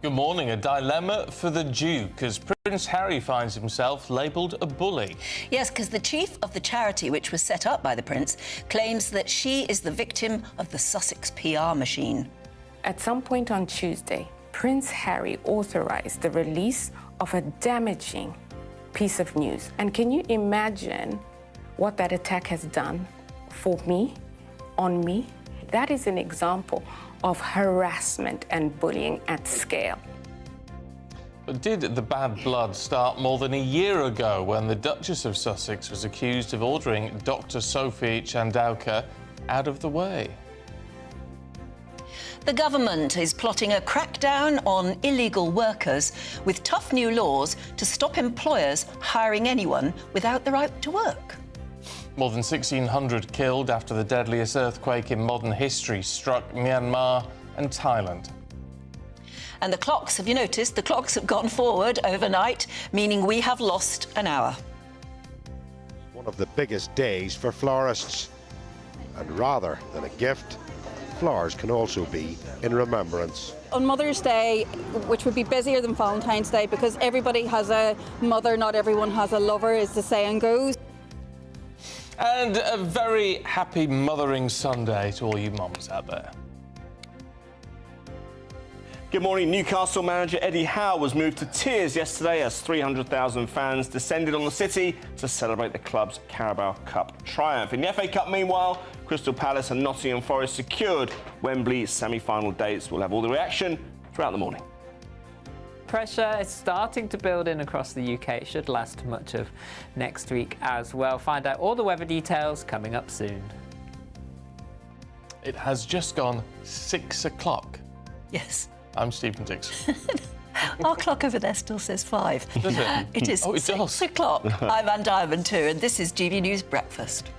Good morning. A dilemma for the Duke as Prince Harry finds himself labelled a bully. Yes, because the chief of the charity, which was set up by the Prince, claims that she is the victim of the Sussex PR machine. At some point on Tuesday, Prince Harry authorised the release of a damaging piece of news. And can you imagine what that attack has done for me, on me? That is an example of harassment and bullying at scale. But did the bad blood start more than a year ago when the Duchess of Sussex was accused of ordering Dr. Sophie Chandauka out of the way? The government is plotting a crackdown on illegal workers with tough new laws to stop employers hiring anyone without the right to work. More than 1,600 killed after the deadliest earthquake in modern history struck Myanmar and Thailand. And the clocks, have you noticed, the clocks have gone forward overnight, meaning we have lost an hour. One of the biggest days for florists. And rather than a gift, flowers can also be in remembrance. On Mother's Day, which would be busier than Valentine's Day because everybody has a mother, not everyone has a lover, as the saying goes. And a very happy Mothering Sunday to all you mums out there. Good morning. Newcastle manager Eddie Howe was moved to tears yesterday as 300,000 fans descended on the city to celebrate the club's Carabao Cup triumph. In the FA Cup, meanwhile, Crystal Palace and Nottingham Forest secured Wembley's semi-final dates. We'll have all the reaction throughout the morning. Pressure is starting to build in across the UK. It should last much of next week as well. Find out all the weather details coming up soon. It has just gone 6 o'clock. Yes. I'm Stephen Dixon. Our clock over there still says 5. Does it? It is Oh, it 6 does. o'clock. I'm Anne Diamond too, and this is GB News Breakfast.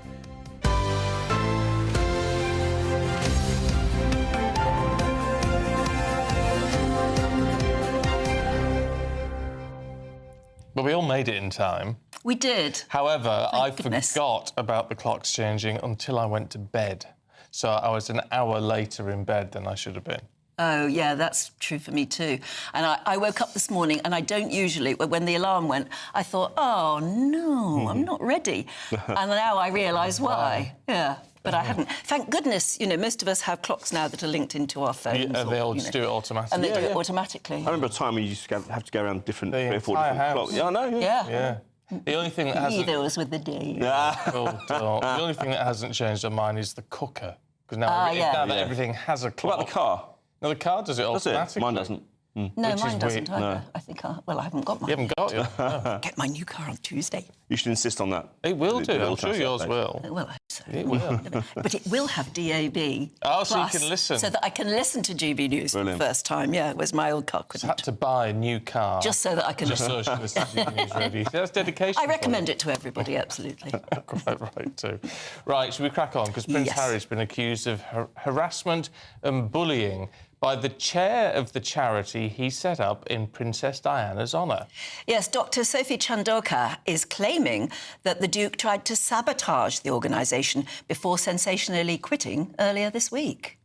Well, we all made it in time. We did. However, I goodness. forgot about the clocks changing until I went to bed. So I was an hour later in bed than I should have been. Oh, yeah, that's true for me too. And I woke up this morning and I don't usually, when the alarm went, I thought, oh, no, I'm not ready. And now I realise why. Yeah, but I hadn't. Thank goodness, you know, most of us have clocks now that are linked into our phones. Yeah, they all just do it automatically. And they do it automatically. I remember a time when you used to have to go around different, The 3 or 4 entire different house. clocks. Yeah, I know. Yeah. The only thing that hasn't... Those with the D. The only thing that hasn't changed on mine is the cooker. Because now, now that everything has a clock... What about the car? No, the car does it automatically. Mine doesn't. No, Which mine is doesn't weird. either. No. I think, well, I haven't got mine. You haven't got yours? No. Get my new car on Tuesday. You should insist on that. It will do. I'm Little sure test yours update. will. Well, I hope so. It will. But it will have DAB. Oh, so you Plus, can listen. So that I can listen to GB News for the first time, yeah, whereas my old car couldn't. Had to buy a new car. Just so that I can Just listen. so she can listen to GB News Radio. That's dedication. I recommend it to everybody, absolutely. Quite right, too. Right, should we crack on? Because Prince Harry's been accused of harassment and bullying by the chair of the charity he set up in Princess Diana's honour. Yes, Dr. Sophie Chandauka is claiming that the Duke tried to sabotage the organisation before sensationally quitting earlier this week.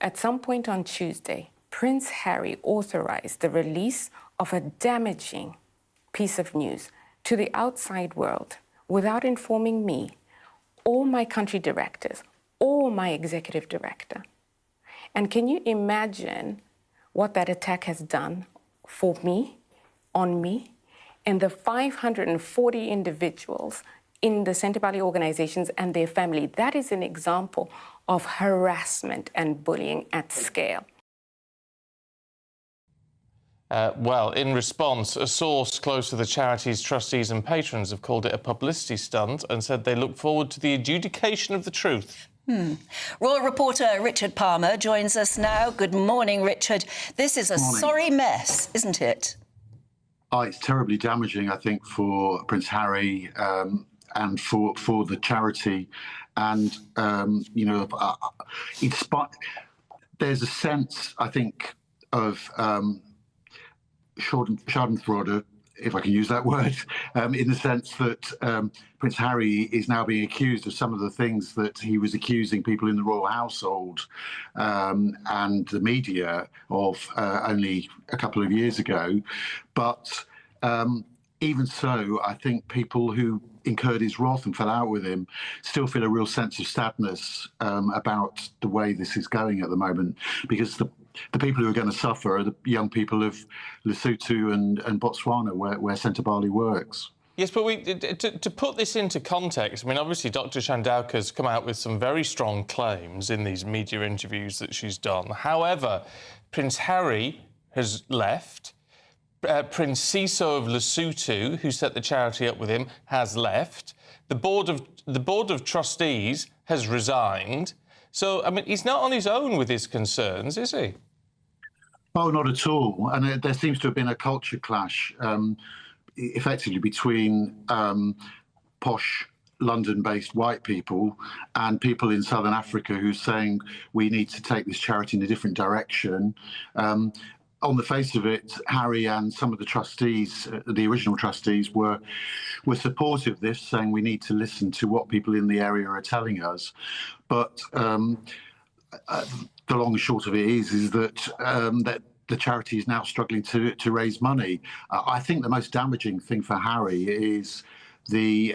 At some point on Tuesday, Prince Harry authorised the release of a damaging piece of news to the outside world without informing me, or my country directors, or my executive director. And can you imagine what that attack has done for me, on me, and the 540 individuals in the Sentebale organizations and their family? That is an example of harassment and bullying at scale. Well, in response, a source close to the charity's trustees and patrons have called it a publicity stunt and said they look forward to the adjudication of the truth. Royal reporter Richard Palmer joins us now. Good morning, Richard. This is a sorry mess, isn't it? Oh, it's terribly damaging, I think, for Prince Harry and for the charity. And, you know, there's a sense, I think, of Schadenfreude if I can use that word, in the sense that Prince Harry is now being accused of some of the things that he was accusing people in the royal household and the media of only a couple of years ago. But even so, I think people who incurred his wrath and fell out with him still feel a real sense of sadness about the way this is going at the moment, because the people who are going to suffer are the young people of Lesotho and Botswana, where Sentebale works. Yes, but to put this into context, I mean, obviously Dr. Chandauka's come out with some very strong claims in these media interviews that she's done. However, Prince Harry has left. Prince Seeiso of Lesotho, who set the charity up with him, has left. The board of trustees has resigned. So, I mean, he's not on his own with his concerns, is he? Oh, not at all. And there seems to have been a culture clash, effectively between posh London-based white people and people in Southern Africa who are saying we need to take this charity in a different direction. On the face of it, Harry and some of the trustees, the original trustees, were supportive of this, saying we need to listen to what people in the area are telling us. But the long and short of it is that that the charity is now struggling to raise money. I think the most damaging thing for Harry is the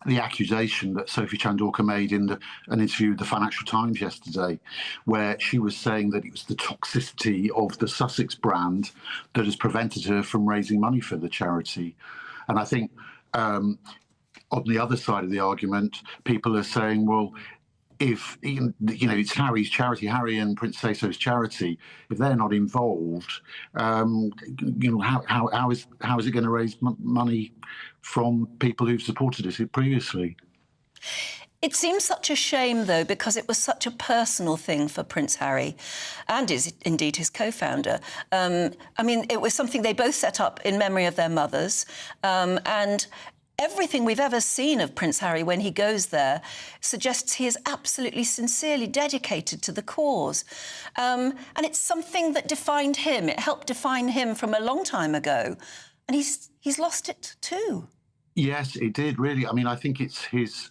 accusation that Sophie Chandauka made in an interview with the Financial Times yesterday, where she was saying that it was the toxicity of the Sussex brand that has prevented her from raising money for the charity. And I think on the other side of the argument, people are saying, well, if it's Harry's charity, Harry and Prince Seiso's charity, if they're not involved, how is it going to raise money from people who've supported it previously? It seems such a shame, though, because it was such a personal thing for Prince Harry and is indeed his co-founder. I mean, it was something they both set up in memory of their mothers, and everything we've ever seen of Prince Harry when he goes there suggests he is absolutely sincerely dedicated to the cause. And it's something that defined him. It helped define him from a long time ago. And he's lost it too. Yes, it did, really. I mean, I think it's his...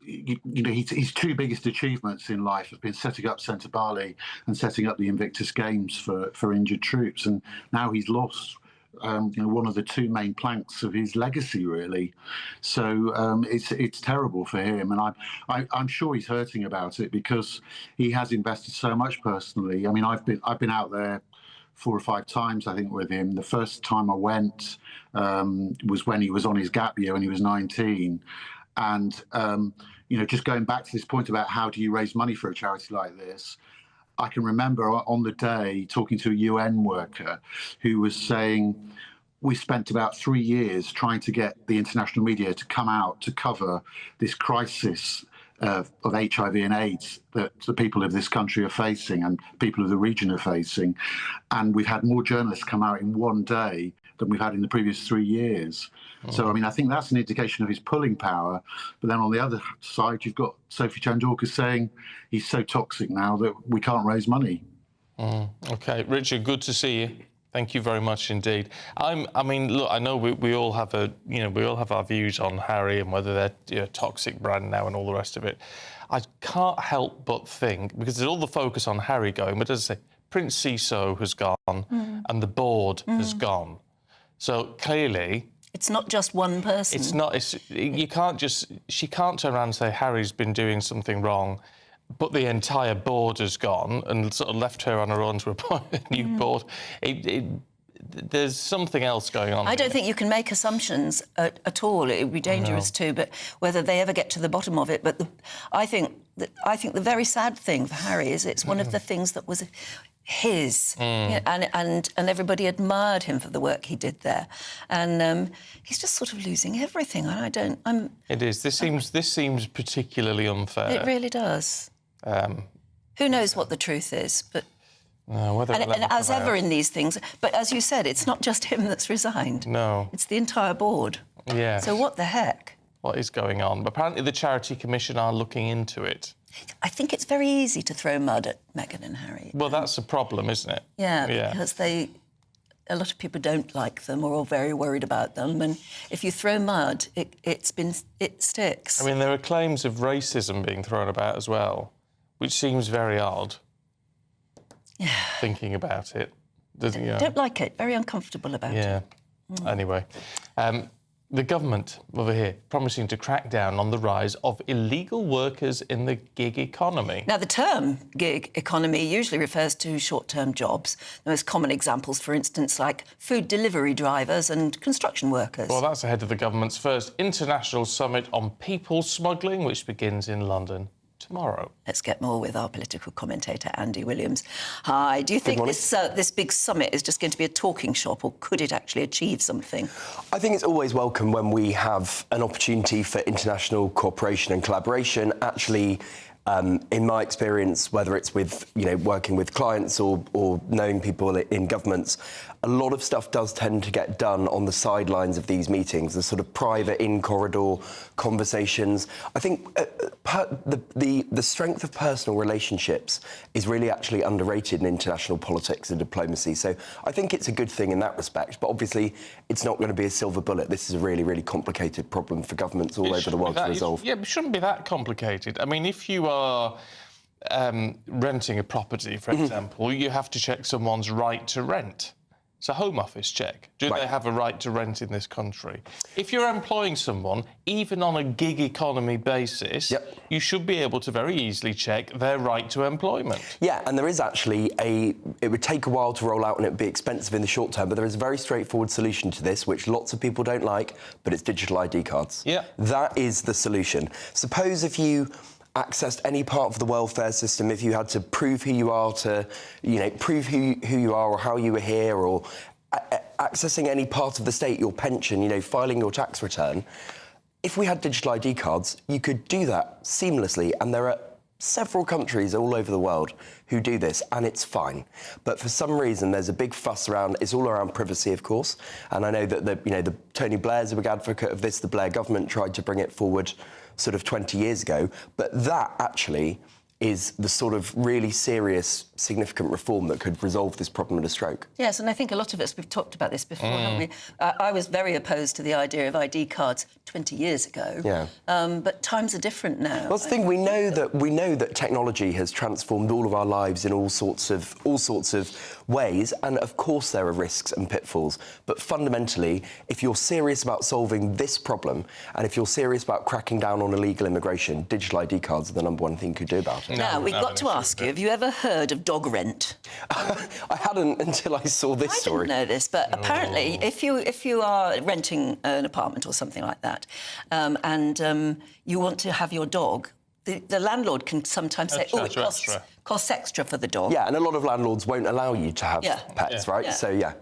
his two biggest achievements in life have been setting up Sentebale and setting up the Invictus Games for injured troops. And now he's lost one of the two main planks of his legacy, really. So it's terrible for him, and I'm sure he's hurting about it because he has invested so much personally. I mean, I've been out there 4 or 5 times, I think, with him. The first time I went was when he was on his gap year when he was 19, and just going back to this point about how do you raise money for a charity like this. I can remember on the day talking to a UN worker who was saying, we spent about 3 years trying to get the international media to come out to cover this crisis of HIV and AIDS that the people of this country are facing and people of the region are facing. And we've had more journalists come out in one day than we've had in the previous 3 years. Oh. So, I mean, I think that's an indication of his pulling power. But then on the other side, you've got Sophie Chandauka saying he's so toxic now that we can't raise money. OK, Richard, good to see you. Thank you very much indeed. I mean, look, I know we all have we all have our views on Harry and whether they're a toxic brand now and all the rest of it. I can't help but think, because there's all the focus on Harry going, but as I say, Prince Seeiso has gone and the board has gone. So clearly, it's not just one person. It's not. She can't turn around and say Harry's been doing something wrong, but the entire board has gone and sort of left her on her own to appoint a new board. There's something else going on. I don't think you can make assumptions at all. It would be dangerous to, but whether they ever get to the bottom of it. But I think the very sad thing for Harry is it's one of the things that was his, and everybody admired him for the work he did there, and he's just sort of losing everything. And It is. This seems particularly unfair. It really does. Who knows what the truth is, but. And as ever in these things, but as you said, it's not just him that's resigned. No. It's the entire board. Yeah. So what the heck? What is going on? But apparently the Charity Commission are looking into it. I think it's very easy to throw mud at Meghan and Harry. Well, that's the problem, isn't it? Yeah, because they a lot of people don't like them or are very worried about them. And if you throw mud, it sticks. I mean, there are claims of racism being thrown about as well, which seems very odd. Yeah. Thinking about it. Don't like it. Very uncomfortable about it. Yeah. Anyway. The government, over here, promising to crack down on the rise of illegal workers in the gig economy. Now, the term gig economy usually refers to short-term jobs. The most common examples, for instance, like food delivery drivers and construction workers. Well, that's ahead of the government's first international summit on people smuggling, which begins in London tomorrow. Let's get more with our political commentator, Andy Williams. Hi. Do you think this big summit is just going to be a talking shop, or could it actually achieve something? I think it's always welcome when we have an opportunity for international cooperation and collaboration. Actually, in my experience, whether it's with, working with clients or knowing people in governments, a lot of stuff does tend to get done on the sidelines of these meetings, the sort of private in-corridor conversations. I think the strength of personal relationships is really actually underrated in international politics and diplomacy. So I think it's a good thing in that respect. But obviously, it's not going to be a silver bullet. This is a really, really complicated problem for governments all over the world to resolve. Yeah, but it shouldn't be that complicated. I mean, if you are renting a property, for example, you have to check someone's right to rent. It's a Home Office check. Do they have a right to rent in this country? If you're employing someone, even on a gig economy basis, you should be able to very easily check their right to employment. Yeah, and there is actually it would take a while to roll out and it would be expensive in the short term, but there is a very straightforward solution to this, which lots of people don't like, but it's digital ID cards. Yeah. That is the solution. Suppose if you accessed any part of the welfare system, if you had to prove who you are prove who you are or how you were here, or accessing any part of the state, your pension, filing your tax return, if we had digital ID cards, you could do that seamlessly. And there are several countries all over the world who do this, and it's fine. But for some reason, there's a big fuss around. It's all around privacy, of course. And I know that the Tony Blair's a big advocate of this. The Blair government tried to bring it forward sort of 20 years ago. But that actually is the sort of really serious, significant reform that could resolve this problem at a stroke. Yes, and I think a lot of us, we've talked about this before, haven't we? I was very opposed to the idea of ID cards 20 years ago. Yeah. But times are different now. Well, that's the thing. We know that technology has transformed all of our lives in all sorts of ways, and of course there are risks and pitfalls. But fundamentally, if you're serious about solving this problem, and if you're serious about cracking down on illegal immigration, digital ID cards are the number one thing you could do about it. Now, we've got to ask you, have you ever heard of dog rent? I hadn't until I saw this story. I didn't know this, but apparently if you are renting an apartment or something like that, and you want to have your dog, the landlord can sometimes say, oh, it costs extra for the dog. Yeah, and a lot of landlords won't allow you to have pets, right? Yeah. So, yeah.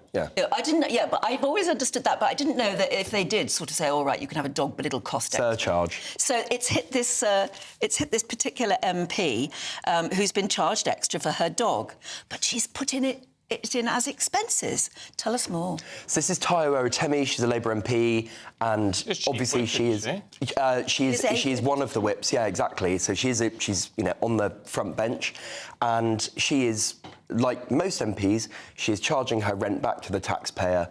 I didn't know, but I've always understood that, but I didn't know that if they did sort of say, all right, you can have a dog, but it'll cost extra. Surcharge. So it's hit this particular MP who's been charged extra for her dog, but she's put it in as expenses. Tell us more. So this is Tayo Erotemi. She's a Labour MP, and obviously she is one of the whips. Yeah, exactly. So she's on the front bench, and she is, like most MPs, she is charging her rent back to the taxpayer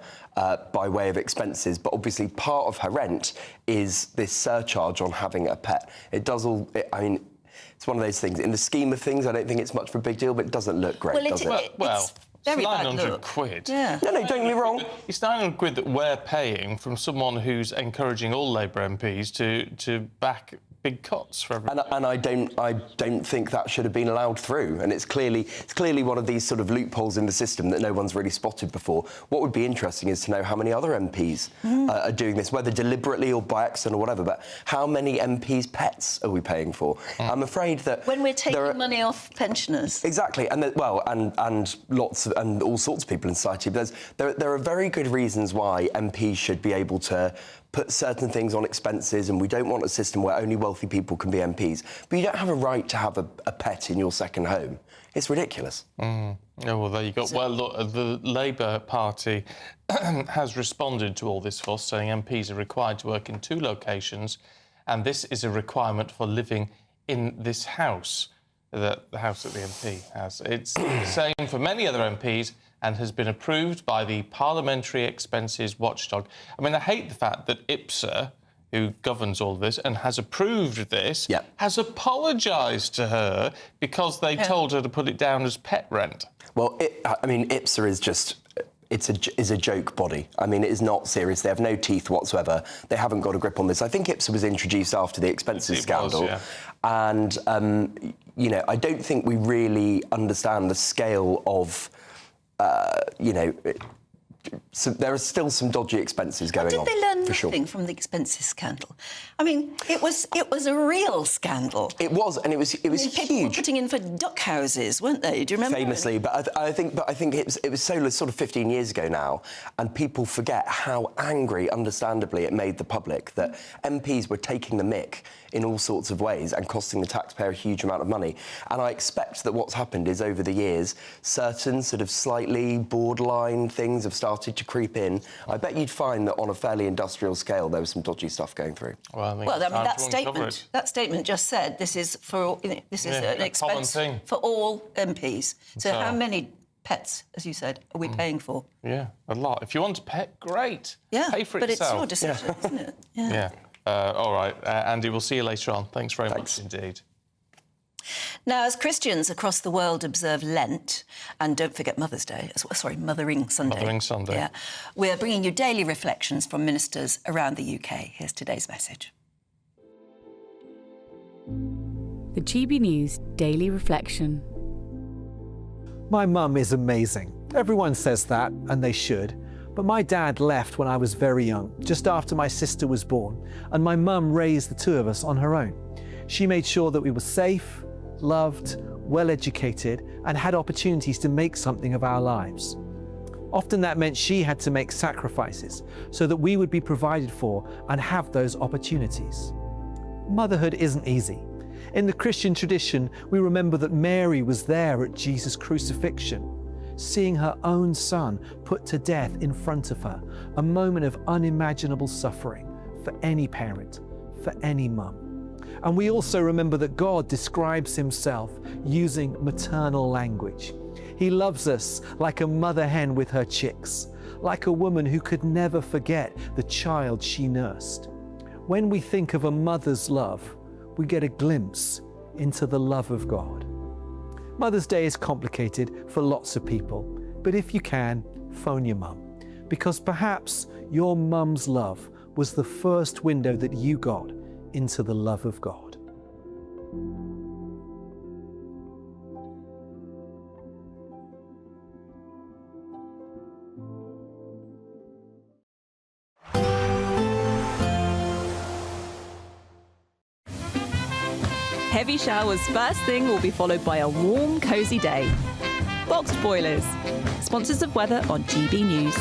by way of expenses. But obviously, part of her rent is this surcharge on having a pet. It's one of those things. In the scheme of things, I don't think it's much of a big deal, but it doesn't look great, does it? Well, it's 900 quid. Yeah. No, don't get me wrong. It's 900 quid that we're paying from someone who's encouraging all Labour MPs to back big cuts for everyone. And I don't think that should have been allowed through. And it's clearly one of these sort of loopholes in the system that no one's really spotted before. What would be interesting is to know how many other MPs are doing this, whether deliberately or by accident or whatever. But how many MPs' pets are we paying for? I'm afraid that when we're taking money off pensioners. Exactly, and and all sorts of people in society. But there are very good reasons why MPs should be able to put certain things on expenses, and we don't want a system where only wealthy people can be MPs. But you don't have a right to have a pet in your second home. It's ridiculous. Oh, well, there you go. Well, look, the Labour Party has responded to all this fuss, saying MPs are required to work in 2 locations, and this is a requirement for living in this house. that the House that the MP has. It's the same for many other MPs and has been approved by the Parliamentary Expenses Watchdog. I mean, I hate the fact that IPSA, who governs all this and has approved this, has apologised to her because they told her to put it down as pet rent. Well, I mean, IPSA is just... is a joke body. I mean, it is not serious. They have no teeth whatsoever. They haven't got a grip on this. I think IPSA was introduced after the expenses scandal. And, you know, I don't think we really understand the scale of, you know... So there are still some dodgy expenses going on. Did they learn nothing from the expenses scandal? I mean, it was a real scandal. It was, and it was People huge. were putting in for duck houses, weren't they? Do you remember? Famously, but I think it was so sort of 15 years ago now, and people forget how angry, understandably, it made the public that MPs were taking the mick in all sorts of ways and costing the taxpayer a huge amount of money. And I expect that what's happened is, over the years, certain sort of slightly borderline things have started to creep in. I bet you'd find that on a fairly industrial scale there was some dodgy stuff going through. Well, I mean, that statement just said this is for an expense for all MPs. So how many pets, as you said, are we paying for? Yeah, a lot. If you want a pet, great. Yeah, pay for it but yourself. it's your decision, isn't it? Yeah. All right, Andy, we'll see you later on. Thanks very much indeed. Now, as Christians across the world observe Lent, and don't forget Mother's Day, Mothering Sunday. Mothering Sunday. Yeah. We're bringing you daily reflections from ministers around the UK. Here's today's message. The GB News Daily Reflection. My mum is amazing. Everyone says that, and they should. But my dad left when I was very young, just after my sister was born, and my mum raised the two of us on her own. She made sure that we were safe, loved, well-educated, and had opportunities to make something of our lives. Often that meant she had to make sacrifices so that we would be provided for and have those opportunities. Motherhood isn't easy. In the Christian tradition, we remember that Mary was there at Jesus' crucifixion, seeing her own son put to death in front of her, a moment of unimaginable suffering for any parent, for any mum. And we also remember that God describes himself using maternal language. He loves us like a mother hen with her chicks, like a woman who could never forget the child she nursed. When we think of a mother's love, we get a glimpse into the love of God. Mother's Day is complicated for lots of people, but if you can, phone your mum, because perhaps your mum's love was the first window that you got into the love of God. Heavy showers first thing will be followed by a warm, cosy day. Boxed Boilers, sponsors of weather on GB News.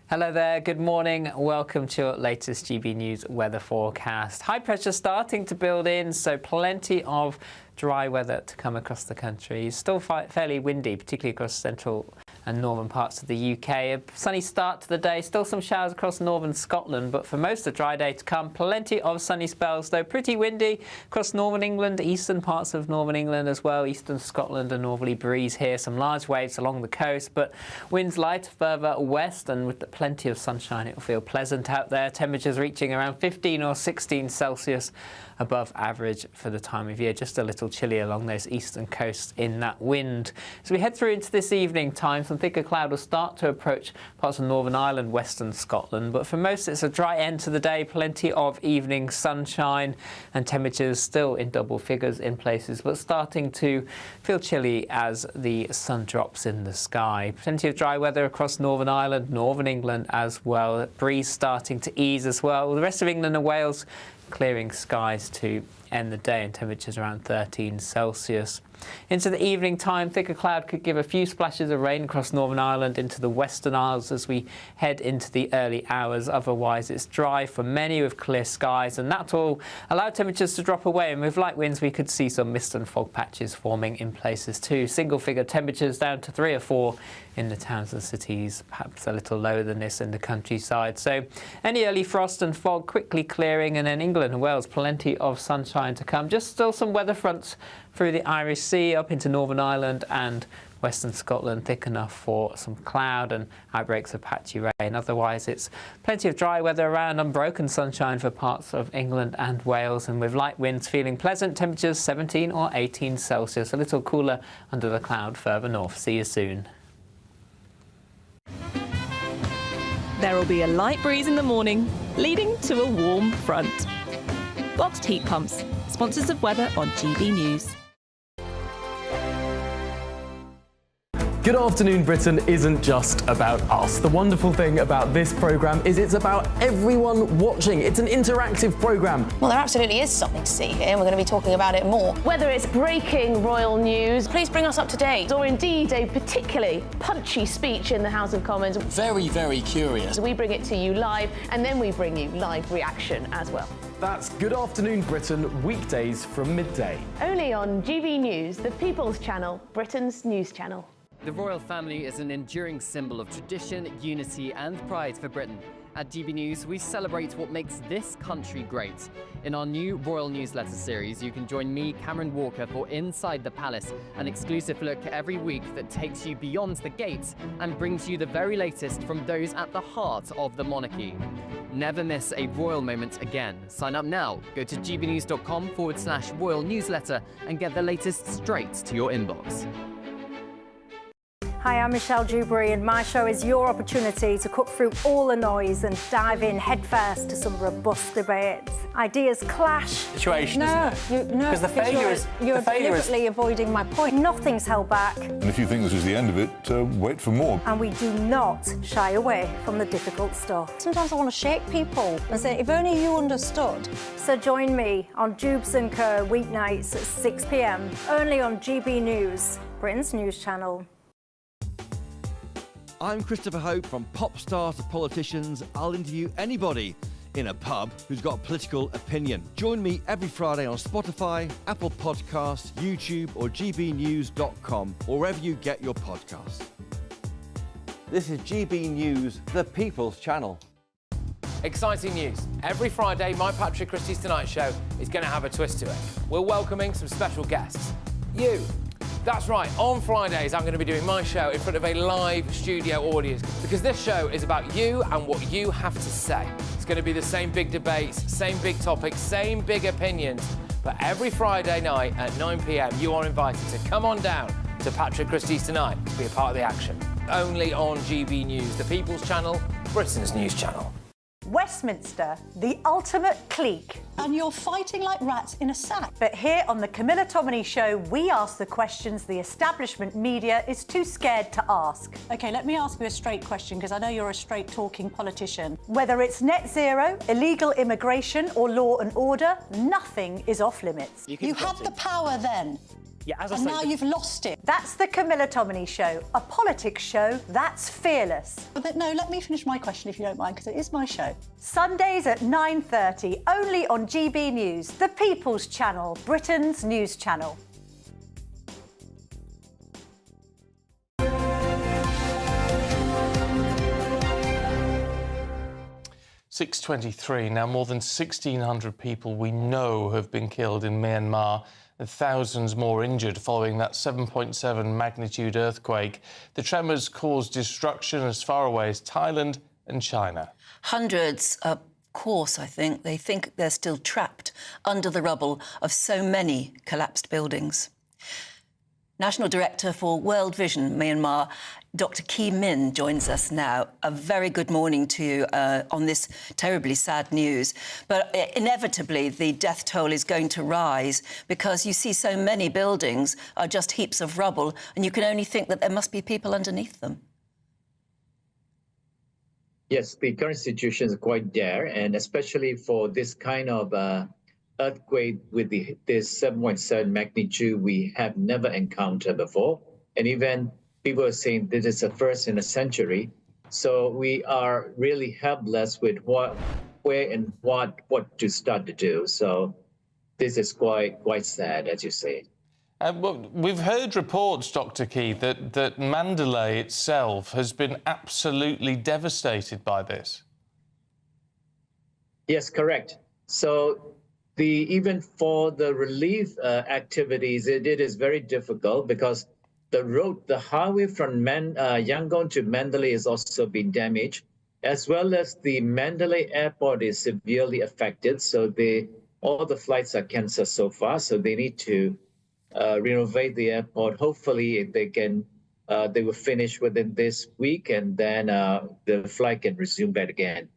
Hello there, good morning. Welcome to your latest GB News weather forecast. High pressure starting to build in, so plenty of dry weather to come across the country. It's still fairly windy, particularly across central and northern parts of the UK. A sunny start to the day, still some showers across northern Scotland, but for most of the dry day to come, plenty of sunny spells, though pretty windy across northern England, eastern parts of northern England as well, eastern Scotland, a northerly breeze here, some large waves along the coast, but winds light further west, and with plenty of sunshine, it'll feel pleasant out there. Temperatures reaching around 15 or 16 Celsius above average for the time of year, just a little chilly along those eastern coasts in that wind. As we head through into this evening time, some thicker cloud will start to approach parts of Northern Ireland, western Scotland, but for most it's a dry end to the day, plenty of evening sunshine, and temperatures still in double figures in places, but starting to feel chilly as the sun drops in the sky. Plenty of dry weather across Northern Ireland, northern England as well, breeze starting to ease as well. The rest of England and Wales clearing skies to end the day, and temperatures around 13 Celsius. Into the evening time, thicker cloud could give a few splashes of rain across Northern Ireland into the Western Isles as we head into the early hours. Otherwise, it's dry for many with clear skies, and that will allow temperatures to drop away. And with light winds, we could see some mist and fog patches forming in places too. Single-figure temperatures down to 3 or 4 in the towns and cities, perhaps a little lower than this in the countryside. So any early frost and fog quickly clearing, and then England and Wales, plenty of sunshine to come. Just still some weather fronts through the Irish Sea up into Northern Ireland and Western Scotland, thick enough for some cloud and outbreaks of patchy rain. Otherwise, it's plenty of dry weather around, unbroken sunshine for parts of England and Wales, and with light winds feeling pleasant, temperatures 17 or 18 Celsius, a little cooler under the cloud further north. See you soon. There will be a light breeze in the morning, leading to a warm front. Boxed heat pumps, sponsors of weather on GB News. Good Afternoon Britain isn't just about us. The wonderful thing about this programme is it's about everyone watching. It's an interactive programme. Well, there absolutely is something to see here, and we're going to be talking about it more. Whether it's breaking royal news, please bring us up to date, or indeed a particularly punchy speech in the House of Commons. Very, very curious. We bring it to you live, and then we bring you live reaction as well. That's Good Afternoon Britain, weekdays from midday. Only on GB News, the People's Channel, Britain's news channel. The royal family is an enduring symbol of tradition, unity and pride for Britain. At GB News, we celebrate what makes this country great. In our new royal newsletter series, you can join me, Cameron Walker, for Inside the Palace, an exclusive look every week that takes you beyond the gates and brings you the very latest from those at the heart of the monarchy. Never miss a royal moment again. Sign up now. Go to gbnews.com/royal newsletter and get the latest straight to your inbox. Hi, I'm Michelle Dewberry, and my show is your opportunity to cut through all the noise and dive in headfirst to some robust debates. Ideas clash. Situation, isn't it? No, because the failure is you're deliberately avoiding my point. Nothing's held back. And if you think this is the end of it, wait for more. And we do not shy away from the difficult stuff. Sometimes I want to shake people and say, if only you understood. So join me on Dubes & Co. weeknights at 6 p.m, only on GB News, Britain's news channel. I'm Christopher Hope. From pop star to politicians, I'll interview anybody in a pub who's got a political opinion. Join me every Friday on Spotify, Apple Podcasts, YouTube or gbnews.com, or wherever you get your podcasts. This is GB News, the People's Channel. Exciting news. Every Friday, my Patrick Christie's Tonight Show is going to have a twist to it. We're welcoming some special guests. You. That's right, on Fridays I'm going to be doing my show in front of a live studio audience, because this show is about you and what you have to say. It's going to be the same big debates, same big topics, same big opinions, but every Friday night at 9 p.m. you are invited to come on down to Patrick Christie's Tonight to be a part of the action. Only on GB News, the People's Channel, Britain's news channel. Westminster, the ultimate clique. And you're fighting like rats in a sack. But here on the Camilla Tominey Show, we ask the questions the establishment media is too scared to ask. OK, let me ask you a straight question, because I know you're a straight-talking politician. Whether it's net zero, illegal immigration or law and order, nothing is off limits. You had the power then. Yeah, as I and say, now you've lost it. That's the Camilla Tominey Show, a politics show that's fearless. But no, let me finish my question if you don't mind, because it is my show. Sundays at 9:30, only on GB News, the People's Channel, Britain's news channel. .23 now, more than 1,600 people we know have been killed in Myanmar, and thousands more injured following that 7.7 magnitude earthquake. The tremors caused destruction as far away as Thailand and China. Hundreds, of course, I think. They think they're still trapped under the rubble of so many collapsed buildings. National Director for World Vision Myanmar, Dr. Ki Min, joins us now. A very good morning to you on this terribly sad news. But inevitably, the death toll is going to rise because you see so many buildings are just heaps of rubble, and you can only think that there must be people underneath them. Yes, the current situation is quite dire, and especially for this kind of earthquake with this 7.7 magnitude we have never encountered before. And even people are saying this is the first in a century. So we are really helpless with where and what to start to do. So this is quite sad, as you say. Well, we've heard reports, Dr. Key, that Mandalay itself has been absolutely devastated by this. Yes, correct. So even for the relief activities, it is very difficult because the highway from Yangon to Mandalay is also been damaged, as well as the Mandalay airport is severely affected. So all the flights are cancelled so far. So they need to renovate the airport. Hopefully they will finish within this week, and then the flight can resume back again.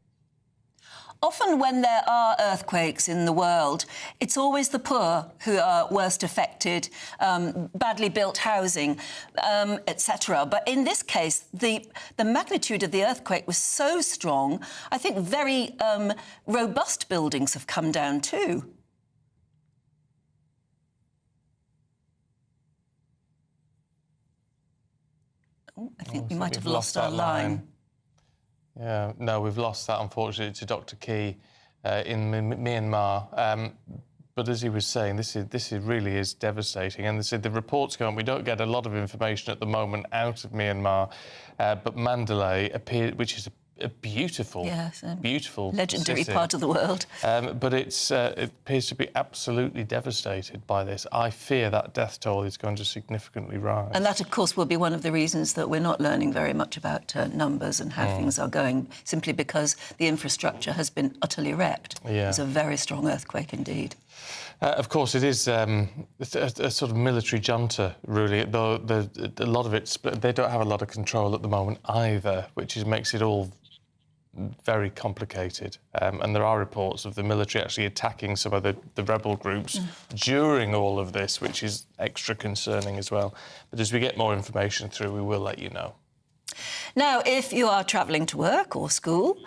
Often when there are earthquakes in the world, it's always the poor who are worst affected, badly built housing, etc. But in this case, the magnitude of the earthquake was so strong, I think very robust buildings have come down too. Oh, I think we might have lost our line. Yeah, no, we've lost that, unfortunately, to Dr. Key in Myanmar. But as he was saying, this really is devastating. And the reports go on. We don't get a lot of information at the moment out of Myanmar, but Mandalay which is a beautiful, beautiful legendary city. part of the world. But it appears to be absolutely devastated by this. I fear that death toll is going to significantly rise. And that, of course, will be one of the reasons that we're not learning very much about numbers and how things are going, simply because the infrastructure has been utterly wrecked. Yeah. It's a very strong earthquake indeed. Of course, it is a sort of military junta, really, though a lot of it, they don't have a lot of control at the moment either, which makes it all very complicated. And there are reports of the military actually attacking some of the rebel groups during all of this, which is extra concerning as well. But as we get more information through, we will let you know. Now, if you are travelling to work or school,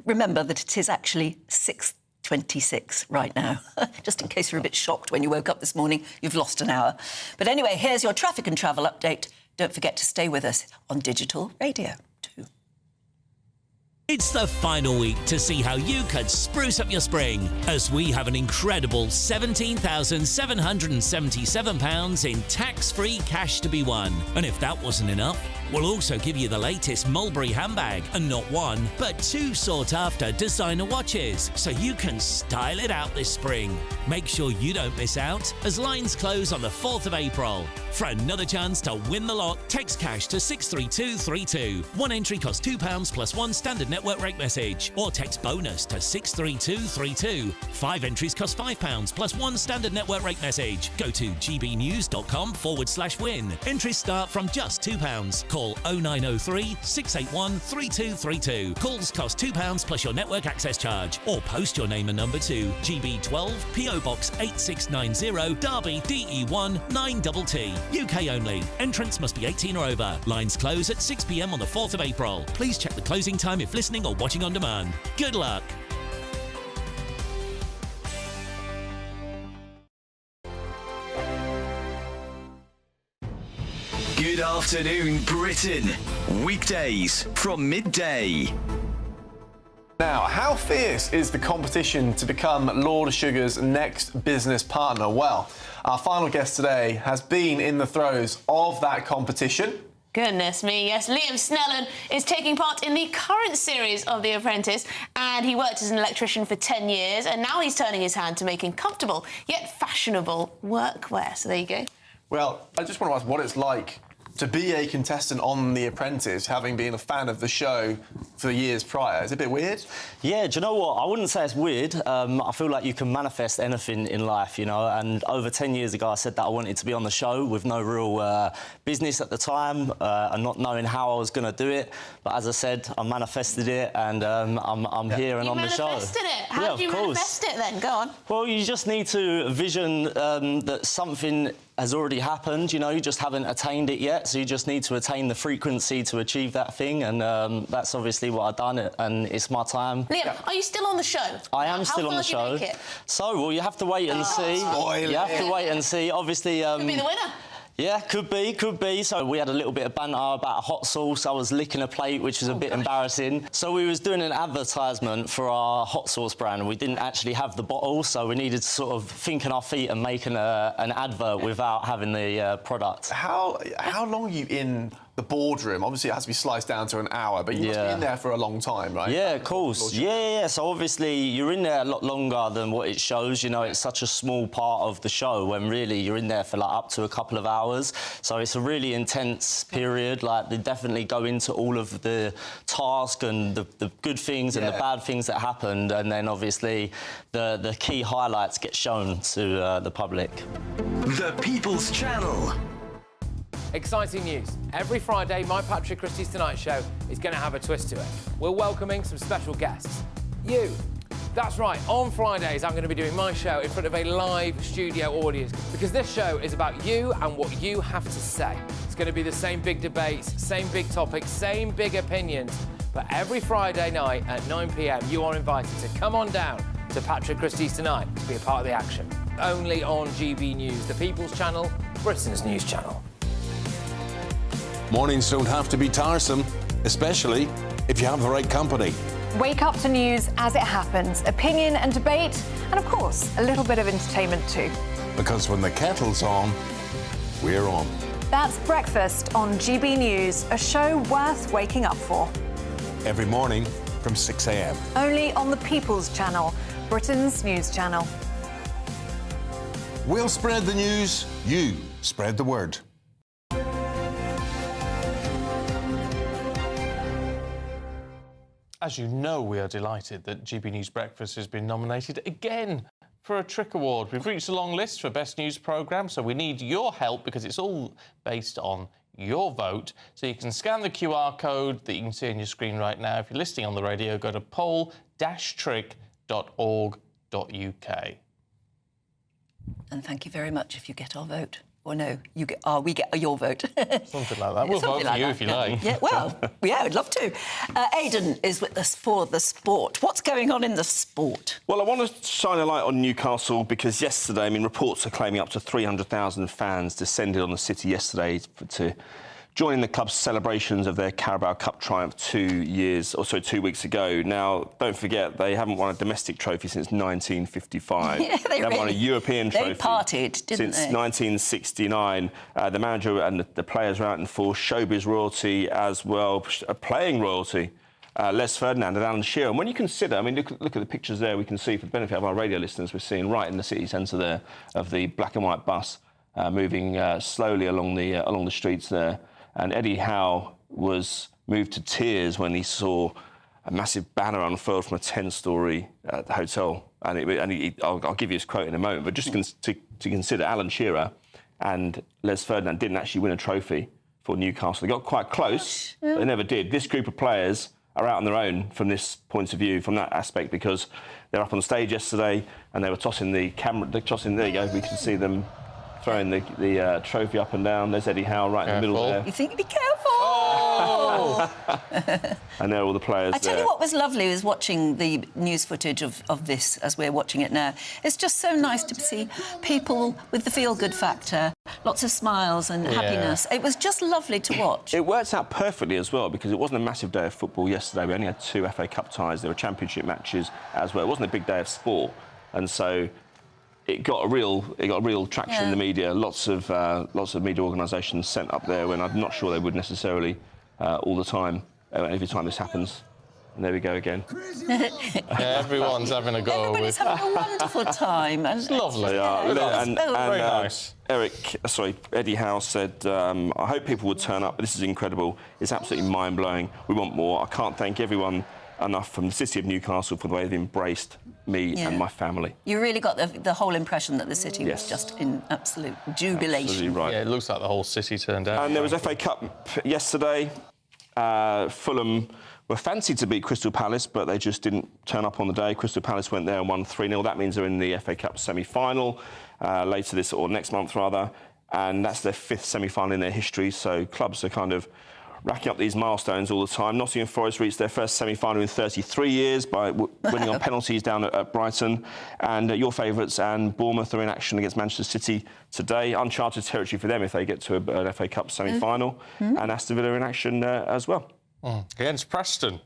remember that it is actually 6:26 right now. Just in case you're a bit shocked when you woke up this morning, you've lost an hour. But anyway, here's your traffic and travel update. Don't forget to stay with us on digital radio too. It's the final week to see how you could spruce up your spring, as we have an incredible £17,777 in tax-free cash to be won. And if that wasn't enough, we'll also give you the latest Mulberry handbag, and not one, but two sought-after designer watches, so you can style it out this spring. Make sure you don't miss out, as lines close on the 4th of April. For another chance to win the lot, text cash to 63232. One entry costs £2 plus one standard network rate message, or text bonus to 63232. 5 entries cost £5 plus one standard network rate message. Go to gbnews.com/win. Entries start from just £2. Call 0903 681 3232. Calls cost £2 plus your network access charge, or post your name and number to GB12 PO Box 8690 Derby DE1 9TT. UK only. Entrants must be 18 or over. Lines close at 6 p.m. on the 4th of April. Please check the closing time if listening or watching on demand. Good luck. Good afternoon, Britain. Weekdays from midday. Now, how fierce is the competition to become Lord Sugar's next business partner? Well, our final guest today has been in the throes of that competition. Goodness me, yes. Liam Snellen is taking part in the current series of The Apprentice, and he worked as an electrician for 10 years, and now he's turning his hand to making comfortable yet fashionable workwear. So there you go. Well, I just want to ask what it's like to be a contestant on The Apprentice, having been a fan of the show for years prior. Is it a bit weird? Yeah, do you know what? I wouldn't say it's weird. I feel like you can manifest anything in life, you know, and over 10 years ago I said that I wanted to be on the show with no real business at the time and not knowing how I was going to do it. But as I said, I manifested it, and I'm here and on the show. You manifested it? How do you manifest it then? Go on. Well, you just need to vision that something has already happened. You know, you just haven't attained it yet, so you just need to attain the frequency to achieve that thing, and that's obviously what I've done, and it's my time. Liam, are you still on the show? I am still on the show. How far did you make it? So, well, you have to wait and see. You have to wait and see. Obviously, Could be the winner. yeah, could be. So we had a little bit of banter about a hot sauce. I was licking a plate, which was a bit embarrassing. So we was doing an advertisement for our hot sauce brand. We didn't actually have the bottle, so we needed to sort of think on our feet and make an advert without having the product. How long are you in the boardroom? Obviously, it has to be sliced down to an hour, but you must be in there for a long time, right? Yeah, of course. Yeah. So obviously, you're in there a lot longer than what it shows. You know, it's such a small part of the show when really you're in there for like up to a couple of hours. So it's a really intense period. Like, they definitely go into all of the task and the good things and the bad things that happened, and then obviously the key highlights get shown to the public. The People's Channel. Exciting news. Every Friday, my Patrick Christie's Tonight Show is going to have a twist to it. We're welcoming some special guests. You. That's right, on Fridays I'm going to be doing my show in front of a live studio audience, because this show is about you and what you have to say. It's going to be the same big debates, same big topics, same big opinions. But every Friday night at 9 p.m, you are invited to come on down to Patrick Christie's Tonight to be a part of the action. Only on GB News, the People's Channel, Britain's news channel. Mornings don't have to be tiresome, especially if you have the right company. Wake up to news as it happens, opinion and debate, and of course, a little bit of entertainment too. Because when the kettle's on, we're on. That's Breakfast on GB News, a show worth waking up for. Every morning from 6 a.m. Only on the People's Channel, Britain's news channel. We'll spread the news, you spread the word. As you know, we are delighted that GB News Breakfast has been nominated again for a Trick Award. We've reached a long list for Best News Programme, so we need your help because it's all based on your vote. So you can scan the QR code that you can see on your screen right now. If you're listening on the radio, go to poll-trick.org.uk. And thank you very much if you get our vote. Or no, we get your vote. Something like that. We'll vote for you if you like. Yeah, well, yeah, I'd love to. Aidan is with us for the sport. What's going on in the sport? Well, I want to shine a light on Newcastle because yesterday, reports are claiming up to 300,000 fans descended on the city yesterday to join in the club's celebrations of their Carabao Cup triumph 2 weeks ago. Now, don't forget, they haven't won a domestic trophy since 1955. Yeah, they haven't won a European trophy. They partied, didn't since they? 1969. The manager and the players are out in full showbiz royalty as well, playing royalty. Les Ferdinand and Alan Shearer. And when you consider, look at the pictures there, we can see, for the benefit of our radio listeners, we're seeing right in the city centre there of the black and white bus moving slowly along the streets there. And Eddie Howe was moved to tears when he saw a massive banner unfurled from a 10-storey hotel. I'll give you his quote in a moment, but just to consider, Alan Shearer and Les Ferdinand didn't actually win a trophy for Newcastle. They got quite close, but they never did. This group of players are out on their own from this point of view, from that aspect, because they're up on stage yesterday and they were tossing the camera. There you go. We can see them throwing the trophy up and down. There's Eddie Howe right in the middle there. You think, be careful! Oh! And there are all the players I tell you what was lovely was watching the news footage of this as we're watching it now. It's just so nice to see people with the feel-good factor, lots of smiles and happiness. It was just lovely to watch. It worked out perfectly as well, because it wasn't a massive day of football yesterday. We only had 2 FA Cup ties. There were championship matches as well. It wasn't a big day of sport, and so it got a real traction in the media. Lots of media organisations sent up there when I'm not sure they would necessarily all the time. Every time this happens, and there we go again. Everyone's having a go. Everybody's having a wonderful time. And it's lovely. And very nice. Eddie Howe said, I hope people would turn up. This is incredible. It's absolutely mind-blowing. We want more. I can't thank everyone enough from the city of Newcastle for the way they've embraced me and my family. You really got the whole impression that the city was just in absolute jubilation. Absolutely right. Yeah, it looks like the whole city turned out. And there was FA Cup yesterday. Fulham were fancied to beat Crystal Palace, but they just didn't turn up on the day. Crystal Palace went there and won 3-0. That means they're in the FA Cup semi-final later this, or next month rather. and that's their 5th semi-final in their history. So clubs are kind of racking up these milestones all the time. Nottingham Forest reached their first semi-final in 33 years by winning on penalties down at Brighton. And your favourites and Bournemouth are in action against Manchester City today. Uncharted territory for them if they get to an FA Cup semi-final. And Aston Villa are in action as well. Against Preston.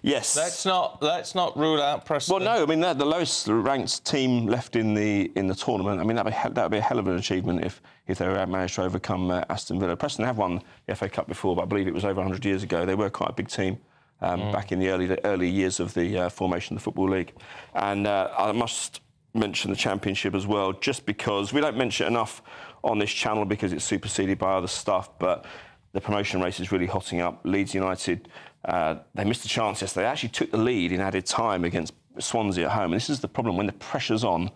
Yes. Let's not rule out Preston. Well, no, I mean they're the lowest ranked team left in the tournament. I mean that'd be a hell of an achievement if they managed to overcome Aston Villa. Preston have won the FA Cup before, but I believe it was over 100 years ago. They were quite a big team back in the early years of the formation of the Football League. And I must mention the Championship as well, just because we don't mention it enough on this channel because it's superseded by other stuff, but the promotion race is really hotting up. Leeds United, they missed a chance yesterday. They actually took the lead in added time against Swansea at home. And this is the problem. When the pressure's on,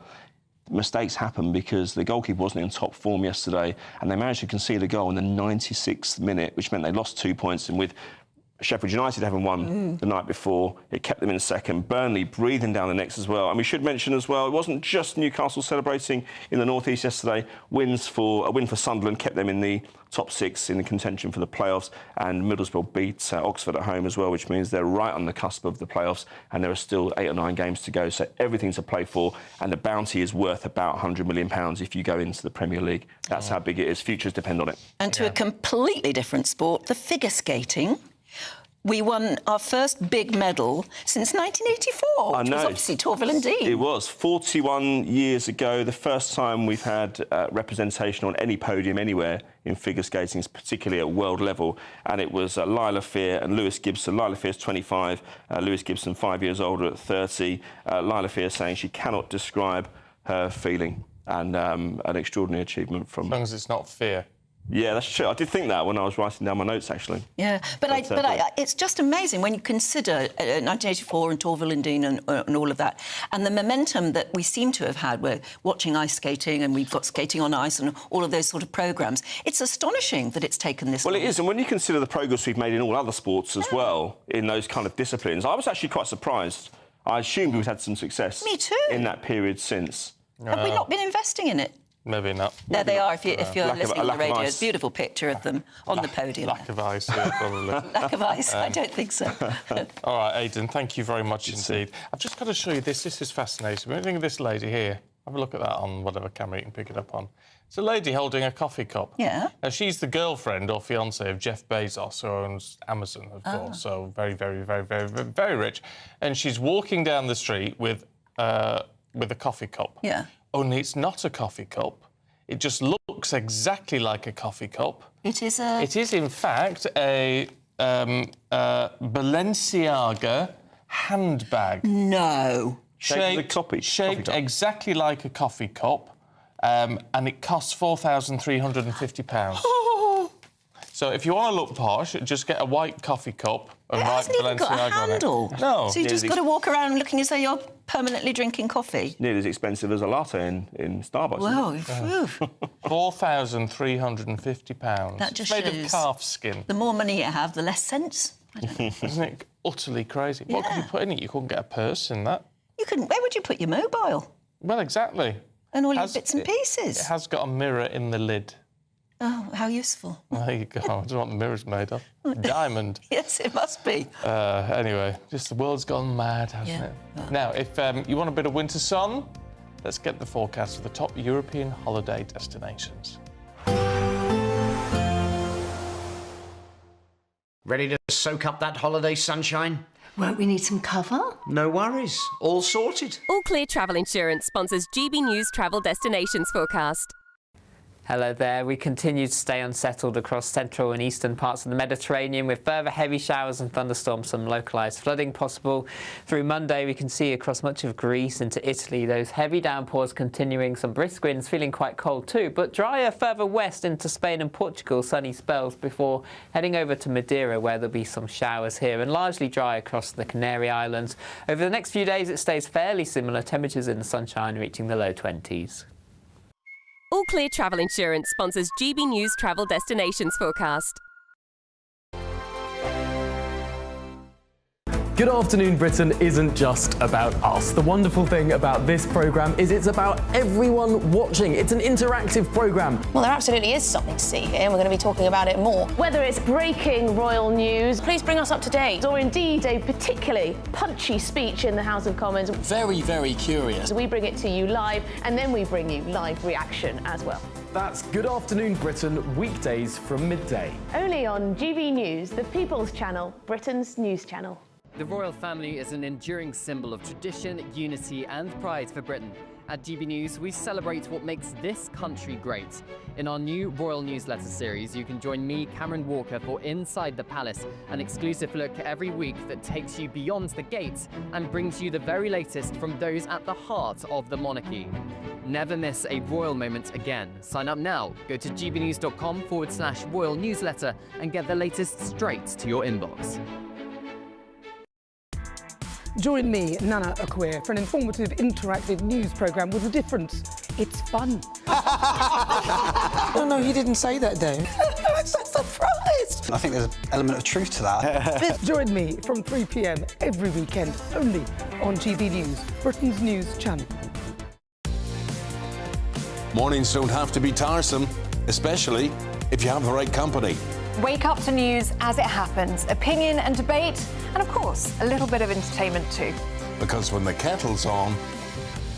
mistakes happen because the goalkeeper wasn't in top form yesterday and they managed to concede a goal in the 96th minute, which meant they lost 2 points. And with Sheffield United having won the night before, it kept them in second. Burnley breathing down the necks as well. And we should mention as well, it wasn't just Newcastle celebrating in the North East yesterday. A win for Sunderland kept them in the top 6 in the contention for the playoffs. And Middlesbrough beat Oxford at home as well, which means they're right on the cusp of the playoffs. And there are still 8 or 9 games to go. So everything to play for. And the bounty is worth about £100 million if you go into the Premier League. That's how big it is. Futures depend on it. And to a completely different sport, the figure skating. We won our first big medal since 1984, which was obviously Torvill and Dean. It was 41 years ago, the first time we've had representation on any podium anywhere in figure skating, particularly at world level. And it was Lila Fear and Lewis Gibson. Lila Fear's 25, Lewis Gibson 5 years older at 30. Lila Fear saying she cannot describe her feeling, and an extraordinary achievement from... As long as it's not fear. Yeah, that's true. I did think that when I was writing down my notes, actually. Yeah, but it's just amazing when you consider 1984 and Torvill and Dean and all of that, and the momentum that we seem to have had. We're watching ice skating, and we've got skating on ice and all of those sort of programmes. It's astonishing that it's taken this long. Well, it is, and when you consider the progress we've made in all other sports as well, in those kind of disciplines, I was actually quite surprised. I assumed we'd had some success. Me too. In that period since. Have we not been investing in it? Maybe not. There they are, if you're listening on the radio. ice. It's a beautiful picture of them on the podium. Lack of ice, yeah, probably. Lack of ice? I don't think so. All right, Aidan, thank you very much indeed. I've just got to show you this. This is fascinating. When you think of this lady here, have a look at that on whatever camera you can pick it up on. It's a lady holding a coffee cup. Yeah. Now, she's the girlfriend or fiancée of Jeff Bezos, who owns Amazon, of course, so very, very, very, very, very, very rich. And she's walking down the street with a coffee cup. Yeah. Only it's not a coffee cup. It just looks exactly like a coffee cup. It is a... It is, in fact, a Balenciaga handbag. No. Shaped exactly like a coffee cup, and it costs £4,350. So if you want to look posh, just get a white coffee cup and write Balenciaga got a handle. on it. No. So you just got to walk around looking as though you're permanently drinking coffee. Nearly as expensive as a latte in Starbucks. Wow. £4,350. That just made shows of calf skin. The more money you have, the less sense. Isn't it utterly crazy? What could you put in it? You couldn't get a purse in that. You couldn't. Where would you put your mobile? Well, exactly. And all your bits and pieces. It has got a mirror in the lid. Oh, how useful. There you go. I don't know what the mirror's made of. Diamond. Yes, it must be. Anyway, just the world's gone mad, hasn't it? Now, if you want a bit of winter sun, let's get the forecast of the top European holiday destinations. Ready to soak up that holiday sunshine? Won't we need some cover? No worries. All sorted. All Clear Travel Insurance sponsors GB News Travel Destinations Forecast. Hello there. We continue to stay unsettled across central and eastern parts of the Mediterranean with further heavy showers and thunderstorms, some localised flooding possible. Through Monday, we can see across much of Greece into Italy those heavy downpours continuing, some brisk winds, feeling quite cold too, but drier further west into Spain and Portugal, sunny spells before heading over to Madeira where there'll be some showers here, and largely dry across the Canary Islands. Over the next few days, it stays fairly similar, temperatures in the sunshine reaching the low 20s. All Clear Travel Insurance sponsors GB News Travel Destinations Forecast. Good Afternoon Britain isn't just about us. The wonderful thing about this programme is it's about everyone watching. It's an interactive programme. Well, there absolutely is something to see here, and we're going to be talking about it more. Whether it's breaking royal news, please bring us up to date, or indeed a particularly punchy speech in the House of Commons. Very, very curious. We bring it to you live, and then we bring you live reaction as well. That's Good Afternoon Britain, weekdays from midday. Only on GB News, the People's Channel, Britain's news channel. The royal family is an enduring symbol of tradition, unity and pride for Britain. At GB News, we celebrate what makes this country great. In our new royal newsletter series, you can join me, Cameron Walker, for Inside the Palace, an exclusive look every week that takes you beyond the gates and brings you the very latest from those at the heart of the monarchy. Never miss a royal moment again. Sign up now. Go to gbnews.com/royal newsletter and get the latest straight to your inbox. Join me, Nana Akwe, for an informative, interactive news programme with a difference. It's fun. No, he didn't say that, Dave. I'm so surprised. I think there's an element of truth to that. Join me from 3 p.m. every weekend, only on GB News, Britain's news channel. Mornings don't have to be tiresome, especially if you have the right company. Wake up to news as it happens, opinion and debate, and of course, a little bit of entertainment too. Because when the kettle's on,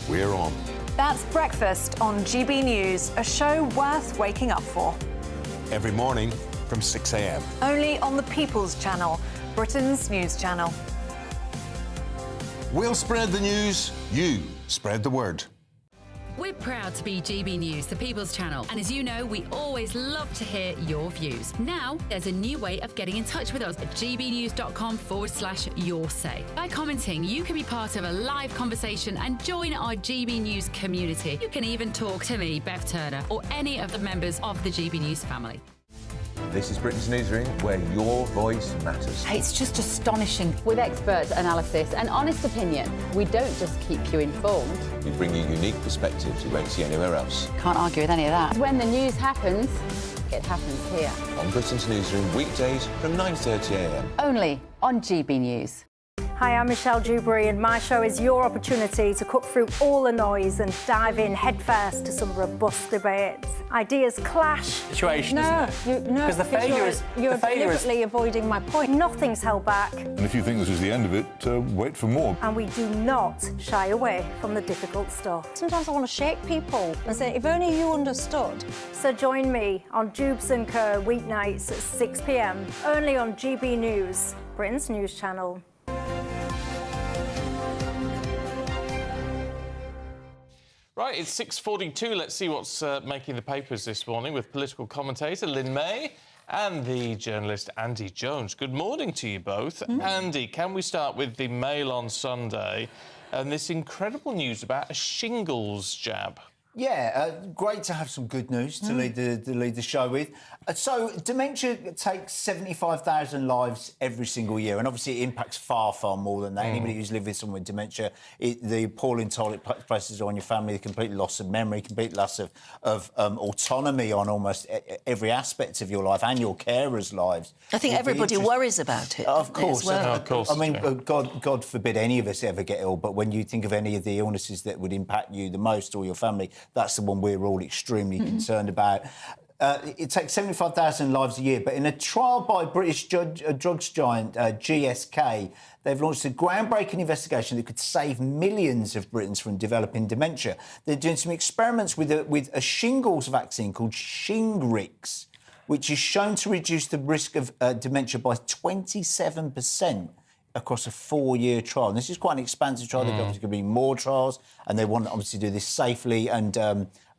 we're on. That's Breakfast on GB News, a show worth waking up for. Every morning from 6 a.m. Only on the People's Channel, Britain's news channel. We'll spread the news, you spread the word. We're proud to be GB News, the People's Channel, and as you know, we always love to hear your views. Now, there's a new way of getting in touch with us at gbnews.com/your say. By commenting, you can be part of a live conversation and join our GB News community. You can even talk to me, Bev Turner, or any of the members of the GB News family. This is Britain's Newsroom, where your voice matters. It's just astonishing. With expert analysis and honest opinion, we don't just keep you informed. We bring you unique perspectives you won't see anywhere else. Can't argue with any of that. When the news happens, it happens here. On Britain's Newsroom, weekdays from 9:30 a.m. Only on GB News. Hi, I'm Michelle Dewberry, and my show is your opportunity to cut through all the noise and dive in headfirst to some robust debates. Ideas clash. Situation, isn't it? Because the failure is... You're the failure deliberately avoiding my point. Nothing's held back. And if you think this is the end of it, wait for more. And we do not shy away from the difficult stuff. Sometimes I want to shake people and say, if only you understood. So join me on Jubes and Kerr weeknights at 6 p.m. only on GB News, Britain's news channel. Right, it's 6:42. Let's see what's making the papers this morning with political commentator Lynn May and the journalist Andy Jones. Good morning to you both. Andy, can we start with the Mail on Sunday and this incredible news about a shingles jab? Yeah, great to have some good news to lead the show with. So, dementia takes 75,000 lives every single year, and obviously it impacts far, far more than that. Anybody who's lived with someone with dementia, the appalling toll it places on your family, the complete loss of memory, complete loss of autonomy on almost every aspect of your life and your carers' lives. I think everybody worries about it. Of course. Well. Of course. I mean, God forbid any of us ever get ill, but when you think of any of the illnesses that would impact you the most or your family, that's the one we're all extremely concerned about. It takes 75,000 lives a year, but in a trial by British drugs giant GSK, they've launched a groundbreaking investigation that could save millions of Britons from developing dementia. They're doing some experiments with a shingles vaccine called Shingrix, which is shown to reduce the risk of dementia by 27%. Across a 4-year trial. And this is quite an expansive trial. There's going to be more trials, and they want to obviously do this safely and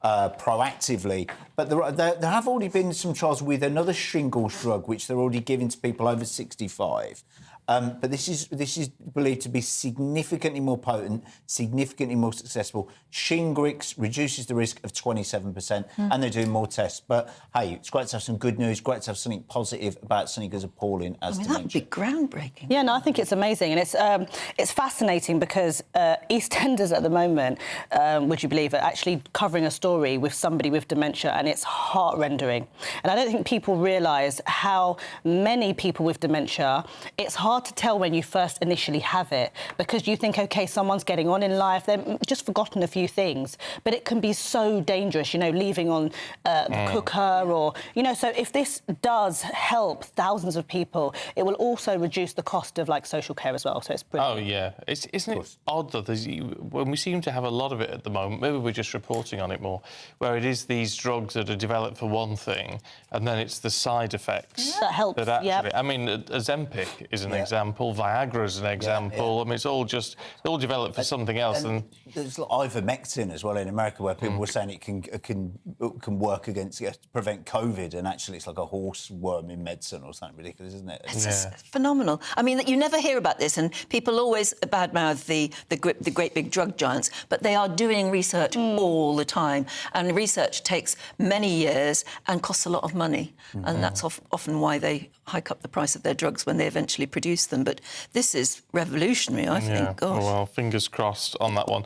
proactively. But there have already been some trials with another shingles drug, which they're already giving to people over 65. But this is believed to be significantly more potent, significantly more successful. Shingrix reduces the risk of 27%, and they're doing more tests. But, hey, it's great to have some good news, great to have something positive about something as appalling as dementia. That would be groundbreaking. Yeah, no, I think it's amazing. And it's fascinating because EastEnders at the moment, would you believe it, actually covering a story with somebody with dementia, and it's heart-rendering. And I don't think people realise how many people with dementia, it's hard hard to tell when you first initially have it, because you think, OK, someone's getting on in life, they've just forgotten a few things. But it can be so dangerous, you know, leaving on the cooker or, you know, so if this does help thousands of people, it will also reduce the cost of, like, social care as well. So it's brilliant. Oh, yeah. Isn't it odd, though, when we seem to have a lot of it at the moment, maybe we're just reporting on it more, where it is these drugs that are developed for one thing, and then it's the side effects that help. That actually, I mean, Ozempic is an example, Viagra is an example. I mean, it's all developed for something else. And there's ivermectin as well in America, where people were saying it can work against, prevent COVID, and actually it's like a horse worming medicine or something ridiculous, isn't it? It's phenomenal. I mean, you never hear about this, and people always badmouth the great big drug giants, but they are doing research all the time, and research takes many years and costs a lot of money, and that's often why they hike up the price of their drugs when they eventually produce them. But this is revolutionary, I think. Gosh. Well, fingers crossed on that one.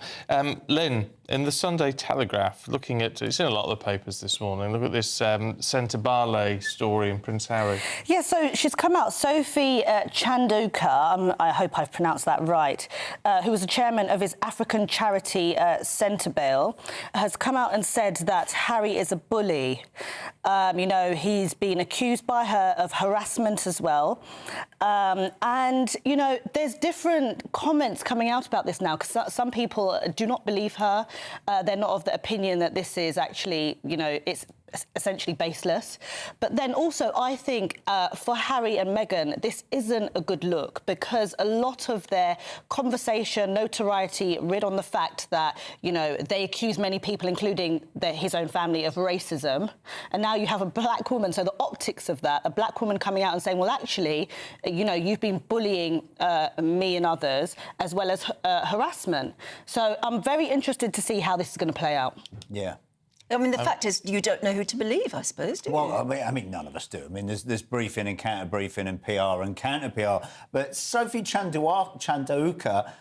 Lynn, in the Sunday Telegraph, looking at... It's in a lot of the papers this morning. Look at this Sentebale story in Prince Harry. Yeah, so she's come out, Sophie Chanduka, I hope I've pronounced that right, who was the chairman of his African charity Sentebale, has come out and said that Harry is a bully. You know, he's been accused by her of harassment as well. And, you know, there's different comments coming out about this now, because some people do not believe her. They're not of the opinion that this is actually, you know, it's essentially baseless. But then also, I think for Harry and Meghan, this isn't a good look, because a lot of their conversation, notoriety, rid on the fact that, you know, they accuse many people, including his own family, of racism. And now you have a black woman, so the optics of that, a black woman coming out and saying, well, actually, you know, you've been bullying me and others, as well as harassment. So I'm very interested to see how this is going to play out. Yeah. I mean, the fact is, you don't know who to believe, I suppose, do you? Well, I mean, none of us do. I mean, there's briefing and counter-briefing and PR and counter-PR. But Sophie Chanduka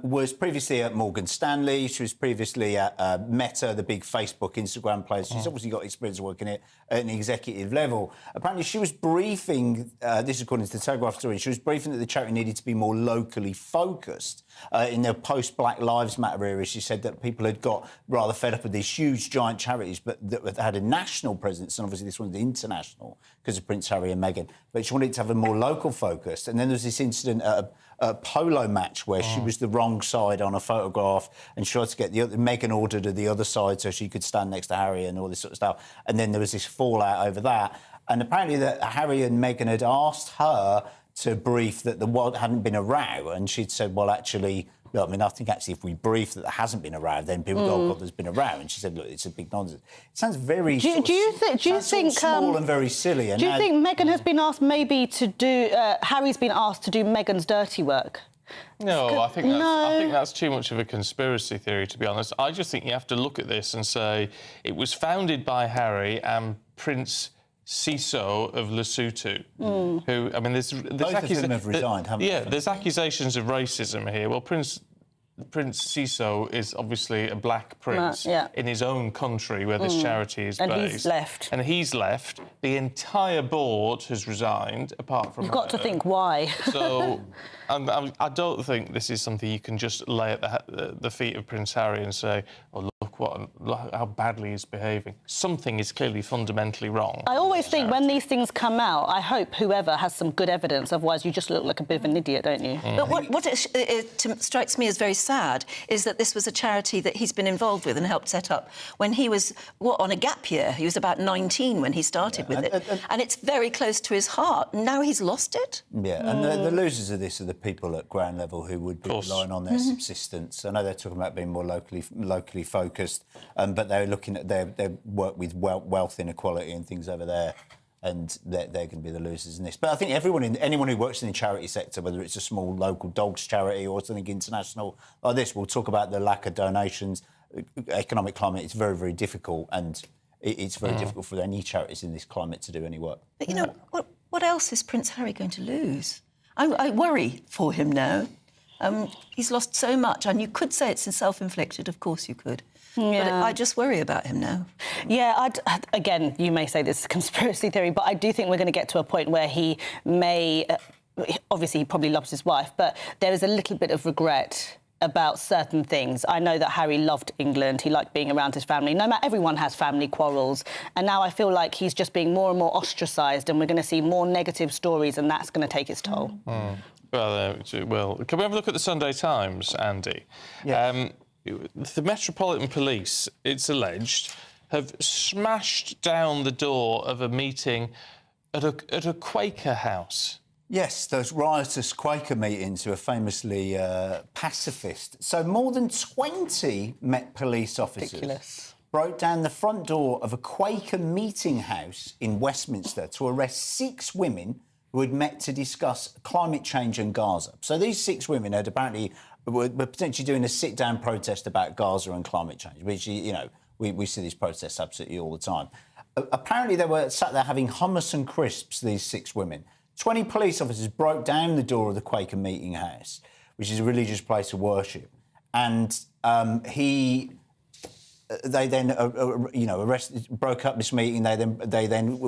was previously at Morgan Stanley. She was previously at Meta, the big Facebook, Instagram place. She's obviously got experience working at an executive level. Apparently, she was briefing, this is according to the Telegraph story, she was briefing that the charity needed to be more locally focused. In their post-Black Lives Matter era, she said that people had got rather fed up with these huge, giant charities, but that had a national presence, and obviously this one's international because of Prince Harry and Meghan. But she wanted to have a more local focus. And then there was this incident at a polo match where she was the wrong side on a photograph, and she tried to get Meghan ordered her the other side so she could stand next to Harry and all this sort of stuff. And then there was this fallout over that. And apparently that Harry and Meghan had asked her to brief that there hadn't been a row, and she'd said, well, actually, look, I mean, I think actually if we brief that there hasn't been a row, then people go, oh, God, there's been a row. And she said, look, it's a big nonsense. It sounds very do you think small and very silly. And do you think Meghan has been asked maybe to do... Harry's been asked to do Meghan's dirty work? No, I think that's too much of a conspiracy theory, to be honest. I just think you have to look at this and say it was founded by Harry and Prince Siso of Lesotho, who, I mean, there's both of them have resigned, haven't they? Yeah, there's accusations of racism here. Well, Prince Siso is obviously a black prince in his own country where this charity is based. And he's left. And he's left. The entire board has resigned, apart from You've got to think why. So I don't think this is something you can just lay at the feet of Prince Harry and say, oh, look how badly he's behaving. Something is clearly fundamentally wrong. I always think when these things come out, I hope whoever has some good evidence, otherwise you just look like a bit of an idiot, don't you? But what strikes me as very sad is that this was a charity that he's been involved with and helped set up when he was, on a gap year. He was about 19 when he started with it. And it's very close to his heart. Now he's lost it. Yeah, and the losers of this are the people at ground level who would be relying on their subsistence. I know they're talking about being more locally focused, but they're looking at their work with wealth inequality and things over there, and they're going to be the losers in this. But I think anyone who works in the charity sector, whether it's a small local dogs charity or something international like this, will talk about the lack of donations. Economic climate is very, very difficult, and it's very difficult for any charities in this climate to do any work. But, you know, what else is Prince Harry going to lose? I worry for him now. He's lost so much, and you could say it's self-inflicted, of course you could. Yeah. But I just worry about him now. Yeah, again, you may say this is a conspiracy theory, but I do think we're going to get to a point where he may obviously he probably loves his wife, but there is a little bit of regret about certain things. I know that Harry loved England. He liked being around his family. No matter, everyone has family quarrels. And now I feel like he's just being more and more ostracised, and we're going to see more negative stories, and that's going to take its toll. Well, can we have a look at the Sunday Times, Andy? Yeah. The Metropolitan Police, it's alleged, have smashed down the door of a meeting at a Quaker house. Yes, those riotous Quaker meetings were famously pacifist. So more than 20 Met police officers broke down the front door of a Quaker meeting house in Westminster to arrest 6 women who had met to discuss climate change and Gaza. So these 6 women had apparently were potentially doing a sit-down protest about Gaza and climate change, which, you know, we see these protests absolutely all the time. Apparently they were sat there having hummus and crisps, these 6 women. 20 police officers broke down the door of the Quaker meeting house, which is a religious place of worship, and they then, broke up this meeting. They then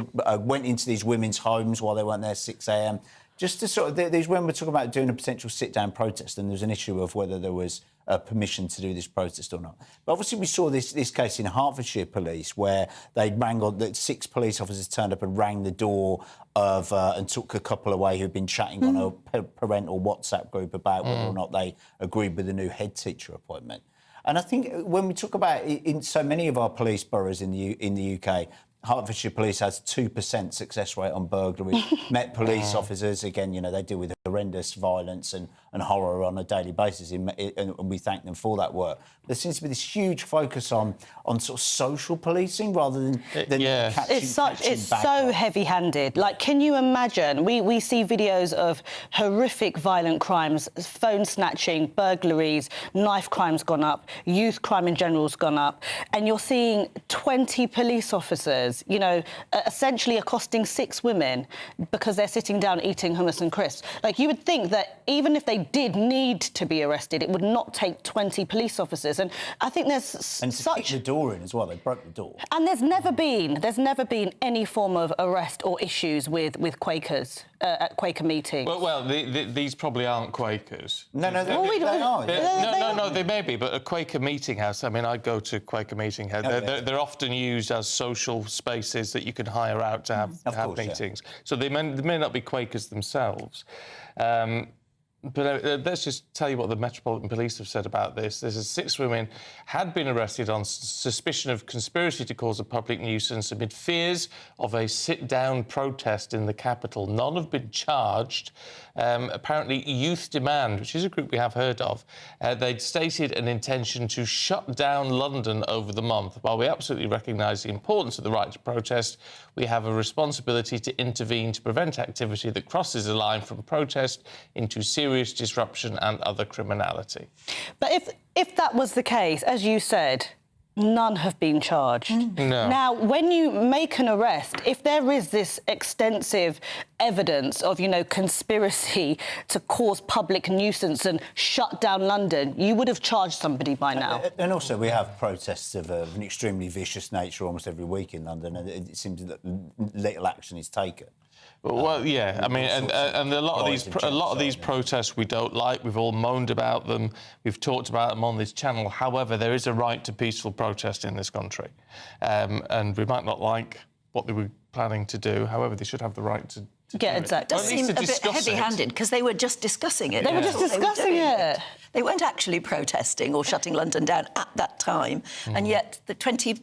went into these women's homes while they weren't there 6 a.m. Just to sort of, these women were talking about doing a potential sit-down protest, and there was an issue of whether there was permission to do this protest or not. But obviously we saw this case in Hertfordshire Police where they that 6 police officers turned up and rang the door of and took a couple away who'd been chatting on a parental WhatsApp group about whether or not they agreed with the new head teacher appointment. And I think when we talk about in so many of our police boroughs in the UK, Hertfordshire Police has 2% success rate on burglary. Met police officers, again, you know, they deal with horrendous violence and horror on a daily basis, and we thank them for that work. There seems to be this huge focus on sort of social policing rather than catching It's bad so guys. heavy-handed. Like, can you imagine? We see videos of horrific violent crimes, phone snatching, burglaries, knife crimes gone up, youth crime in general's gone up, and you're seeing 20 police officers, you know, essentially accosting 6 women because they're sitting down eating hummus and crisps. Like, you would think that even if they did need to be arrested, it would not take 20 police officers. And I think there's and to kick the door in as well. They broke the door. And there's never been any form of arrest or issues with Quakers at Quaker meetings. Well, these probably aren't Quakers. No, they are. No, they may be, but a Quaker meeting house, I mean, I go to Quaker meeting house. They're often used as social spaces that you can hire out to have meetings. Yeah. So they may not be Quakers themselves. But let's just tell you what the Metropolitan Police have said about this. There's 6 women had been arrested on suspicion of conspiracy to cause a public nuisance amid fears of a sit-down protest in the capital. None have been charged. Apparently, Youth Demand, which is a group we have heard of, they'd stated an intention to shut down London over the month. While we absolutely recognise the importance of the right to protest, we have a responsibility to intervene to prevent activity that crosses a line from protest into serious disruption and other criminality. But if that was the case, as you said, none have been charged. No. Now, when you make an arrest, if there is this extensive evidence of, you know, conspiracy to cause public nuisance and shut down London, you would have charged somebody by now. And also, we have protests of an extremely vicious nature almost every week in London, and it seems that little action is taken. Well, yeah, I mean, and a lot of these protests we don't like. We've all moaned about them. We've talked about them on this channel. However, there is a right to peaceful protest in this country, and we might not like what they were planning to do. However, they should have the right to Yeah, exactly. It does seem a bit heavy-handed because they were just discussing it. They were just discussing it. They weren't actually protesting or shutting London down at that time, and yet the 20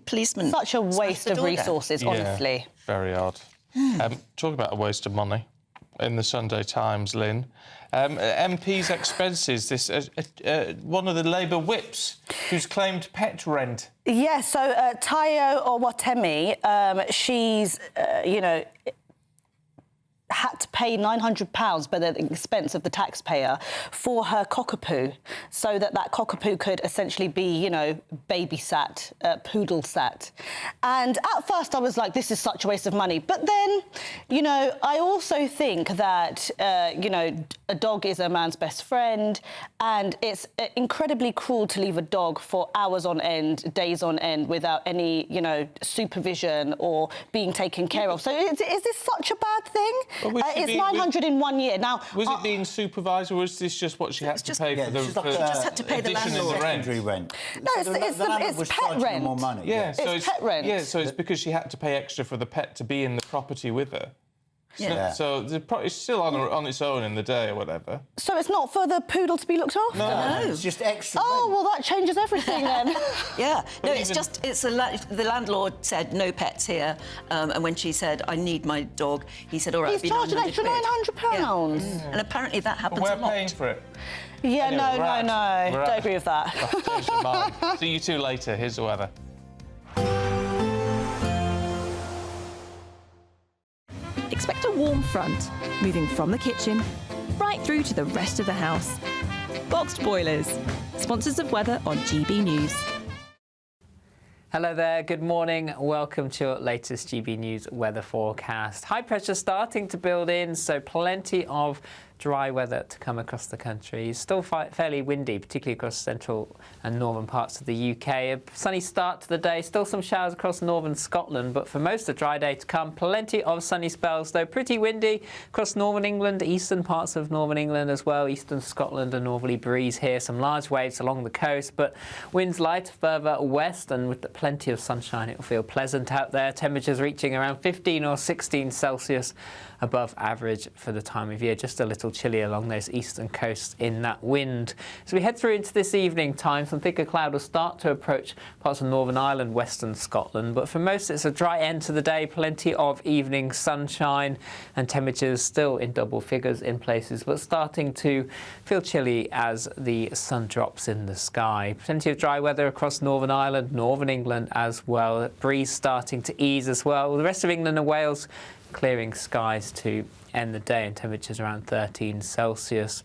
policemen... Such a waste of resources, honestly. Very odd. Talk about a waste of money. In the Sunday Times, Lynn. MP's expenses, this one of the Labour whips who's claimed pet rent. Yeah, so Tayo Owatemi, she's, you know, had to pay £900 by the expense of the taxpayer for her cockapoo, so that cockapoo could essentially be, you know, babysat, poodle sat. And at first I was like, this is such a waste of money. But then, you know, I also think that, you know, a dog is a man's best friend, and it's incredibly cruel to leave a dog for hours on end, days on end, without any, you know, supervision or being taken care of. So is this such a bad thing? It's 900 in 1 year. Now, was it being supervised, or was this just what she had to pay for the just had to pay the landlord. rent? No, it's pet rent. More money. Yeah, so it's pet rent. Yeah, so it's because she had to pay extra for the pet to be in the property with her. Yeah. So it's still on its own in the day or whatever. So it's not for the poodle to be looked after? No. It's just extra. Oh, well, that changes everything then. Yeah. No, it's the landlord said no pets here, and when she said I need my dog, he said all right. He's charged an extra £900. Yeah. And apparently that happens But a we're lot. paying for it. Yeah, Anyway, no. Don't agree with that. Change your mind. See you two later. Here's the weather. Expect a warm front, moving from the kitchen right through to the rest of the house. Boxed Boilers, sponsors of weather on GB News. Hello there, good morning. Welcome to your latest GB News weather forecast. High pressure starting to build in, so plenty of dry weather to come across the country. It's still fairly windy, particularly across central and northern parts of the UK. A sunny start to the day, still some showers across northern Scotland, but for most of the dry day to come, plenty of sunny spells, though pretty windy across northern England, eastern parts of northern England as well, eastern Scotland, a northerly breeze here, some large waves along the coast, but winds light further west, and with plenty of sunshine, it will feel pleasant out there. Temperatures reaching around 15 or 16 Celsius above average for the time of year, just a little chilly along those eastern coasts in that wind. As we head through into this evening time, some thicker cloud will start to approach parts of Northern Ireland, western Scotland, but for most it's a dry end to the day, plenty of evening sunshine and temperatures still in double figures in places, but starting to feel chilly as the sun drops in the sky. Plenty of dry weather across Northern Ireland, northern England as well, breeze starting to ease as well. The rest of England and Wales clearing skies to end the day and temperatures around 13 Celsius.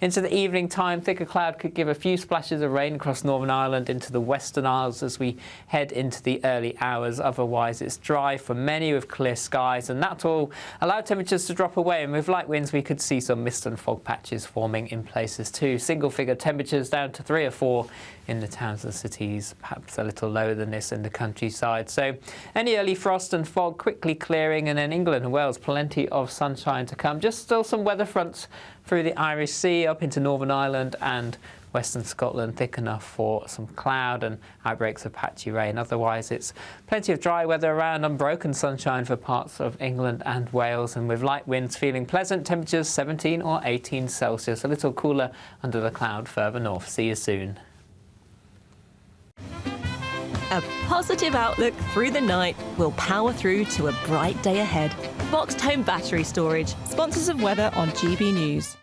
Into the evening time, thicker cloud could give a few splashes of rain across Northern Ireland into the Western Isles as we head into the early hours. Otherwise, it's dry for many with clear skies, and that will allow temperatures to drop away. And with light winds, we could see some mist and fog patches forming in places too. Single-figure temperatures down to 3 or 4 in the towns and cities, perhaps a little lower than this in the countryside. So any early frost and fog quickly clearing, and in England and Wales, plenty of sunshine to come. Just still some weather fronts through the Irish Sea up into Northern Ireland and western Scotland, thick enough for some cloud and outbreaks of patchy rain. Otherwise, it's plenty of dry weather around, unbroken sunshine for parts of England and Wales, and with light winds feeling pleasant, temperatures 17 or 18 Celsius, a little cooler under the cloud further north. See you soon. A positive outlook through the night will power through to a bright day ahead. Boxed Home Battery Storage, sponsors of weather on GB News.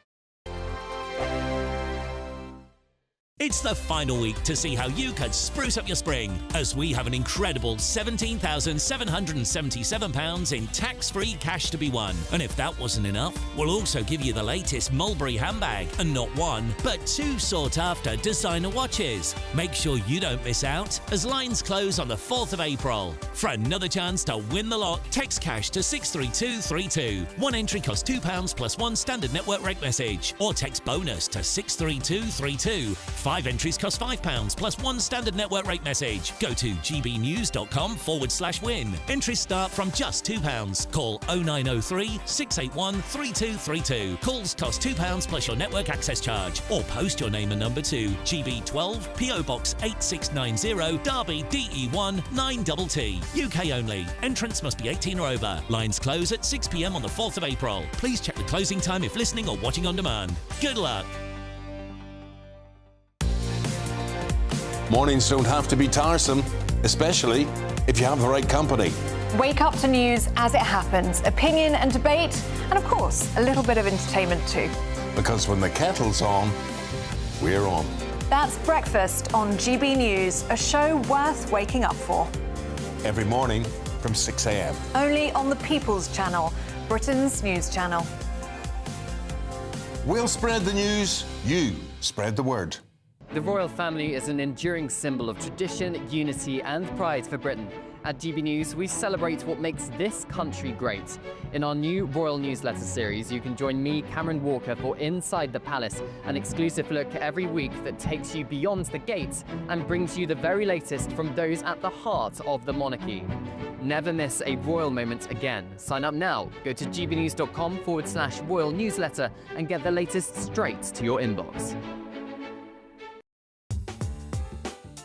It's the final week to see how you could spruce up your spring, as we have an incredible £17,777 in tax-free cash to be won. And if that wasn't enough, we'll also give you the latest Mulberry handbag, and not one, but 2 sought-after designer watches. Make sure you don't miss out, as lines close on the 4th of April. For another chance to win the lot, text cash to 63232. One entry costs £2 plus 1 standard network rate message, or text bonus to 63232. 5 entries cost £5 plus 1 standard network rate message. Go to gbnews.com/win. Entries start from just £2. Call 0903 681 3232. Calls cost £2 plus your network access charge. Or post your name and number to GB12 PO Box 8690 Derby DE1 9TT. UK only. Entrance must be 18 or over. Lines close at 6 p.m. on the 4th of April. Please check the closing time if listening or watching on demand. Good luck. Mornings don't have to be tiresome, especially if you have the right company. Wake up to news as it happens, opinion and debate, and of course, a little bit of entertainment too. Because when the kettle's on, we're on. That's Breakfast on GB News, a show worth waking up for. Every morning from 6 a.m. Only on the People's Channel, Britain's news channel. We'll spread the news, you spread the word. The royal family is an enduring symbol of tradition, unity and pride for Britain. At GB News, we celebrate what makes this country great. In our new Royal Newsletter series, you can join me, Cameron Walker, for Inside the Palace, an exclusive look every week that takes you beyond the gates and brings you the very latest from those at the heart of the monarchy. Never miss a royal moment again. Sign up now. Go to gbnews.com/royal newsletter and get the latest straight to your inbox.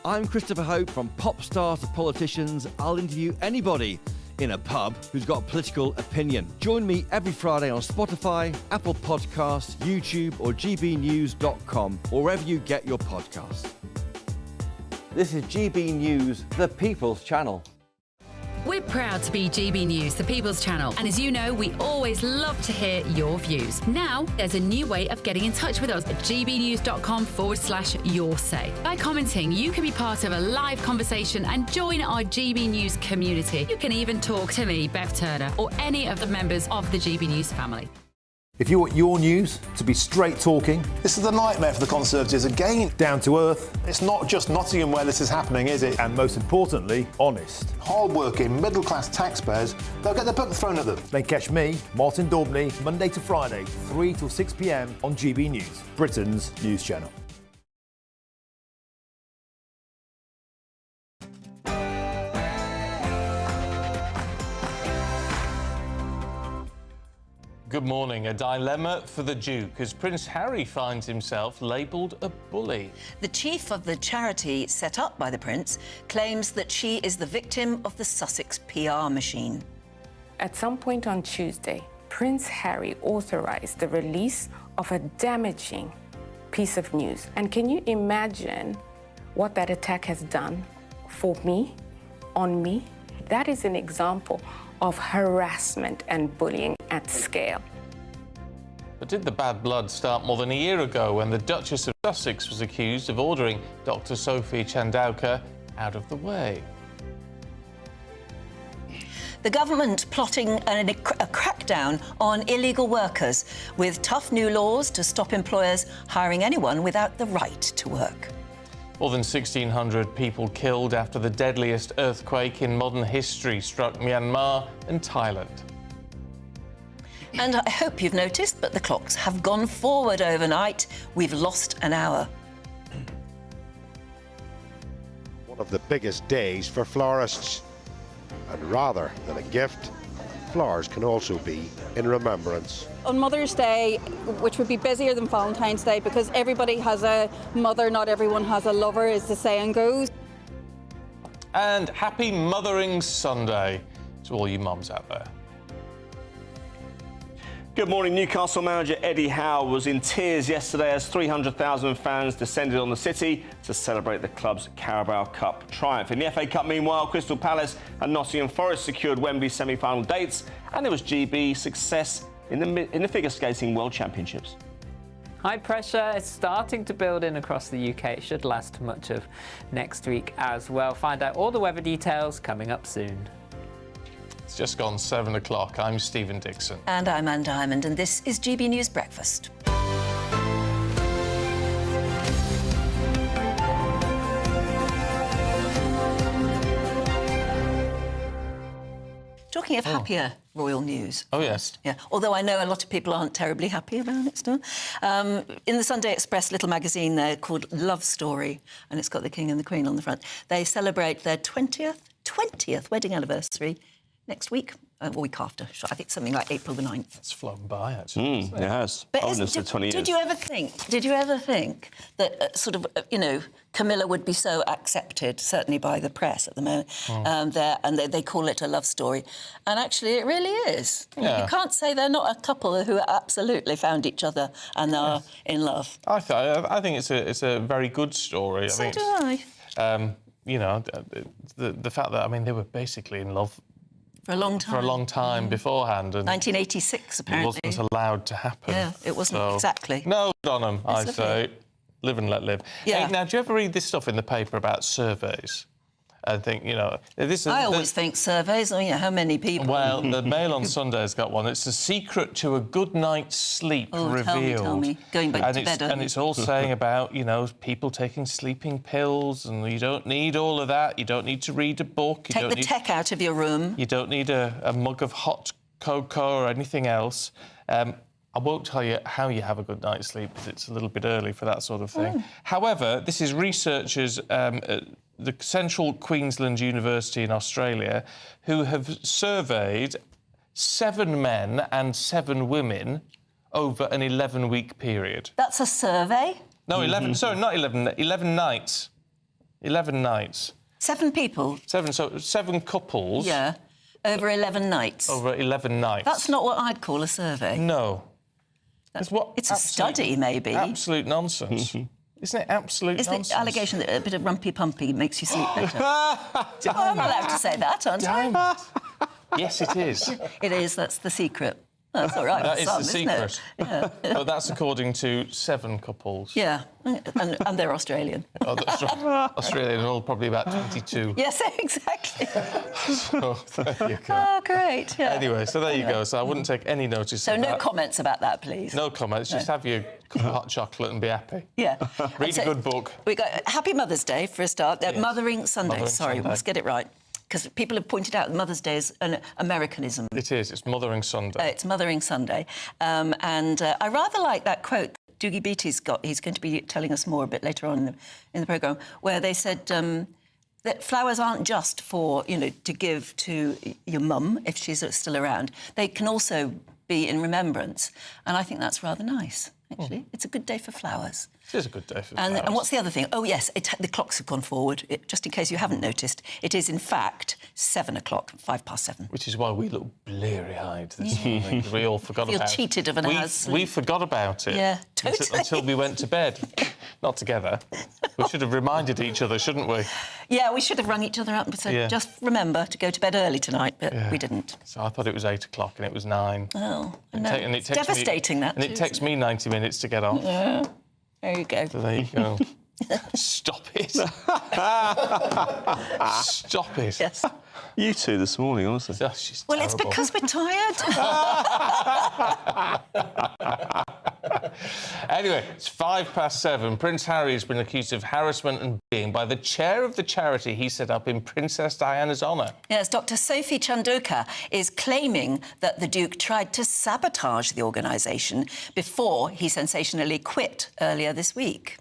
I'm Christopher Hope. From pop stars to politicians, I'll interview anybody in a pub who's got a political opinion. Join me every Friday on Spotify, Apple Podcasts, YouTube or gbnews.com, or wherever you get your podcasts. This is GB News, the People's Channel. We're proud to be GB News, the People's Channel. And as you know, we always love to hear your views. Now, there's a new way of getting in touch with us at gbnews.com/your say. By commenting, you can be part of a live conversation and join our GB News community. You can even talk to me, Bev Turner, or any of the members of the GB News family. If you want your news to be straight talking, this is a nightmare for the Conservatives again. Down to earth. It's not just Nottingham where this is happening, is it? And most importantly, honest. Hard-working, middle-class taxpayers, they'll get their book thrown at them. Then catch me, Martin Daubney, Monday to Friday, 3 till 6 p.m. on GB News, Britain's news channel. Good morning. A dilemma for the Duke as Prince Harry finds himself labelled a bully. The chief of the charity set up by the Prince claims that she is the victim of the Sussex PR machine. At some point on Tuesday, Prince Harry authorized the release of a damaging piece of news. And can you imagine what that attack has done for me, on me? That is an example of harassment and bullying at scale. But did the bad blood start more than a year ago when the Duchess of Sussex was accused of ordering Dr. Sophie Chandauka out of the way? The government plotting a crackdown on illegal workers with tough new laws to stop employers hiring anyone without the right to work. More than 1,600 people killed after the deadliest earthquake in modern history struck Myanmar and Thailand. And I hope you've noticed, but the clocks have gone forward overnight. We've lost an hour. One of the biggest days for florists. And rather than a gift, flowers can also be in remembrance. On Mother's Day, which would be busier than Valentine's Day because everybody has a mother, not everyone has a lover, as the saying goes. And happy Mothering Sunday to all you mums out there. Good morning. Newcastle manager Eddie Howe was in tears yesterday as 300,000 fans descended on the city to celebrate the club's Carabao Cup triumph. In the FA Cup, meanwhile, Crystal Palace and Nottingham Forest secured Wembley semi-final dates, and there was GB success in the figure skating World Championships. High pressure is starting to build in across the UK. It should last much of next week as well. Find out all the weather details coming up soon. It's just gone 7 o'clock. I'm Stephen Dixon. And I'm Anne Diamond, and this is GB News Breakfast. Talking of happier royal news. Oh, yes. Yeah, although I know a lot of people aren't terribly happy about it still. In the Sunday Express little magazine there called Love Story, and it's got the King and the Queen on the front, they celebrate their 20th wedding anniversary next week, or week after. I think something like April the 9th. It's flown by, actually. It has. But Bonus to 20 years. Did you ever think that Camilla would be so accepted, certainly by the press at the moment, they call it a love story. And actually, it really is. Yeah. You can't say they're not a couple who absolutely found each other and are in love. I think it's a very good story. So do I. The fact that, they were basically in love for a long time. Beforehand. And 1986, apparently. It wasn't allowed to happen. Yeah, it wasn't exactly. No, good on them, I say. Live and let live. Yeah. Hey, now, do you ever read this stuff in the paper about surveys? I think, you know... I always think surveys, how many people? Well, the Mail on Sunday's got one. It's the secret to a good night's sleep revealed. Tell me. Going back to bed. And it's all saying about, you know, people taking sleeping pills, and you don't need all of that. You don't need to read a book. Take the tech out of your room. You don't need a mug of hot cocoa or anything else. I won't tell you how you have a good night's sleep because it's a little bit early for that sort of thing. However, this is researchers at the Central Queensland University in Australia who have surveyed 7 men and 7 women over an 11-week period. That's a survey? No, 11... Sorry, not 11. 11 nights. 11 nights. 7 people? 7 couples. Yeah. Over 11 nights? Over 11 nights. That's not what I'd call a survey. No. It's a study, maybe. Absolute nonsense. Isn't it absolute nonsense? Is the allegation that a bit of rumpy-pumpy makes you sleep better? I'm allowed to say that, aren't I? Yes, it is. It is. That's the secret. That's all right. That is some, the isn't secret. It? Yeah. But that's according to 7 couples. Yeah, and they're Australian. Oh, that's right. Australian, and all probably about 22. Yes, exactly. So there you go. Oh, great. Yeah. Anyway, so there you go. So I wouldn't take any notice of that. So no comments about that, please. No comments. Just have your cup of hot chocolate and be happy. Yeah. Read a good book. We got Happy Mother's Day for a start. Yes. Mothering Sunday. Mothering Sorry, Sunday. let's get it right. Because people have pointed out Mother's Day is an Americanism. It is. It's Mothering Sunday. It's Mothering Sunday. And I rather like that quote Doogie Beattie's got. He's going to be telling us more a bit later on in the programme, where they said that flowers aren't just for, you know, to give to your mum if she's still around. They can also be in remembrance. And I think that's rather nice, actually. It's a good day for flowers. It is a good day for flowers. And what's the other thing? Oh, yes, the clocks have gone forward. Just in case you haven't noticed, it is, in fact, 7 o'clock, 7:05. Which is why we look bleary-eyed this morning. We all forgot about it. Feel cheated of an hour's sleep. We forgot about it. Yeah, totally. Until we went to bed. Not together. We should have reminded each other, shouldn't we? Yeah, we should have rung each other up and said, just remember to go to bed early tonight, but we didn't. So I thought it was 8 o'clock and it was 9. Oh, no. It's devastating, that. And it takes me 90 minutes to get off. Yeah. There you go. So there you go. Stop it. Stop it. Yes. You two this morning, honestly. Oh, she's well, terrible. it's because we're tired. Anyway, it's 7:05. Prince Harry has been accused of harassment and bullying by the chair of the charity he set up in Princess Diana's honour. Yes, Dr. Sophie Chandoka is claiming that the Duke tried to sabotage the organisation before he sensationally quit earlier this week.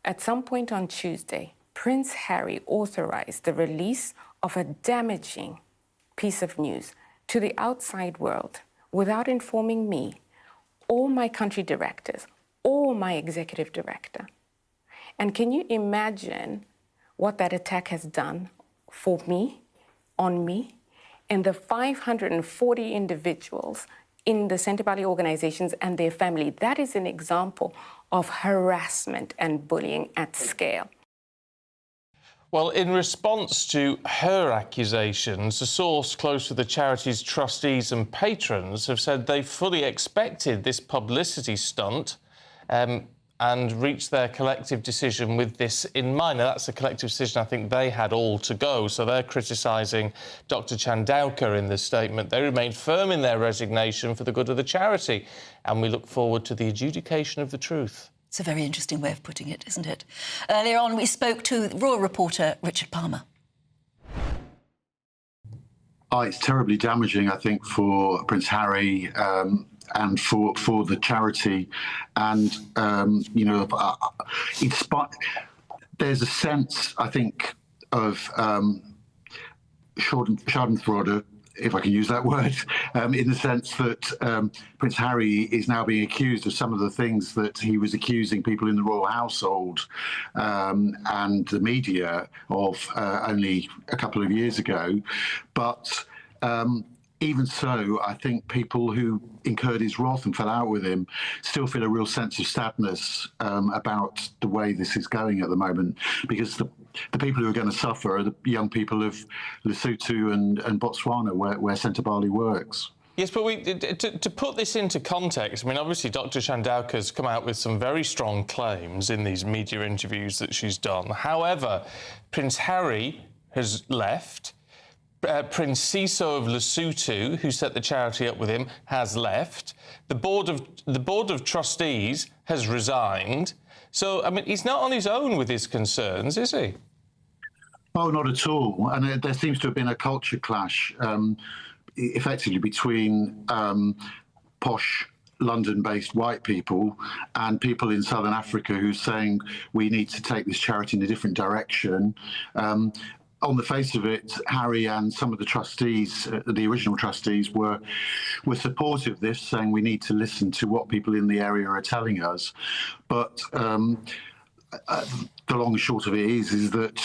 At some point on Tuesday, Prince Harry authorised the release of a damaging piece of news to the outside world without informing me, or my country directors, or my executive director. And can you imagine what that attack has done for me, on me, and the 540 individuals in the Sentebale organizations and their family? That is an example of harassment and bullying at scale. Well, in response to her accusations, a source close to the charity's trustees and patrons have said they fully expected this publicity stunt and reached their collective decision with this in mind. Now, that's a collective decision I think they had all to go, so they're criticising Dr Chandoka in this statement. They remain firm in their resignation for the good of the charity, and we look forward to the adjudication of the truth. It's a very interesting way of putting it, isn't it? Earlier on, we spoke to royal reporter Richard Palmer. It's terribly damaging, I think, for Prince Harry and for the charity. And, you know, there's a sense, I think, of schadenfreude, if I can use that word, in the sense that Prince Harry is now being accused of some of the things that he was accusing people in the royal household and the media of only a couple of years ago. But even so, I think people who incurred his wrath and fell out with him still feel a real sense of sadness about the way this is going at the moment, because the people who are going to suffer are the young people of Lesotho and Botswana, where Sentebale works. Yes, but to put this into context, I mean, obviously Dr Chandoka's come out with some very strong claims in these media interviews that she's done. However, Prince Harry has left. Prince Siso of Lesotho, who set the charity up with him, has left. The board of trustees has resigned. So, I mean, he's not on his own with his concerns, is he? Oh, not at all. And there seems to have been a culture clash, effectively between posh London-based white people and people in Southern Africa who are saying we need to take this charity in a different direction. On the face of it, Harry and some of the trustees, the original trustees, were supportive of this, saying we need to listen to what people in the area are telling us. But the long and short of it is that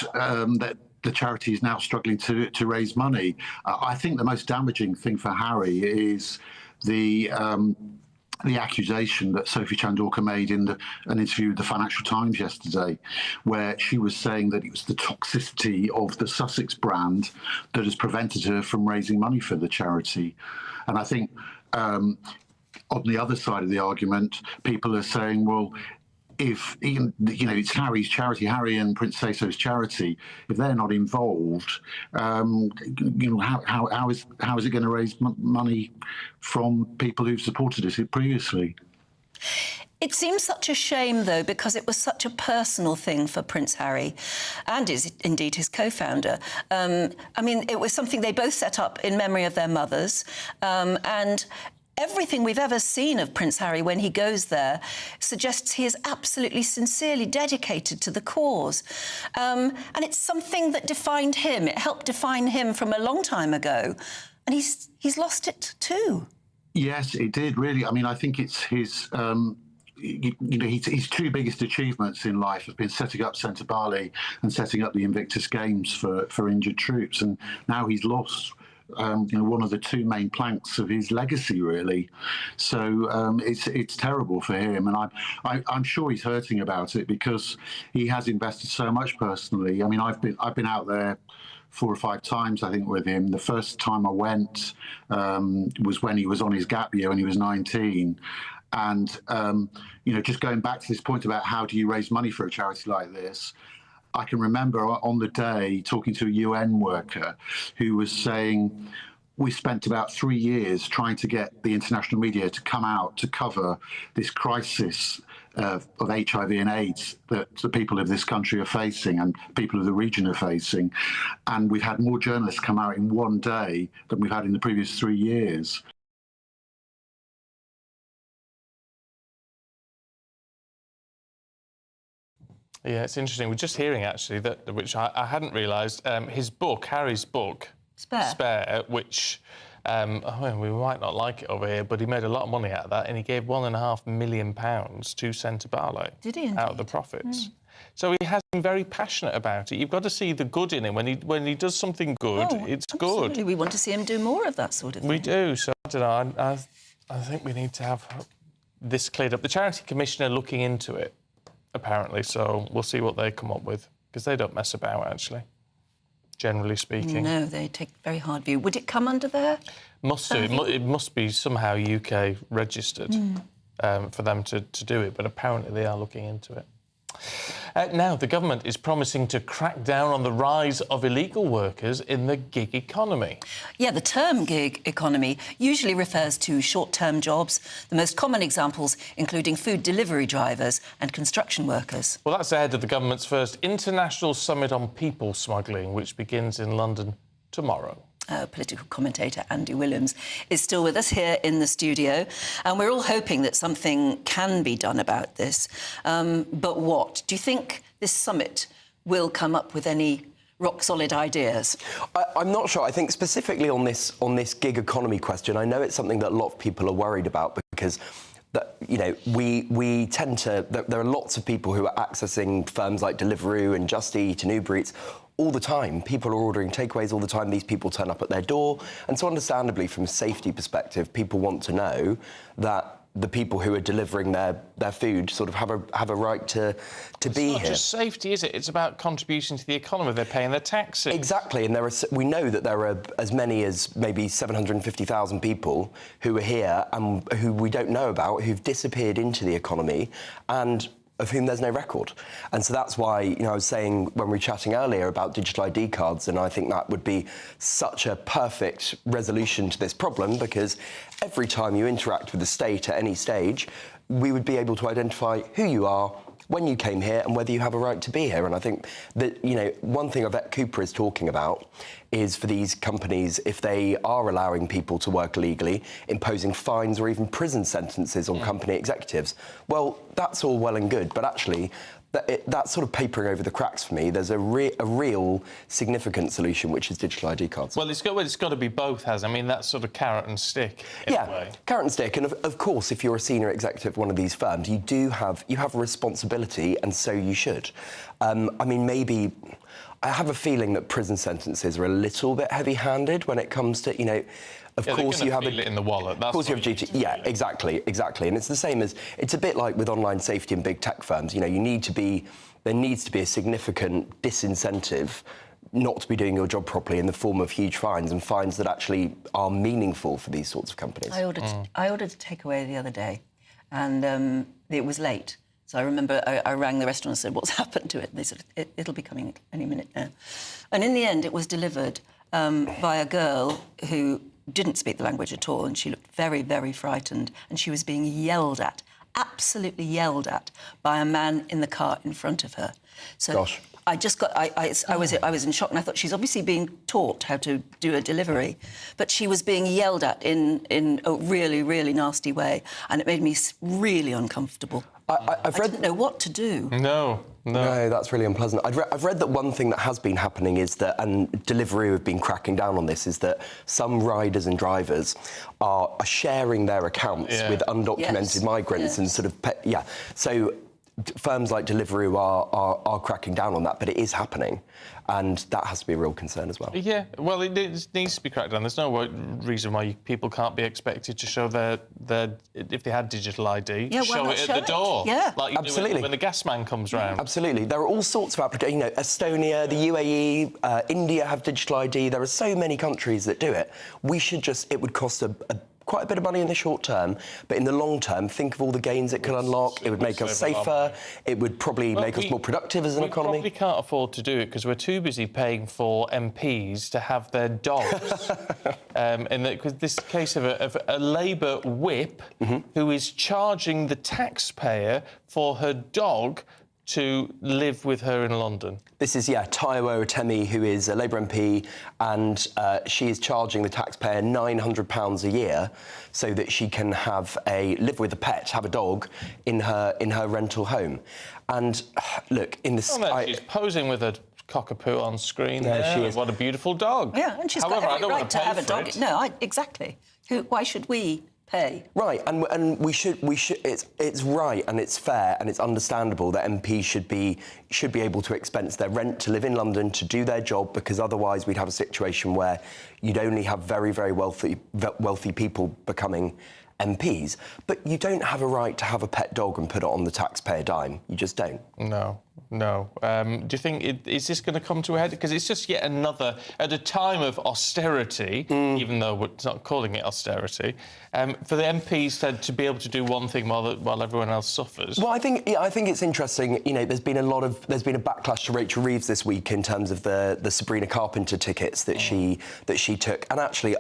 that the charity is now struggling to raise money. I think the most damaging thing for Harry is the accusation that Sophie Chandorka made in an interview with the Financial Times yesterday, where she was saying that it was the toxicity of the Sussex brand that has prevented her from raising money for the charity. And I think on the other side of the argument, people are saying, well, if it's Harry's charity, Harry and Prince Seiso's charity, if they're not involved, how is it going to raise money from people who've supported it previously? It seems such a shame, though, because it was such a personal thing for Prince Harry and is indeed his co-founder. I mean, it was something they both set up in memory of their mothers, and everything we've ever seen of Prince Harry when he goes there suggests he is absolutely sincerely dedicated to the cause. And it's something that defined him. It helped define him from a long time ago. And he's lost it too. Yes, it did, really. I mean, I think it's his... his two biggest achievements in life have been setting up Sentebale and setting up the Invictus Games for injured troops. And now he's lost one of the two main planks of his legacy, really. So it's terrible for him, and I'm sure he's hurting about it because he has invested so much personally. I mean, I've been out there 4 or 5 times, I think, with him. The first time I went was when he was on his gap year when he was 19. And just going back to this point about how do you raise money for a charity like this, I can remember on the day talking to a UN worker who was saying, we spent about 3 years trying to get the international media to come out to cover this crisis of HIV and AIDS that the people of this country are facing and people of the region are facing. And we've had more journalists come out in one day than we've had in the previous 3 years. Yeah, it's interesting. We're just hearing, actually, that which I hadn't realised, his book, Harry's book, Spare, which we might not like it over here, but he made a lot of money out of that, and he gave £1.5 million to Sentebale. Did he? Out of the profits. So he has been very passionate about it. You've got to see the good in him. When he does something good, it's absolutely. good. We want to see him do more of that sort of thing. We do. So I don't know. I think we need to have this cleared up. The Charity Commissioner looking into it, apparently, so we'll see what they come up with, because they don't mess about, actually, generally speaking. No, they take a very hard view. Would it come under there? Must do. It must be somehow UK registered for them to do it, but apparently they are looking into it. Now, the government is promising to crack down on the rise of illegal workers in the gig economy. Yeah, the term gig economy usually refers to short-term jobs, the most common examples including food delivery drivers and construction workers. Well, that's ahead of the government's first international summit on people smuggling, which begins in London tomorrow. Political commentator Andy Williams is still with us here in the studio, and we're all hoping that something can be done about this. But what? Do you think this summit will come up with any rock-solid ideas? I'm not sure. I think specifically on this gig economy question, I know it's something that a lot of people are worried about because we tend to... There are lots of people who are accessing firms like Deliveroo and Just Eat and Uber Eats all the time. People are ordering takeaways all the time. These people turn up at their door. And so understandably, from a safety perspective, people want to know that the people who are delivering their food sort of have a right to be here. It's not just safety, is it? It's about contribution to the economy. They're paying their taxes. Exactly, and we know that there are as many as maybe 750,000 people who are here and who we don't know about, who've disappeared into the economy, and of whom there's no record. And so that's why, I was saying when we were chatting earlier about digital ID cards, and I think that would be such a perfect resolution to this problem, because every time you interact with the state at any stage, we would be able to identify who you are, when you came here, and whether you have a right to be here. And I think that, one thing Yvette Cooper is talking about is for these companies, if they are allowing people to work illegally, imposing fines or even prison sentences on company executives. Well, that's all well and good, but actually, that's sort of papering over the cracks for me. There's a real significant solution, which is digital ID cards. Well, it's got to be both, I mean, that's sort of carrot and stick, in a way. Carrot and stick. And of course, if you're a senior executive of one of these firms, you have a responsibility, and so you should. I mean, maybe I have a feeling that prison sentences are a little bit heavy-handed when it comes to, Of course, you have it in the wallet. Of course, you have a duty. Yeah, exactly. And it's the same as, it's a bit like with online safety and big tech firms. There needs to be a significant disincentive not to be doing your job properly in the form of huge fines, and fines that actually are meaningful for these sorts of companies. I ordered a takeaway the other day, and it was late. So I remember I rang the restaurant and said, "What's happened to it?" And they said, "It'll be coming any minute now." And in the end, it was delivered by a girl who didn't speak the language at all, and she looked very, very frightened, and she was being yelled at, absolutely yelled at, by a man in the car in front of her. So Gosh. I was in shock, and I thought, she's obviously being taught how to do a delivery, but she was being yelled at in a really, really nasty way, and it made me really uncomfortable. I didn't know what to do. No, that's really unpleasant. I've read that one thing that has been happening is that, and Deliveroo have been cracking down on this, is that some riders and drivers are sharing their accounts with undocumented migrants and sort of... So firms like Deliveroo are cracking down on that, but it is happening, and that has to be a real concern as well. Yeah, well, it needs to be cracked down. There's no reason why people can't be expected to show their if they had digital ID, show it at the door. Yeah, like you absolutely. do when the gas man comes round. Absolutely. There are all sorts of applications. Estonia, the UAE, India have digital ID. There are so many countries that do it. We should just... It would cost quite a bit of money in the short term, but in the long term, think of all the gains it could unlock. It would make us safer. It would probably make us more productive as an economy. We probably can't afford to do it because we're too busy paying for MPs to have their dogs. Because this case of a Labour whip who is charging the taxpayer for her dog to live with her in London. This is, Taiwo Atemi, who is a Labour MP, and she is charging the taxpayer £900 a year so that she can live with a pet, have a dog, in her rental home. And, look, in this... she's posing with a cockapoo on screen there. She is. What a beautiful dog. Yeah, and she's However, got every right to have a dog. It. No, exactly. Why should we pay? Right, and we should. It's right and it's fair and it's understandable that MPs should be able to expense their rent to live in London to do their job, because otherwise we'd have a situation where you'd only have very, very wealthy people becoming MPs. But you don't have a right to have a pet dog and put it on the taxpayer dime. You just don't. No. Do you think is this going to come to a head? Because it's just yet another, at a time of austerity, even though we're not calling it austerity, for the MPs to be able to do one thing while everyone else suffers. Well, I think it's interesting. There's been a backlash to Rachel Reeves this week in terms of the Sabrina Carpenter tickets that she took, and actually,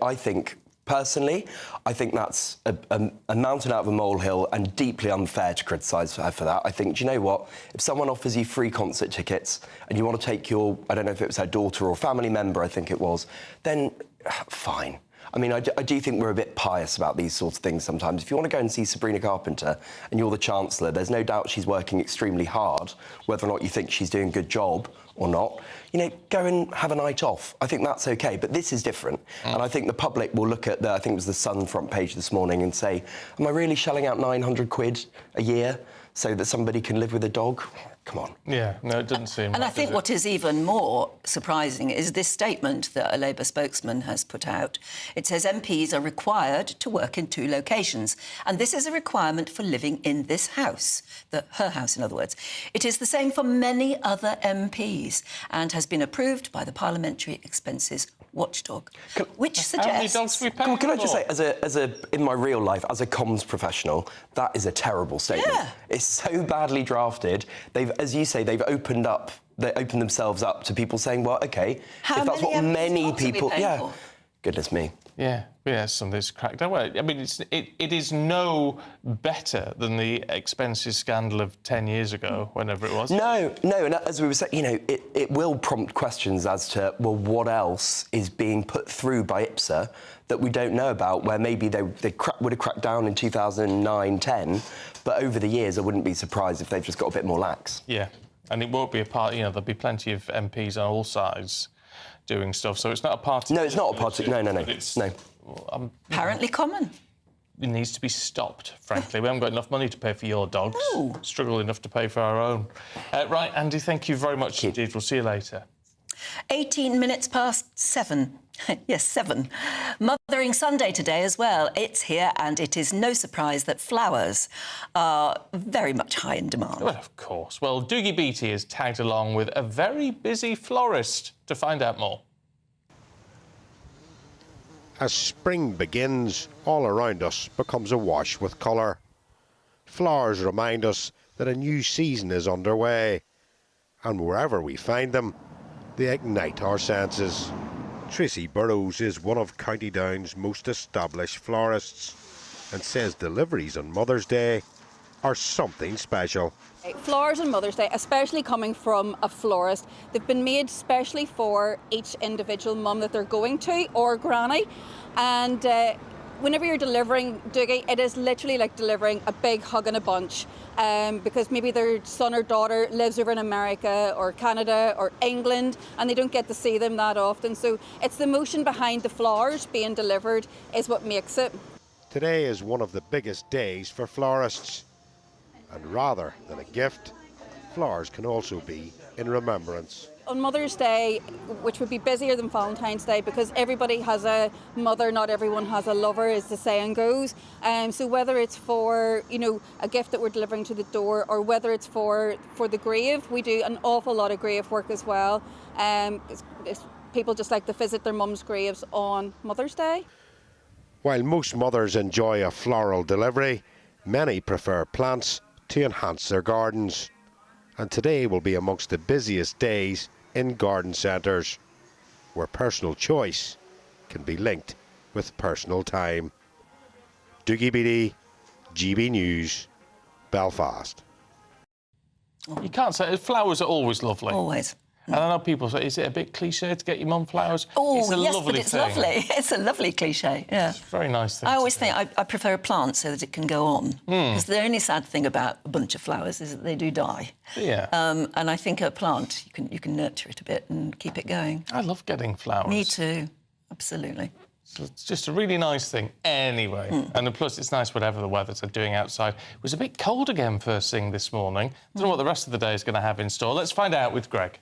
Personally, I think that's a mountain out of a molehill and deeply unfair to criticise her for that. I think, do you know what? If someone offers you free concert tickets and you want to take your, I don't know if it was her daughter or family member, I think it was, then fine. I mean, I do think we're a bit pious about these sorts of things sometimes. If you want to go and see Sabrina Carpenter and you're the Chancellor, there's no doubt she's working extremely hard, whether or not you think she's doing a good job or not. Go and have a night off. I think that's OK. But this is different. And I think the public will look at I think it was the Sun front page this morning, and say, am I really shelling out 900 quid a year so that somebody can live with a dog? Come on. Yeah, no, it doesn't seem And right, I think what is even more surprising is this statement that a Labour spokesman has put out. It says MPs are required to work in 2 locations, and this is a requirement for living in this house, her house, in other words. It is the same for many other MPs and has been approved by the Parliamentary Expenses watchdog, which suggests... How many dogs we pay Can I just for? say, in my real life, as a comms professional, that is a terrible statement. Yeah. It's so badly drafted. They've, as you say, they've opened themselves up to people saying, well, OK, if that's what many people... Yeah. Goodness me. Yeah, some of this crackdown. Well, I mean, it is no better than the expenses scandal of 10 years ago, whenever it was. No, and as we were saying, you know, it will prompt questions as to, well, what else is being put through by IPSA that we don't know about, where maybe they would have cracked down in 2009-10, but over the years, I wouldn't be surprised if they've just got a bit more lax. Yeah, and it won't be a part, you know, there'll be plenty of MPs on all sides doing stuff, so it's not a party... No, it's not a party... No. Apparently common. It needs to be stopped, frankly. We haven't got enough money to pay for your dogs. No. Struggle enough to pay for our own. Right, Andy, thank you very much indeed. We'll see you later. 18 minutes past 7. Yes, 7. Mothering Sunday today as well. It's here, and it is no surprise that flowers are very much high in demand. Well, of course. Well, Doogie Beattie is tagged along with a very busy florist to find out more. As spring begins, all around us becomes awash with colour. Flowers remind us that a new season is underway, and wherever we find them, they ignite our senses. Tracy Burrows is one of County Down's most established florists and says deliveries on Mother's Day are something special. Flowers on Mother's Day, especially coming from a florist, they've been made specially for each individual mum that they're going to, or granny. And whenever you're delivering, Doogie, it is literally like delivering a big hug in a bunch. Because maybe their son or daughter lives over in America or Canada or England, and they don't get to see them that often. So it's the emotion behind the flowers being delivered is what makes it. Today is one of the biggest days for florists. And rather than a gift, flowers can also be in remembrance. On Mother's Day, which would be busier than Valentine's Day because everybody has a mother, not everyone has a lover, as the saying goes. So whether it's for, you know, a gift that we're delivering to the door, or whether it's for the grave, we do an awful lot of grave work as well. People just like to visit their mum's graves on Mother's Day. While most mothers enjoy a floral delivery, many prefer plants to enhance their gardens. And today will be amongst the busiest days in garden centres, where personal choice can be linked with personal time. Doogie Beattie, GB News, Belfast. You can't say... Flowers are always lovely. Always. And I know people say, is it a bit cliché to get your mum flowers? Oh, it's a yes, lovely but it's thing. lovely. It's a lovely cliché, yeah. It's a very nice thing. I always think I prefer a plant so that it can go on. Because the only sad thing about a bunch of flowers is that they do die. Yeah. And I think a plant, you can nurture it a bit and keep it going. I love getting flowers. Me too, absolutely. So it's just a really nice thing anyway. And plus, it's nice whatever the weather's doing outside. It was a bit cold again first thing this morning. I don't know what the rest of the day is going to have in store. Let's find out with Greg.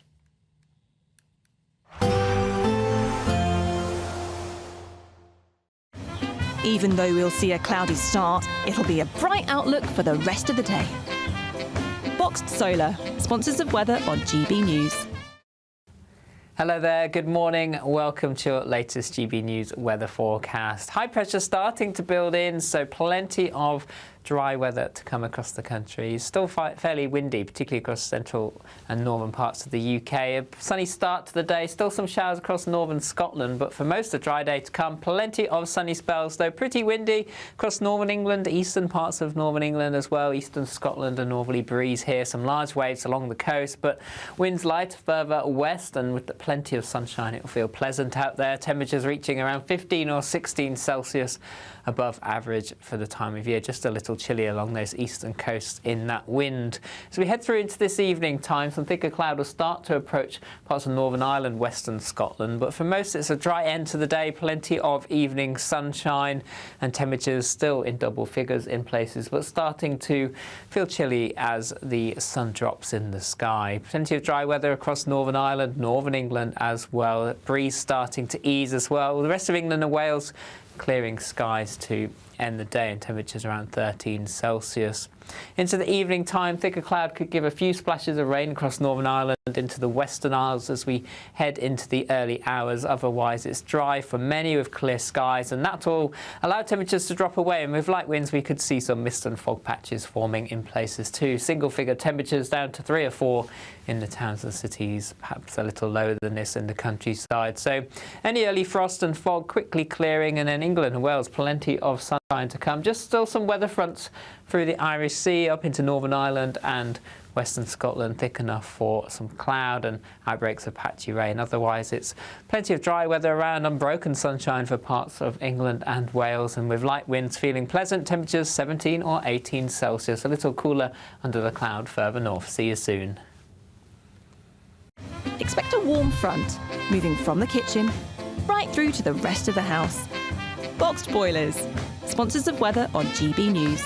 Even though we'll see a cloudy start, it'll be a bright outlook for the rest of the day. Boxed Solar, sponsors of weather on GB News. Hello there, good morning. Welcome to your latest GB News weather forecast. High pressure starting to build in, so plenty of dry weather to come across the country. It's still fairly windy, particularly across central and northern parts of the UK. A sunny start to the day, still some showers across northern Scotland, but for most of the dry day to come, plenty of sunny spells, though pretty windy across northern England, eastern parts of northern England as well, eastern Scotland, a northerly breeze here, some large waves along the coast, but winds light further west, and with plenty of sunshine, it'll feel pleasant out there. Temperatures reaching around 15 or 16 Celsius above average for the time of year, just a little chilly along those eastern coasts in that wind. As we head through into this evening time, some thicker cloud will start to approach parts of Northern Ireland, western Scotland, but for most it's a dry end to the day, plenty of evening sunshine and temperatures still in double figures in places, but starting to feel chilly as the sun drops in the sky. Plenty of dry weather across Northern Ireland, Northern England as well. Breeze starting to ease as well. The rest of England and Wales, clearing skies to end the day, and temperatures around 13 Celsius. Into the evening time, thicker cloud could give a few splashes of rain across Northern Ireland into the Western Isles as we head into the early hours. Otherwise, it's dry for many with clear skies, and that will allow temperatures to drop away. And with light winds, we could see some mist and fog patches forming in places too. Single-figure temperatures down to 3 or 4 in the towns and cities, perhaps a little lower than this in the countryside. So any early frost and fog quickly clearing, and then England and Wales, plenty of sunshine to come. Just still some weather fronts through the Irish Sea up into Northern Ireland and Western Scotland, thick enough for some cloud and outbreaks of patchy rain. Otherwise, it's plenty of dry weather around, unbroken sunshine for parts of England and Wales, and with light winds feeling pleasant, temperatures 17 or 18 Celsius, a little cooler under the cloud further north. See you soon. Expect a warm front, moving from the kitchen right through to the rest of the house. Boxed Boilers, sponsors of weather on GB News.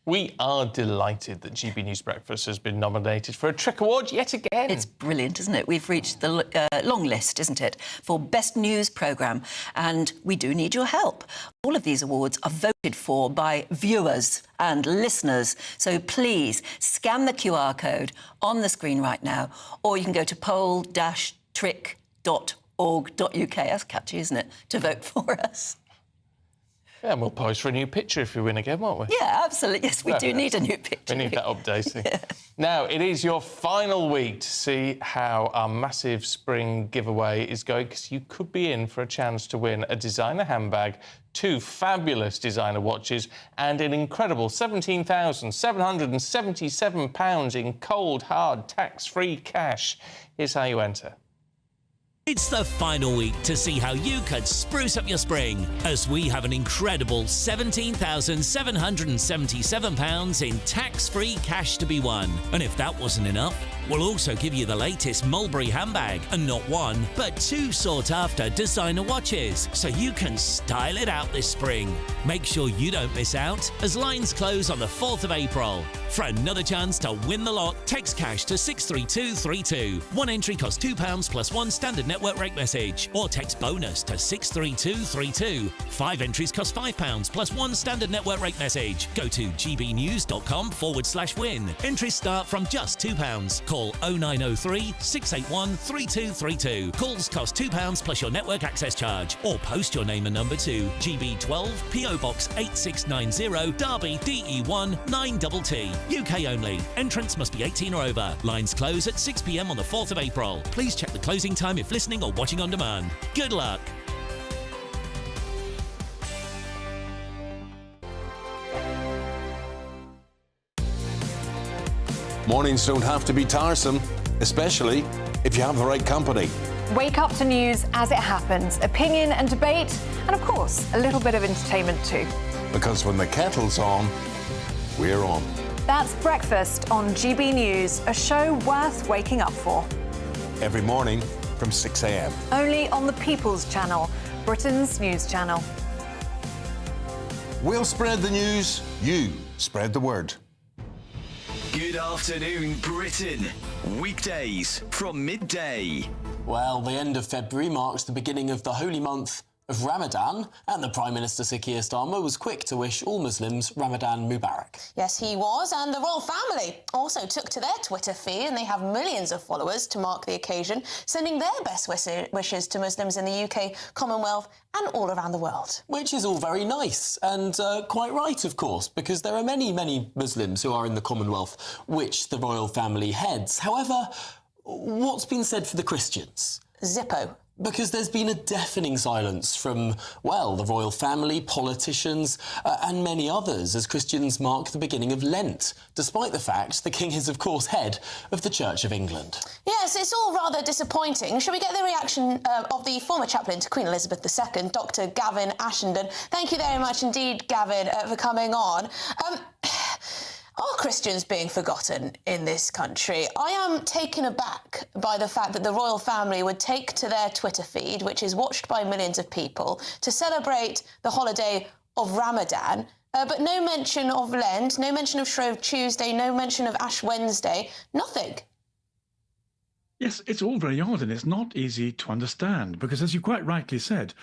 We are delighted that GB News Breakfast has been nominated for a Trick Award yet again. It's brilliant, isn't it? We've reached the long list, isn't it, for Best News Programme, and we do need your help. All of these awards are voted for by viewers and listeners, so please scan the QR code on the screen right now, or you can go to poll-trick.org.uk, that's catchy, isn't it, to vote for us. Yeah, and we'll pose for a new picture if we win again, won't we? Yeah, absolutely. Yes, we do need a new picture. We need that updating. Yeah. Now, it is your final week to see how our massive spring giveaway is going, because you could be in for a chance to win a designer handbag, 2 fabulous designer watches, and an incredible £17,777 in cold, hard, tax-free cash. Here's how you enter. It's the final week to see how you could spruce up your spring, as we have an incredible £17,777 in tax-free cash to be won. And if that wasn't enough, we'll also give you the latest Mulberry handbag, and not 1, but 2 sought-after designer watches, so you can style it out this spring. Make sure you don't miss out, as lines close on the 4th of April. For another chance to win the lot, text cash to 63232. One entry costs £2 plus 1 standard network rate message, or text bonus to 63232. 5 entries cost £5 plus 1 standard network rate message. Go to gbnews.com/win. Entries start from just £2. Call 0903 681 3232. Calls cost £2 plus your network access charge, or post your name and number to GB12 PO Box 8690 Derby DE1 9TT. UK only. Entrants must be 18 or over. Lines close at 6 p.m. on the 4th of April. Please check the closing time if listening or watching on demand. Good luck. Mornings don't have to be tiresome, especially if you have the right company. Wake up to news as it happens, opinion and debate, and of course, a little bit of entertainment too. Because when the kettle's on, we're on. That's Breakfast on GB News, a show worth waking up for. Every morning from 6 a.m. Only on the People's Channel, Britain's news channel. We'll spread the news, you spread the word. Good afternoon, Britain. Weekdays from midday. Well, the end of February marks the beginning of the holy month of Ramadan, and the Prime Minister Sir Keir Starmer was quick to wish all Muslims Ramadan Mubarak. Yes, he was, and the royal family also took to their Twitter feed, and they have millions of followers to mark the occasion, sending their best wishes to Muslims in the UK, Commonwealth and all around the world. Which is all very nice, and quite right, of course, because there are many, many Muslims who are in the Commonwealth, which the royal family heads. However, what's been said for the Christians? Zippo. Because there's been a deafening silence from, well, the royal family, politicians and many others as Christians mark the beginning of Lent, despite the fact the King is, of course, head of the Church of England. Yes, it's all rather disappointing. Shall we get the reaction of the former chaplain to Queen Elizabeth II, Dr Gavin Ashenden? Thank you very much indeed, Gavin, for coming on. Are Christians being forgotten in this country? I am taken aback by the fact that the royal family would take to their Twitter feed, which is watched by millions of people, to celebrate the holiday of Ramadan, but no mention of Lent, no mention of Shrove Tuesday, no mention of Ash Wednesday, nothing. Yes, it's all very odd, and it's not easy to understand, because as you quite rightly said,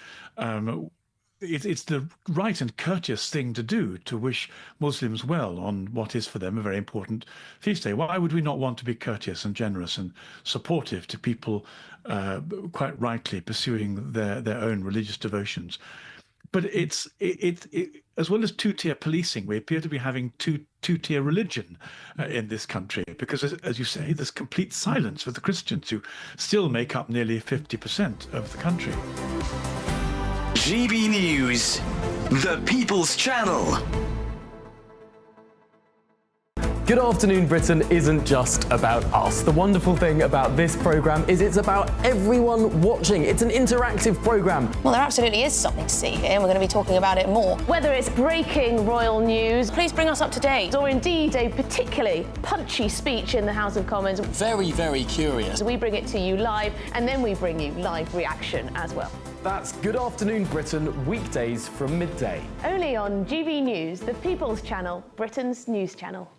It's the right and courteous thing to do, to wish Muslims well on what is for them a very important feast day. Why would we not want to be courteous and generous and supportive to people quite rightly pursuing their own religious devotions? But it as well as two-tier policing, we appear to be having two-tier religion in this country, because, as you say, there's complete silence for the Christians, who still make up nearly 50% of the country. GB News, the People's Channel. Good Afternoon Britain isn't just about us. The wonderful thing about this programme is it's about everyone watching. It's an interactive programme. Well, there absolutely is something to see here, and we're going to be talking about it more. Whether it's breaking royal news, please bring us up to date. or indeed a particularly punchy speech in the House of Commons. Very, very curious. We bring it to you live, and then we bring you live reaction as well. That's Good Afternoon Britain, weekdays from midday. Only on GB News, the People's Channel, Britain's news channel.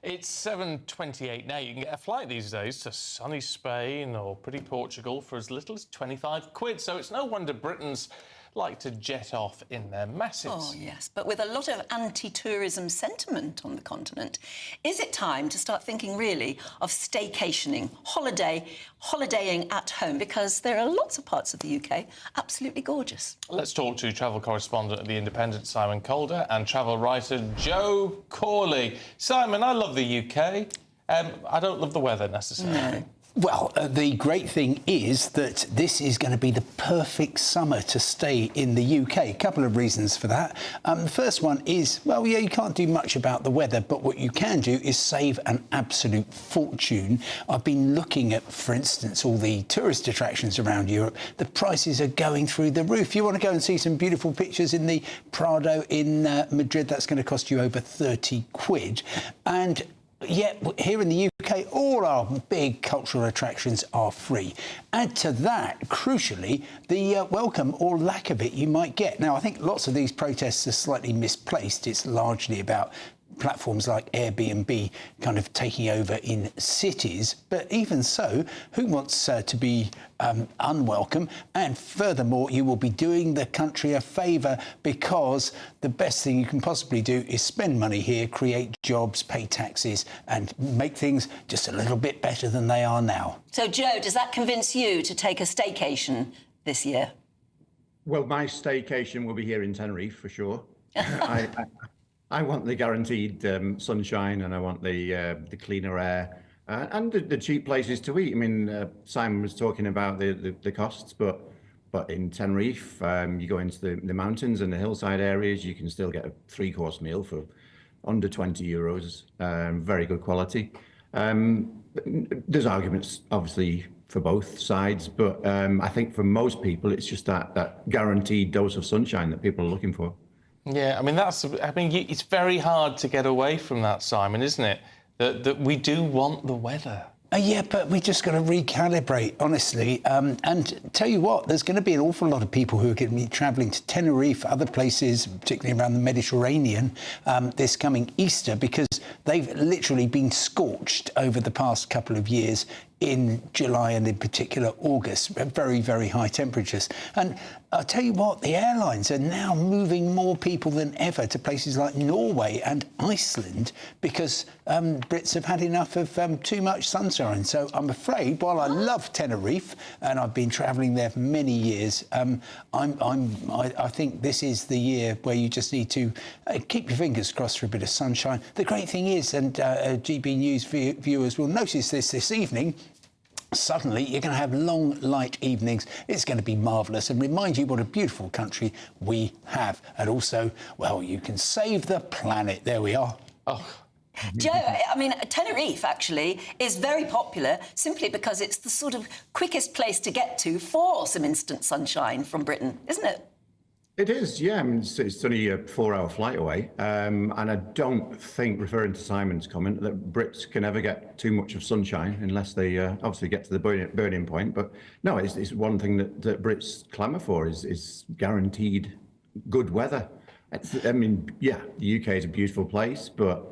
It's 7:28 now. You can get a flight these days to sunny Spain or pretty Portugal for as little as 25 quid. So it's no wonder Britons like to jet off in their masses. Oh, yes, but with a lot of anti-tourism sentiment on the continent, is it time to start thinking, really, of staycationing, holidaying at home? Because there are lots of parts of the UK absolutely gorgeous. Let's talk to travel correspondent at The Independent, Simon Calder, and travel writer Joe Corley. Simon, I love the UK. I don't love the weather necessarily. No. Well, the great thing is that this is going to be the perfect summer to stay in the UK. A couple of reasons for that. The first one is, well, yeah, you can't do much about the weather, but what you can do is save an absolute fortune. I've been looking at, for instance, all the tourist attractions around Europe. The prices are going through the roof. You want to go and see some beautiful pictures in the Prado in Madrid, that's going to cost you over 30 quid. And yet, here in the UK, all our big cultural attractions are free. Add to that, crucially, the welcome or lack of it you might get. Now, I think lots of these protests are slightly misplaced. It's largely about platforms like Airbnb kind of taking over in cities. But even so, who wants to be unwelcome? And furthermore, you will be doing the country a favour, because the best thing you can possibly do is spend money here, create jobs, pay taxes, and make things just a little bit better than they are now. So, Joe, does that convince you to take a staycation this year? Well, my staycation will be here in Tenerife, for sure. I want the guaranteed sunshine, and I want the cleaner air, and the cheap places to eat. I mean, Simon was talking about the costs, but in Tenerife, you go into the mountains and the hillside areas, you can still get a 3-course meal for under €20, very good quality. There's arguments, obviously, for both sides, but I think for most people, it's just that guaranteed dose of sunshine that people are looking for. Yeah, I mean, it's very hard to get away from that, Simon, isn't it? That we do want the weather. Yeah, but we just got to recalibrate, honestly. And tell you what, there's going to be an awful lot of people who are going to be travelling to Tenerife, other places, particularly around the Mediterranean, this coming Easter, because they've literally been scorched over the past couple of years in July and in particular August, very, very high temperatures. And I'll tell you what, the airlines are now moving more people than ever to places like Norway and Iceland, because Brits have had enough of too much sunshine. So I'm afraid, while I love Tenerife and I've been travelling there for many years, I think this is the year where you just need to keep your fingers crossed for a bit of sunshine. The great thing is, and GB News viewers will notice this evening, suddenly you're going to have long, light evenings. It's going to be marvellous and remind you what a beautiful country we have. And also, well, you can save the planet. There we are. Oh. Joe, I mean, Tenerife, actually, is very popular simply because it's the sort of quickest place to get to for some instant sunshine from Britain, isn't it? It is, yeah. I mean, it's only a 4-hour flight away. And I don't think, referring to Simon's comment, that Brits can ever get too much of sunshine unless they obviously get to the burning point. But no, it's one thing that Brits clamour for is guaranteed good weather. I mean, yeah, the UK is a beautiful place, but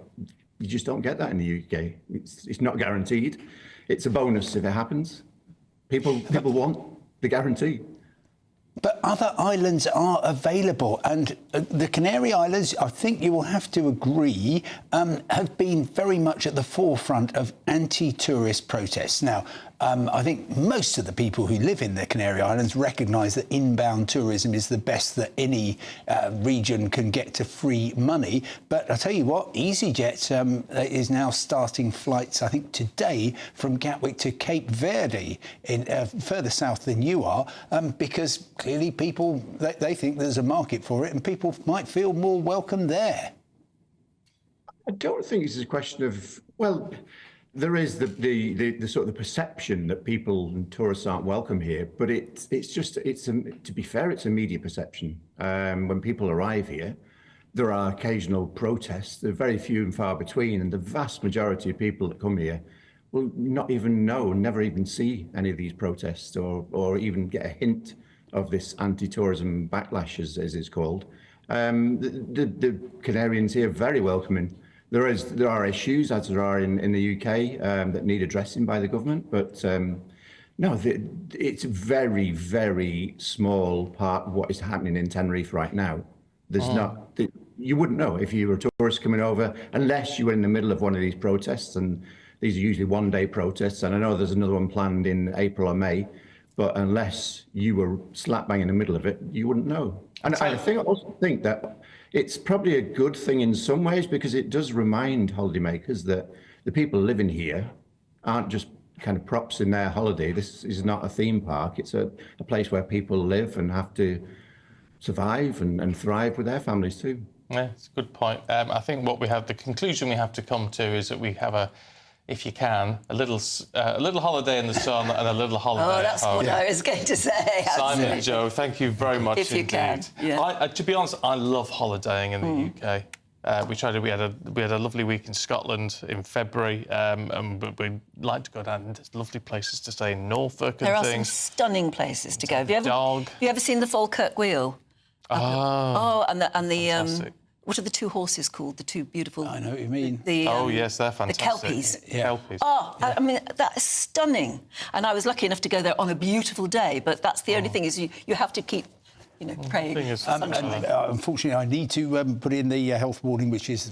you just don't get that in the UK. It's not guaranteed. It's a bonus if it happens. People want the guarantee. But other islands are available, and the Canary Islands, I think you will have to agree, have been very much at the forefront of anti-tourist protests. Now, I think most of the people who live in the Canary Islands recognise that inbound tourism is the best that any region can get to free money. But I tell you what, EasyJet is now starting flights, I think today, from Gatwick to Cape Verde, in further south than you are, because clearly people, they think there's a market for it and people might feel more welcome there. I don't think it's a question of, well, there is the sort of the perception that people and tourists aren't welcome here, but to be fair, it's a media perception. When people arrive here, there are occasional protests. They're very few and far between, and the vast majority of people that come here will not even know, never even see any of these protests, or even get a hint of this anti-tourism backlash, as it's called. The Canarians here are very welcoming. There are issues, as there are in the UK, that need addressing by the government, but no, it's a very, very small part of what is happening in Tenerife right now. There's not, you wouldn't know if you were a tourist coming over, unless you were in the middle of one of these protests, and these are usually one-day protests, and I know there's another one planned in April or May, but unless you were slap bang in the middle of it, you wouldn't know. And I also think that it's probably a good thing in some ways, because it does remind holidaymakers that the people living here aren't just kind of props in their holiday. This is not a theme park. It's a place where people live and have to survive and thrive with their families too. Yeah, it's a good point. I think the conclusion we have to come to is that we have if you can, a little holiday in the sun and a little holiday that's at home. what I was going to say. Simon and Joe, thank you very much if you indeed. Can. Yeah. To be honest, I love holidaying in the UK. We had a lovely week in Scotland in February, and we'd like to go down. There's lovely places to stay in Norfolk and there things. There are some stunning places to go. Have you ever seen the Falkirk Wheel? And the what are the two horses called? The two beautiful... I know what you mean. Yes, they're fantastic. The Kelpies. Yeah. Kelpies. I mean, that is stunning. And I was lucky enough to go there on a beautiful day, but that's the only thing, is you have to keep, praying. Unfortunately, I need to put in the health warning, which is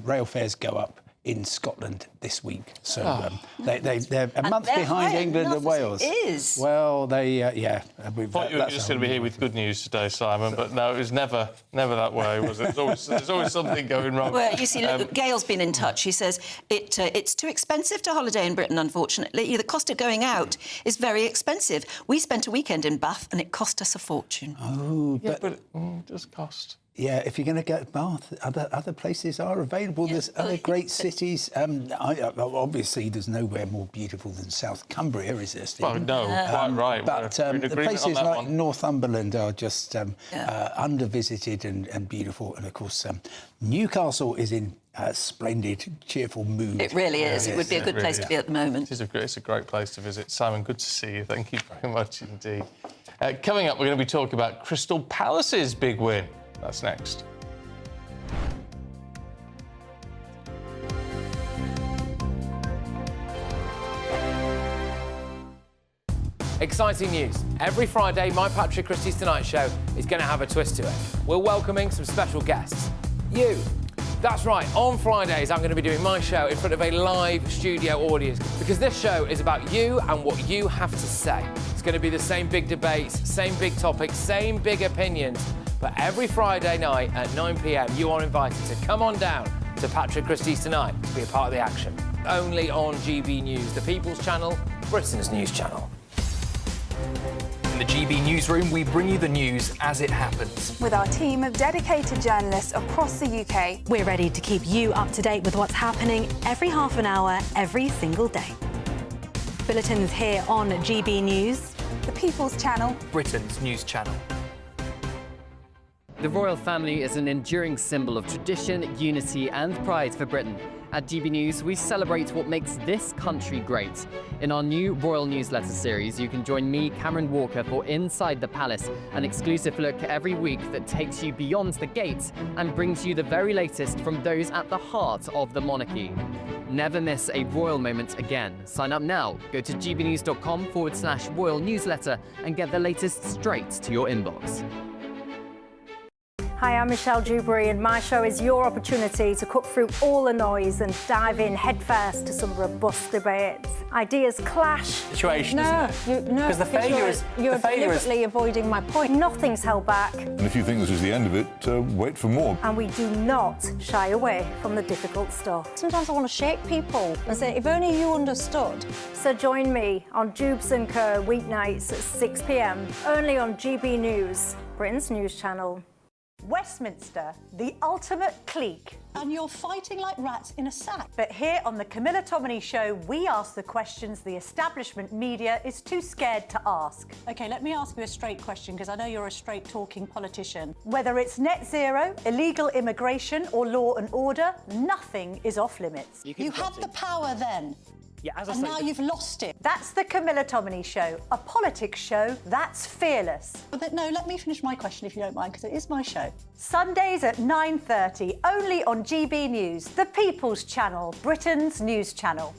rail fares go up in Scotland this week. So they're a month behind England and Wales. It is. Well, they, I thought you were just going to be here with good news today, Simon, but no, it was never that way, was it? There's always something going wrong. Well, you see, Gail's been in touch. He says it's too expensive to holiday in Britain, unfortunately. The cost of going out is very expensive. We spent a weekend in Bath and it cost us a fortune. Oh, but it does cost. Yeah, if you're going to go to Bath, other places are available. There's other great cities. Obviously, there's nowhere more beautiful than South Cumbria, is there, Stephen? Well, no, quite right. But the places like Northumberland are just undervisited and beautiful. And, of course, Newcastle is in a splendid, cheerful mood. It really is. It would be a good place to be at the moment. It's a great place to visit. Simon, good to see you. Thank you very much indeed. Coming up, we're going to be talking about Crystal Palace's big win. That's next. Exciting news. Every Friday, my Patrick Christie's Tonight Show is going to have a twist to it. We're welcoming some special guests. You. That's right, on Fridays I'm going to be doing my show in front of a live studio audience, because this show is about you and what you have to say. It's going to be the same big debates, same big topics, same big opinions. But every Friday night at 9 p.m, you are invited to come on down to Patrick Christie's Tonight to be a part of the action. Only on GB News, the People's Channel, Britain's news channel. In the GB Newsroom, we bring you the news as it happens. With our team of dedicated journalists across the UK. We're ready to keep you up to date with what's happening every half an hour, every single day. Bulletins here on GB News. The People's Channel. Britain's news channel. The royal family is an enduring symbol of tradition, unity and pride for Britain. At GB News, we celebrate what makes this country great. In our new Royal Newsletter series, you can join me, Cameron Walker, for Inside the Palace, an exclusive look every week that takes you beyond the gates and brings you the very latest from those at the heart of the monarchy. Never miss a royal moment again. Sign up now. Go to gbnews.com/royal newsletter and get the latest straight to your inbox. Hi, I'm Michelle Dewberry, and my show is your opportunity to cut through all the noise and dive in headfirst to some robust debates. Ideas clash. Situation, isn't it? Because the failure is you're deliberately avoiding my point. Nothing's held back, And if you think this is the end of it, wait for more. and we do not shy away from the difficult stuff. Sometimes I want to shake people and say, if only you understood. So join me on Jubes & Co. weeknights at 6 p.m. only on GB News, Britain's news channel. Westminster, the ultimate clique. And you're fighting like rats in a sack. But here on the Camilla Tominey Show, we ask the questions the establishment media is too scared to ask. OK, let me ask you a straight question, because I know you're a straight-talking politician. Whether it's net zero, illegal immigration or law and order, nothing is off limits. You had the power then. Yeah, as I And say, now you've lost it. That's the Camilla Tominey Show, a politics show that's fearless. No, let me finish my question if you don't mind, because it is my show. Sundays at 9:30, only on GB News, the People's Channel, Britain's news channel.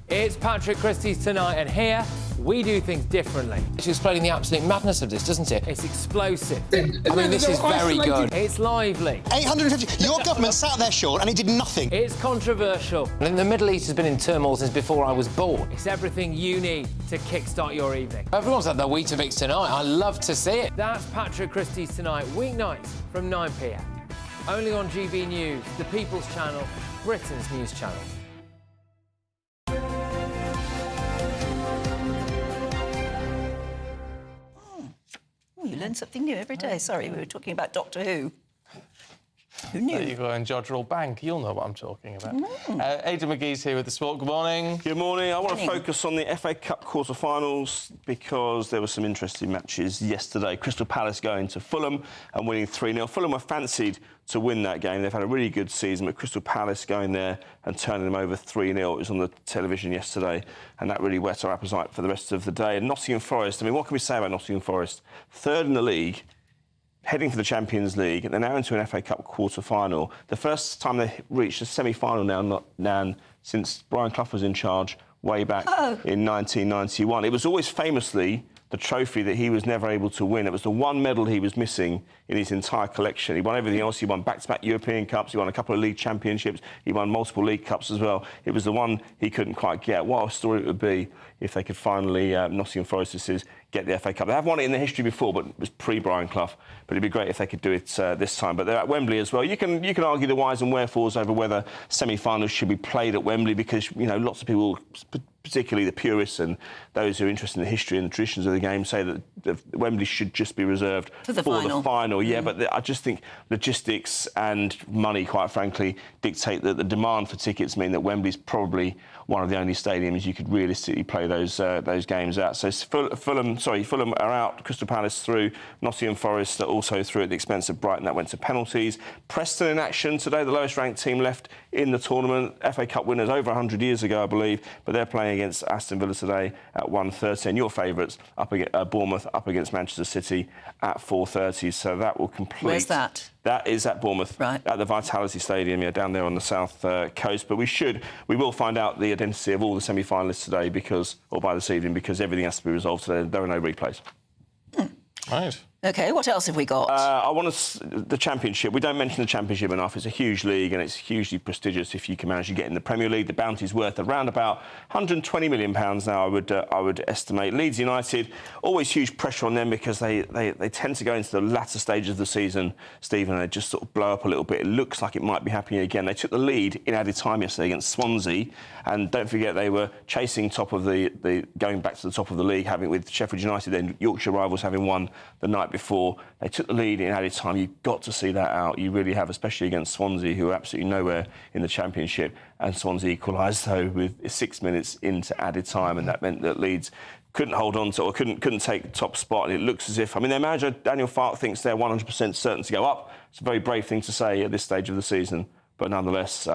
It's Patrick Christie's Tonight, and here we do things differently. It's explaining the absolute madness of this, doesn't it? It's explosive. I mean, this is very good. It's lively. 850. Your government sat there, Sean, and it did nothing. It's controversial. And the Middle East has been in turmoil since before I was born. It's everything you need to kickstart your evening. Everyone's had their Weetabix tonight. I love to see it. That's Patrick Christie's Tonight, weeknights from 9 p.m. Only on GB News, the People's Channel, Britain's news channel. Oh, you learn something new every day. Sorry, we were talking about Doctor Who. Who knew? There you go, and Jodrell Bank. You'll know what I'm talking about. Aidan McGee's here with the sport. Good morning. Good morning. I want to Morning. focus on the FA Cup quarter-finals because there were some interesting matches yesterday. Crystal Palace going to Fulham and winning 3-0. Fulham were fancied to win that game. They've had a really good season, but Crystal Palace going there and turning them over 3-0. It was on the television yesterday, and that really whet our appetite for the rest of the day. And Nottingham Forest, I mean, what can we say about Nottingham Forest? Third in the league, heading for the Champions League, and they're now into an FA Cup quarter-final. The first time they reached a semi-final now since Brian Clough was in charge way back in 1991. It was always famously the trophy that he was never able to win. It was the one medal he was missing in his entire collection. He won everything else. He won back-to-back European Cups. He won a couple of league championships. He won multiple league cups as well. It was the one he couldn't quite get. What a story it would be if they could finally, Nottingham Forest, this is, get the FA Cup. They have won it in the history before, but it was pre-Brian Clough. But it'd be great if they could do it this time. But they're at Wembley as well. You can argue the whys and wherefores over whether semi-finals should be played at Wembley because, you know, lots of people, particularly the purists and those who are interested in the history and the traditions of the game, say that Wembley should just be reserved for the final. Yeah, but I just think logistics and money, quite frankly, dictate that the demand for tickets mean that Wembley's probably one of the only stadiums you could realistically play those games at. So Fulham are out, Crystal Palace through, Nottingham Forest are also through at the expense of Brighton. That went to penalties. Preston in action today, the lowest ranked team left in the tournament. FA Cup winners over 100 years ago, I believe, but they're playing against Aston Villa today at 1:30. And your favourites up against Bournemouth up against Manchester City at 4:30. So that will complete. Where's that? That is at Bournemouth, right, at the Vitality Stadium, down there on the south coast. But we will find out the identity of all the semi-finalists today by this evening, because everything has to be resolved today. There are no replays. Right. OK, what else have we got? The Championship. We don't mention the Championship enough. It's a huge league and it's hugely prestigious if you can manage to get in the Premier League. The bounty's worth around about £120 million now, I would estimate. Leeds United, always huge pressure on them because they tend to go into the latter stages of the season, Stephen, and they just sort of blow up a little bit. It looks like it might be happening again. They took the lead in added time yesterday against Swansea, and don't forget they were chasing going back to the top of the league, having with Sheffield United, then Yorkshire rivals, having won the night before. They took the lead in added time. You've got to see that out. You really have, especially against Swansea, who are absolutely nowhere in the Championship. And Swansea equalised, though, with 6 minutes into added time, and that meant that Leeds couldn't hold on to or couldn't take the top spot. And it looks as if, I mean, their manager, Daniel Farke, thinks they're 100% certain to go up. It's a very brave thing to say at this stage of the season, but nonetheless,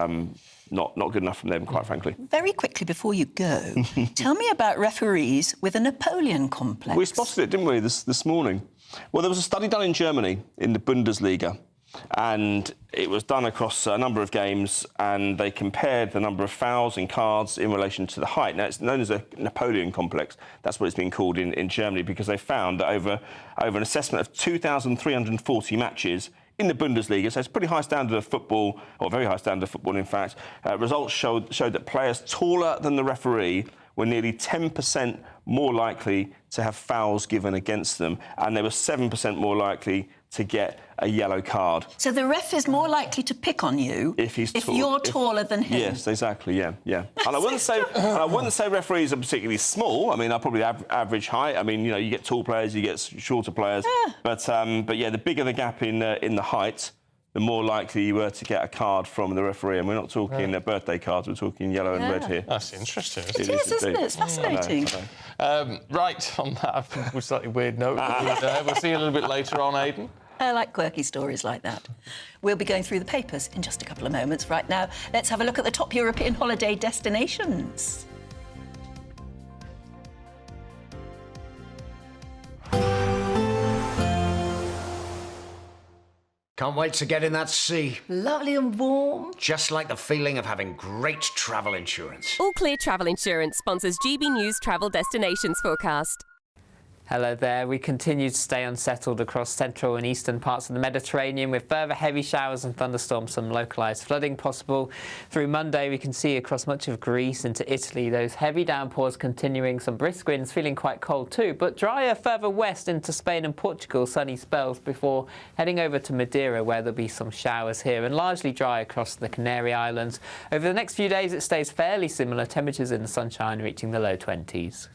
not good enough from them, quite frankly. Very quickly before you go, tell me about referees with a Napoleon complex. We spotted it, didn't we, this morning? Well, there was a study done in Germany in the Bundesliga, and it was done across a number of games, and they compared the number of fouls and cards in relation to the height. Now, it's known as a Napoleon complex. That's what it's been called in Germany, because they found that over an assessment of 2,340 matches in the Bundesliga, so it's a pretty high standard of football, or very high standard of football, in fact, results showed that players taller than the referee were nearly 10% more likely to have fouls given against them, and they were 7% more likely to get a yellow card. So the ref is more likely to pick on you if you're taller than him. Yes, exactly. Yeah. And I wouldn't say referees are particularly small. I mean, they're probably average height. I mean, you get tall players, you get shorter players. Yeah. But yeah, the bigger the gap in the height, the more likely you were to get a card from the referee. And we're not talking birthday cards, we're talking yellow and red here. That's interesting. It is, isn't it? It's fascinating. Right, on that, I think we're slightly weird note. We'll see you a little bit later on, Aidan. I like quirky stories like that. We'll be going through the papers in just a couple of moments. Right now, let's have a look at the top European holiday destinations. Can't wait to get in that sea. Lovely and warm. Just like the feeling of having great travel insurance. All Clear Travel Insurance sponsors GB News Travel Destinations Forecast. Hello there. We continue to stay unsettled across central and eastern parts of the Mediterranean, with further heavy showers and thunderstorms, some localised flooding possible. Through Monday, we can see across much of Greece into Italy those heavy downpours continuing, some brisk winds, feeling quite cold too, but drier further west into Spain and Portugal, sunny spells before heading over to Madeira, where there'll be some showers here, and largely dry across the Canary Islands. Over the next few days, it stays fairly similar, temperatures in the sunshine reaching the low 20s.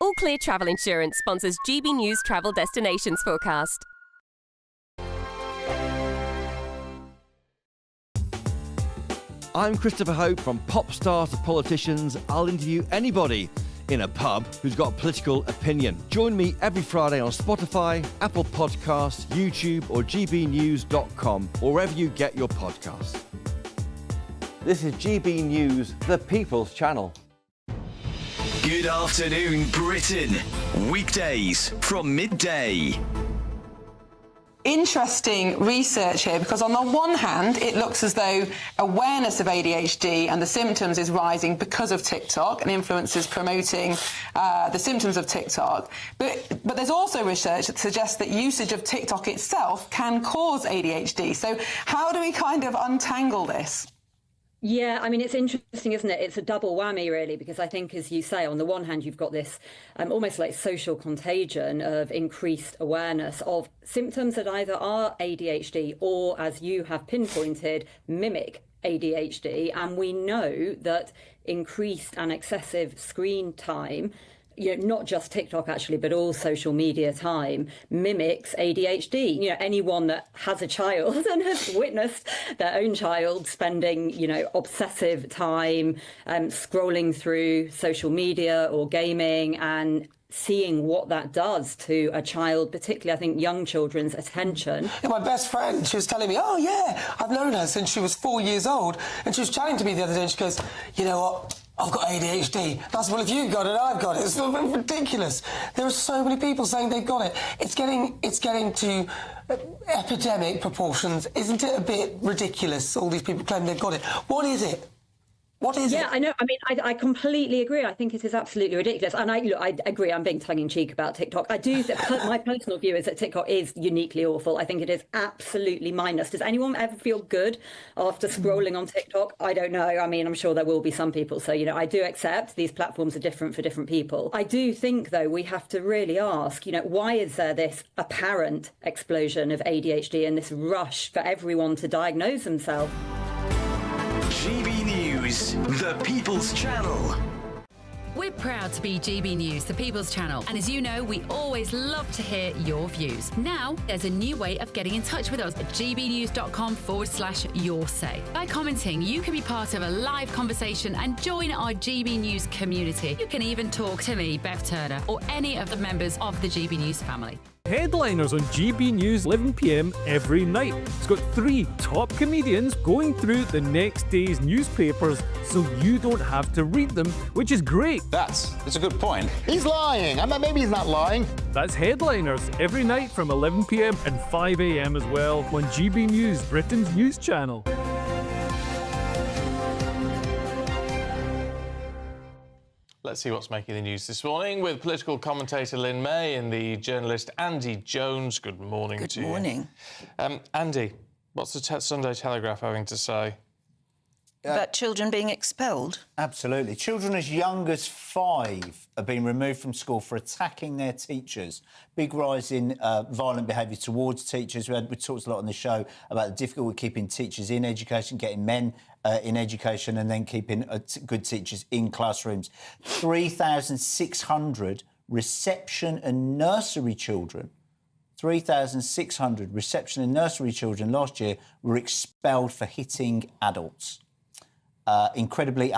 All Clear Travel Insurance sponsors GB News Travel Destinations Forecast. I'm Christopher Hope. From pop stars to politicians, I'll interview anybody in a pub who's got a political opinion. Join me every Friday on Spotify, Apple Podcasts, YouTube or gbnews.com, or wherever you get your podcasts. This is GB News, the People's Channel. Good afternoon, Britain. Weekdays from midday. Interesting research here, because on the one hand, it looks as though awareness of ADHD and the symptoms is rising because of TikTok and influencers promoting the symptoms of TikTok. But there's also research that suggests that usage of TikTok itself can cause ADHD. So how do we kind of untangle this? Yeah, I mean, it's interesting, isn't it? It's a double whammy, really, because I think, as you say, on the one hand, you've got this almost like social contagion of increased awareness of symptoms that either are ADHD or, as you have pinpointed, mimic ADHD. And we know that increased and excessive screen time, not just TikTok actually, but all social media time, mimics ADHD. Anyone that has a child and has witnessed their own child spending, obsessive time scrolling through social media or gaming and seeing what that does to a child, particularly, I think, young children's attention. Yeah, my best friend, she was telling me, oh, yeah, I've known her since she was 4 years old. And she was chatting to me the other day and she goes, you know what? I've got ADHD. That's, well, if you've got it, I've got it. It's ridiculous. There are so many people saying they've got it. It's getting to epidemic proportions. Isn't it a bit ridiculous, all these people claim they've got it? What is it? What is it? Yeah, I know. I mean, I completely agree. I think it is absolutely ridiculous. And I agree. I'm being tongue-in-cheek about TikTok. I do. My personal view is that TikTok is uniquely awful. I think it is absolutely mindless. Does anyone ever feel good after scrolling on TikTok? I don't know. I mean, I'm sure there will be some people. So, I do accept these platforms are different for different people. I do think, though, we have to really ask, why is there this apparent explosion of ADHD and this rush for everyone to diagnose themselves? GB News, the People's Channel. We're proud to be GB News, the People's Channel, and as you know, we always love to hear your views. Now, there's a new way of getting in touch with us at gbnews.com/yoursay. By commenting, you can be part of a live conversation and join our GB News community. You can even talk to me, Bev Turner, or any of the members of the GB News family. Headliners on GB News 11 p.m. every night. It's got 3 top comedians going through the next day's newspapers so you don't have to read them, which is great. That's a good point. He's lying. I mean, maybe he's not lying. That's Headliners every night from 11 p.m. and 5 a.m. as well on GB News, Britain's news channel. Let's see what's making the news this morning with political commentator Lynn May and the journalist Andy Jones. Good morning to you. Good morning. Andy, what's the Sunday Telegraph having to say? About children being expelled? Absolutely. Children as young as 5 are being removed from school for attacking their teachers. Big rise in violent behaviour towards teachers. We talked a lot on the show about the difficulty with keeping teachers in education, getting men in education and then keeping good teachers in classrooms. 3,600 reception and nursery children 3,600 reception and nursery children last year were expelled for hitting adults. Incredibly,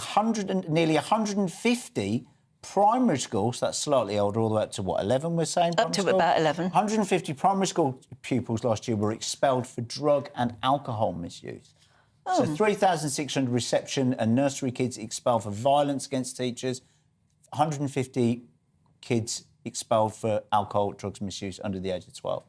nearly 150 primary schools, that's slightly older, all the way up to, 11 we're saying? Up to about 11. 150 primary school pupils last year were expelled for drug and alcohol misuse. So 3,600 reception and nursery kids expelled for violence against teachers, 150 kids expelled for alcohol, drugs misuse under the age of 12.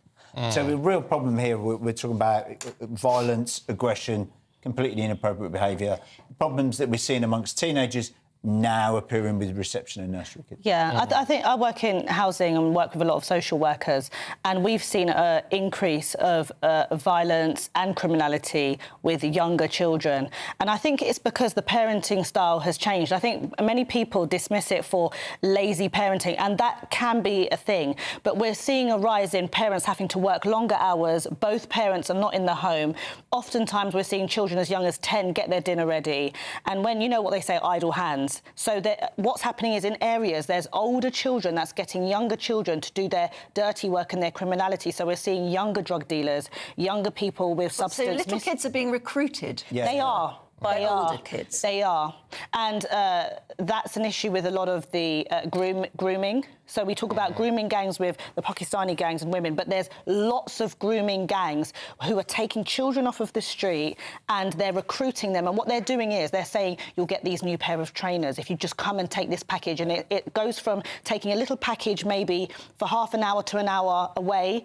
So the real problem here, we're talking about violence, aggression, completely inappropriate behaviour, problems that we're seeing amongst teenagers now appearing with reception and nursery kids. Yeah, I think I work in housing and work with a lot of social workers, and we've seen an increase of violence and criminality with younger children. And I think it's because the parenting style has changed. I think many people dismiss it for lazy parenting, and that can be a thing. But we're seeing a rise in parents having to work longer hours. Both parents are not in the home. Oftentimes we're seeing children as young as 10 get their dinner ready. And when, you know what they say, idle hands. So what's happening is in areas there's older children that's getting younger children to do their dirty work and their criminality. So we're seeing younger drug dealers, younger people with substance. So little kids are being recruited. Yeah. They are. By older kids. They are. And that's an issue with a lot of the grooming. So we talk about grooming gangs with the Pakistani gangs and women, but there's lots of grooming gangs who are taking children off of the street and they're recruiting them. And what they're doing is they're saying, you'll get these new pair of trainers if you just come and take this package. And it goes from taking a little package maybe for half an hour to an hour away,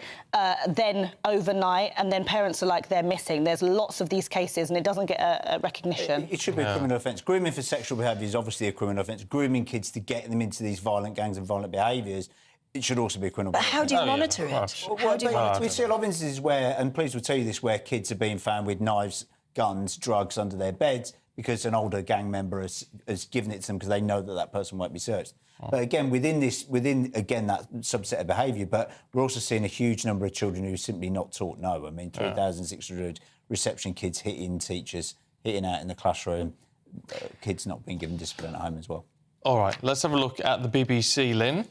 then overnight, and then parents are like, they're missing. There's lots of these cases and it doesn't get a recognition. It should be a criminal offence. Grooming for sexual behaviour is obviously a criminal offence. Grooming kids to get them into these violent gangs and violent behaviours, it should also be a criminal offence. But how do you monitor it? We see a lot of instances where, and police will tell you this, where kids are being found with knives, guns, drugs under their beds because an older gang member has given it to them because they know that person won't be searched. But again, within that subset of behaviour, but we're also seeing a huge number of children who are simply not taught no. I mean, 3,600 reception kids hitting teachers, hitting out in the classroom, kids not being given discipline at home as well. All right, let's have a look at the BBC, Lynn.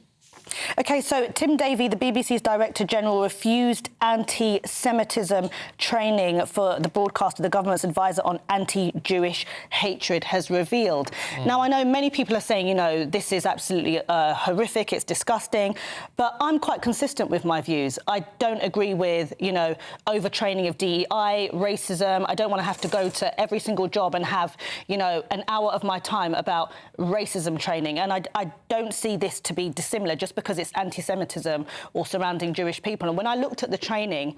OK, so Tim Davie, the BBC's Director General, refused anti-Semitism training for the broadcaster. The government's advisor on anti-Jewish hatred has revealed. Now, I know many people are saying, you know, this is absolutely horrific, it's disgusting, but I'm quite consistent with my views. I don't agree with, you know, overtraining of DEI, racism. I don't want to have to go to every single job and have, you know, an hour of my time about racism training. And I don't see this to be dissimilar just because it's anti-Semitism or surrounding Jewish people. And when I looked at the training,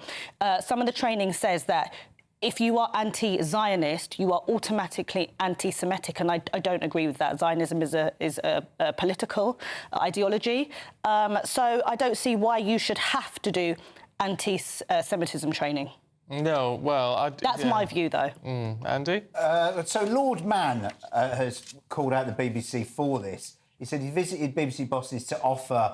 some of the training says that if you are anti-Zionist, you are automatically anti-Semitic, and I don't agree with that. Zionism is a political ideology. So I don't see why you should have to do anti-Semitism training. No, well, That's my view, though. Andy? So Lord Mann has called out the BBC for this. He said he visited BBC bosses to offer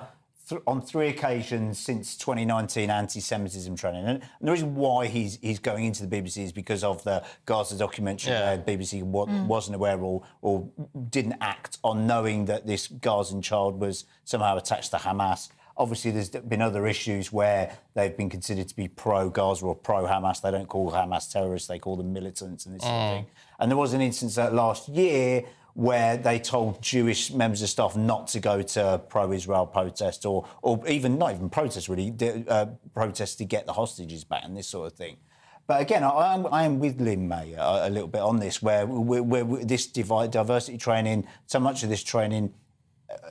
on 3 occasions since 2019 anti-Semitism training. And the reason why he's going into the BBC is because of the Gaza documentary where BBC wasn't aware or didn't act on knowing that this Gazan child was somehow attached to Hamas. Obviously, there's been other issues where they've been considered to be pro-Gaza or pro-Hamas. They don't call Hamas terrorists, they call them militants and this sort of thing. And there was an instance last year where they told Jewish members of staff not to go to pro-Israel protest or even, not even protest really, protests to get the hostages back and this sort of thing. But again, I am with Lynn May a little bit on this, where this diversity training, so much of this training,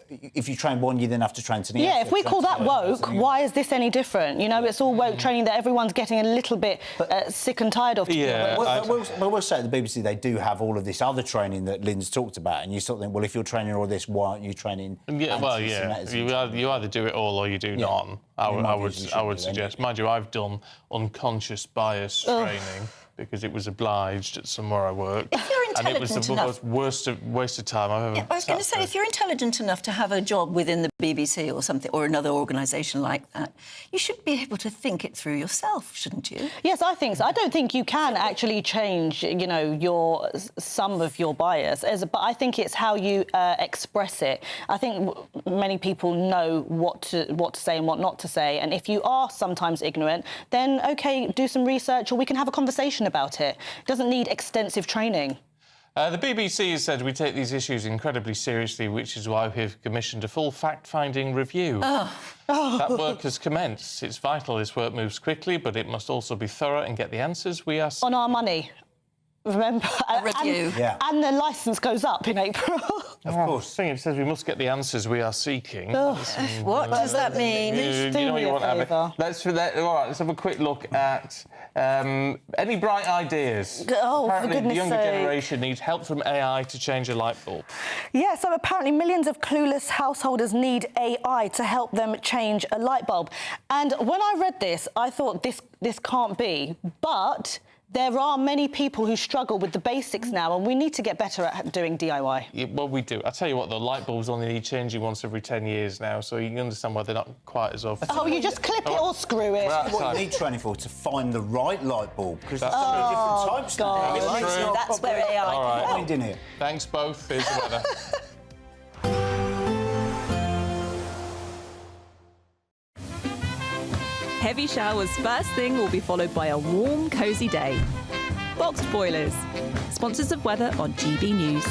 if you train one, you then have to train to the Yeah, if we call that woke, why is this any different? You know, it's all woke training that everyone's getting a little bit sick and tired of. Yeah, we'll say at the BBC they do have all of this other training that Lynn's talked about, and you sort of think, well, if you're training all this, why aren't you training? Yeah, well, yeah, you either do it all or you do none. I would suggest. Mind you, I've done unconscious bias training because it was obliged at somewhere I worked. If you're and it was the enough, worst waste of time I've ever. I was going to say, if you're intelligent enough to have a job within the BBC or something, or another organisation like that, you should be able to think it through yourself, shouldn't you? Yes, I think so. I don't think you can actually change, you know, some of your bias, but I think it's how you express it. I think many people know what to say and what not to say, and if you are sometimes ignorant, then OK, do some research, or we can have a conversation about it. It doesn't need extensive training. The BBC has said we take these issues incredibly seriously, which is why we've commissioned a full fact-finding review. That work has commenced. It's vital this work moves quickly, but it must also be thorough and get the answers we are... On our money. Remember? A review. And the licence goes up in April. Of course. The thing it says we must get the answers we are seeking. What does that mean? You know what you want, Abby. All right, let's have a quick look at any bright ideas. Oh, apparently, for goodness the younger sake. generation needs help from AI to change a light bulb. Yeah, so apparently millions of clueless householders need AI to help them change a light bulb. And when I read this, I thought this can't be, but... there are many people who struggle with the basics now, and we need to get better at doing DIY. Yeah, well, we do. I tell you what, the light bulbs only need changing once every 10 years now, so you can understand why they're not quite as often. Oh, you just clip it or screw it. What you need training for to find the right light bulb, because there's so many different types. God. That's where AI All right. in here. Thanks both. Here's the weather. Heavy showers first thing will be followed by a warm, cosy day. Boxed boilers, sponsors of weather on GB News.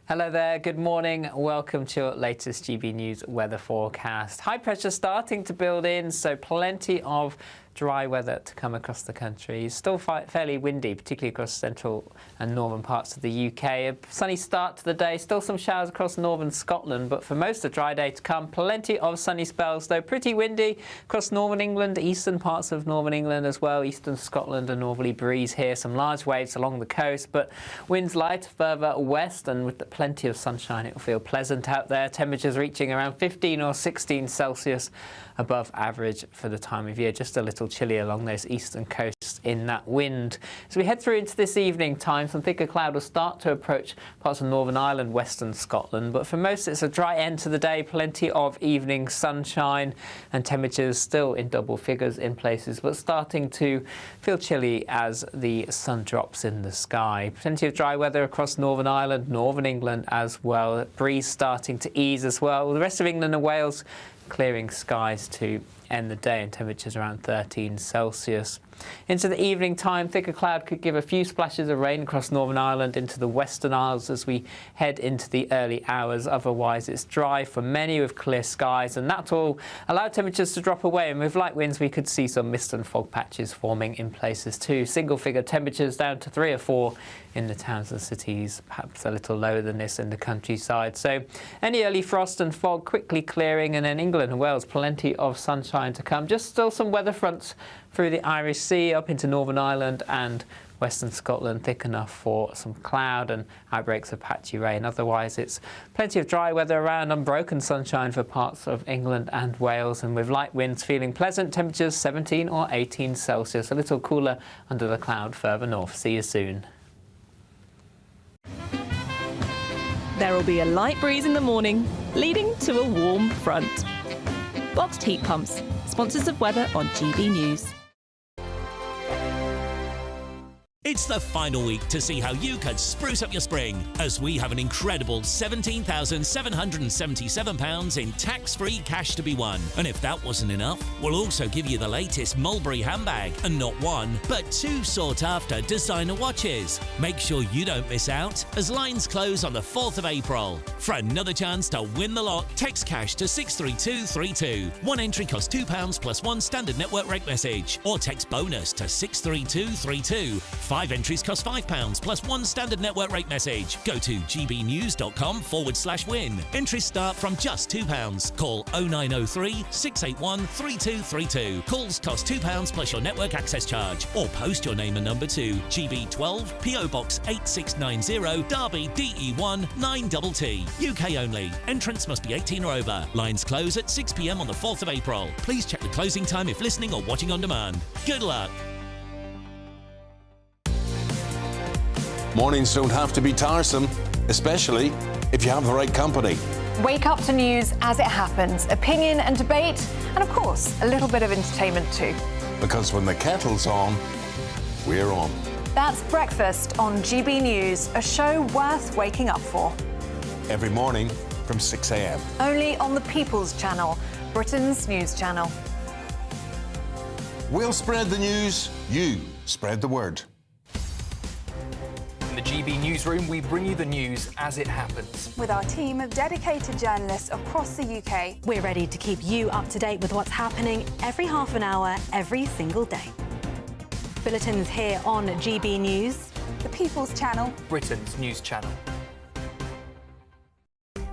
Hello there, good morning. Welcome to your latest GB News weather forecast. High pressure starting to build in, so plenty of dry weather to come across the country. It's still fairly windy, particularly across central and northern parts of the UK. A sunny start to the day, still some showers across northern Scotland, but for most of the dry day to come, plenty of sunny spells, though pretty windy across northern England, eastern parts of northern England as well, eastern Scotland, a northerly breeze here, some large waves along the coast, but winds light further west, and with plenty of sunshine, it will feel pleasant out there. Temperatures reaching around 15 or 16 Celsius above average for the time of year, just a little chilly along those eastern coasts in that wind. As we head through into this evening time, some thicker cloud will start to approach parts of Northern Ireland, western Scotland, but for most it's a dry end to the day, plenty of evening sunshine, and temperatures still in double figures in places, but starting to feel chilly as the sun drops in the sky. Plenty of dry weather across Northern Ireland, Northern England as well. Breeze starting to ease as well. The rest of England and Wales clearing skies to end the day, and temperatures around 13 Celsius. Into the evening time, thicker cloud could give a few splashes of rain across Northern Ireland into the Western Isles as we head into the early hours. Otherwise, it's dry for many with clear skies, and that will allow temperatures to drop away. And with light winds, we could see some mist and fog patches forming in places too. Single-figure temperatures down to 3 or 4 in the towns and cities, perhaps a little lower than this in the countryside. So any early frost and fog quickly clearing, and in England and Wales, plenty of sunshine to come. Just still some weather fronts through the Irish Sea up into Northern Ireland and western Scotland, thick enough for some cloud and outbreaks of patchy rain. Otherwise, it's plenty of dry weather around, unbroken sunshine for parts of England and Wales, and with light winds feeling pleasant, temperatures 17 or 18 Celsius, a little cooler under the cloud further north. See you soon. There will be a light breeze in the morning, leading to a warm front. Boxed heat pumps, sponsors of weather on GB News. It's the final week to see how you could spruce up your spring, as we have an incredible £17,777 in tax-free cash to be won. And if that wasn't enough, we'll also give you the latest Mulberry handbag, and not one, but two sought-after designer watches. Make sure you don't miss out, as lines close on the 4th of April. For another chance to win the lot, text cash to 63232. One entry costs £2 plus one standard network rate message, or text bonus to 63232. 5 entries cost £5 plus one standard network rate message. Go to gbnews.com/win. Entries start from just £2. Call 0903 681 3232. Calls cost £2 plus your network access charge. Or post your name and number to GB12 PO Box 8690 Derby DE1 9TT. UK only. Entrants must be 18 or over. Lines close at 6 p.m. on the 4th of April. Please check the closing time if listening or watching on demand. Good luck. Mornings don't have to be tiresome, especially if you have the right company. Wake up to news as it happens, opinion and debate, and of course, a little bit of entertainment too. Because when the kettle's on, we're on. That's Breakfast on GB News, a show worth waking up for. Every morning from 6 a.m. Only on the People's Channel, Britain's news channel. We'll spread the news, you spread the word. In the GB Newsroom, we bring you the news as it happens. With our team of dedicated journalists across the UK, we're ready to keep you up to date with what's happening every half an hour, every single day. Bulletins here on GB News, the People's Channel, Britain's news channel.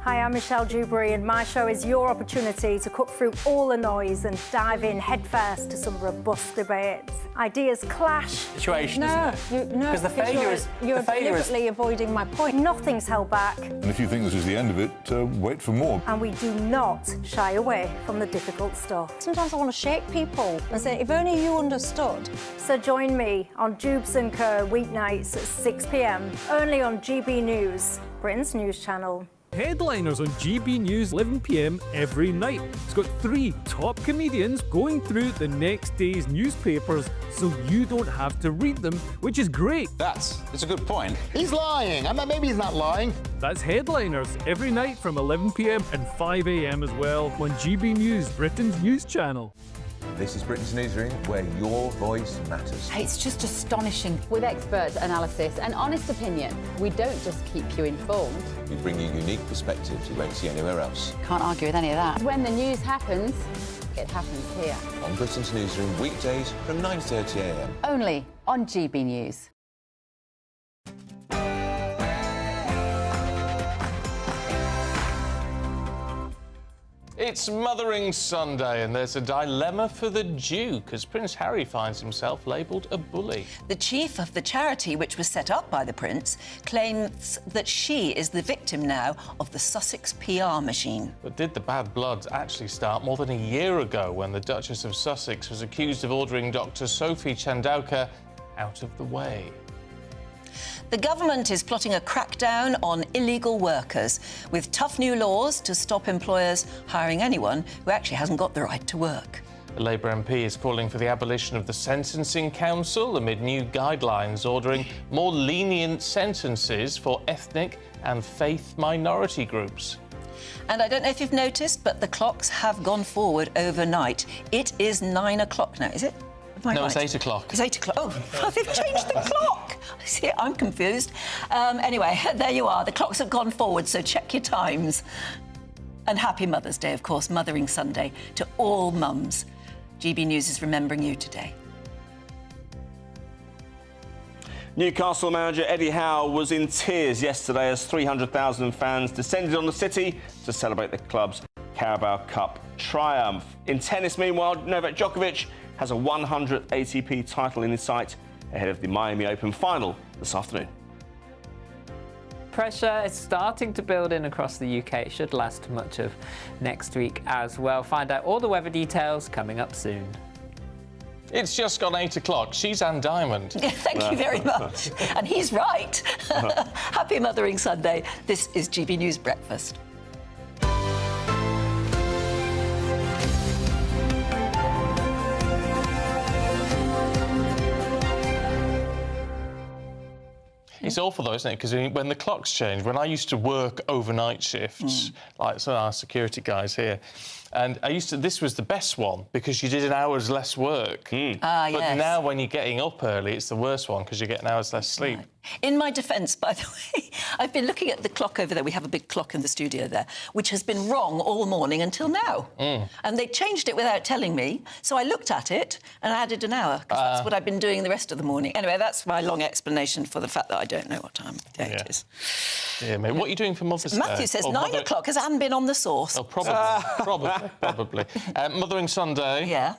Hi, I'm Michelle Dewberry, and my show is your opportunity to cut through all the noise and dive in headfirst to some robust debates. Ideas clash. Situation, isn't it? Because the failure is... You're deliberately avoiding my point. Nothing's held back. And if you think this is the end of it, wait for more. And we do not shy away from the difficult stuff. Sometimes I want to shake people and say, if only you understood. So join me on Jubes & Co. weeknights at 6 p.m, only on GB News, Britain's news channel. Headliners on GB News 11 p.m. every night. It's got 3 top comedians going through the next day's newspapers so you don't have to read them, which is great. That's a good point. He's lying. Maybe he's not lying. That's Headliners every night from 11 p.m. and 5 a.m. as well on GB News, Britain's news channel. This is Britain's Newsroom, where your voice matters. It's just astonishing. With expert analysis and honest opinion, we don't just keep you informed. We bring you unique perspectives you won't see anywhere else. Can't argue with any of that. When the news happens, it happens here. On Britain's Newsroom, weekdays from 9:30 a.m. Only on GB News. It's Mothering Sunday, and there's a dilemma for the Duke as Prince Harry finds himself labelled a bully. The chief of the charity, which was set up by the Prince, claims that she is the victim now of the Sussex PR machine. But did the bad blood actually start more than a year ago when the Duchess of Sussex was accused of ordering Dr. Sophie Chandauka out of the way? The government is plotting a crackdown on illegal workers with tough new laws to stop employers hiring anyone who actually hasn't got the right to work. The Labour MP is calling for the abolition of the Sentencing Council amid new guidelines ordering more lenient sentences for ethnic and faith minority groups. And I don't know if you've noticed, but the clocks have gone forward overnight. It is 9 o'clock now, is it? No, it's 8 o'clock. It's 8 o'clock. Oh, they've changed the clock. See, I'm confused. Anyway, there you are. The clocks have gone forward, so check your times. And happy Mother's Day, of course, Mothering Sunday to all mums. GB News is remembering you today. Newcastle manager Eddie Howe was in tears yesterday as 300,000 fans descended on the city to celebrate the club's Carabao Cup triumph. In tennis, meanwhile, Novak Djokovic has a 100th ATP title in his sight ahead of the Miami Open final this afternoon. Pressure is starting to build in across the UK. It should last much of next week as well. Find out all the weather details coming up soon. It's just gone 8 o'clock. She's Anne Diamond. Thank you very much. And he's right. Happy Mothering Sunday. This is GB News Breakfast. It's awful, though, isn't it? Because when the clocks change, when I used to work overnight shifts, like some of our security guys here, and this was the best one because you did an hour's less work. But now when you're getting up early, it's the worst one because you get an hour's less sleep. Right. In my defence, by the way, I've been looking at the clock over there. We have a big clock in the studio there, which has been wrong all morning until now. And they changed it without telling me. So I looked at it and added an hour, because that's what I've been doing the rest of the morning. Anyway, that's my long explanation for the fact that I don't know what time of day it is. Dear me. What are you doing for Mother's Day? Matthew says 9 o'clock. Has Anne been on the sauce? Oh, probably. Mothering Sunday. Yeah.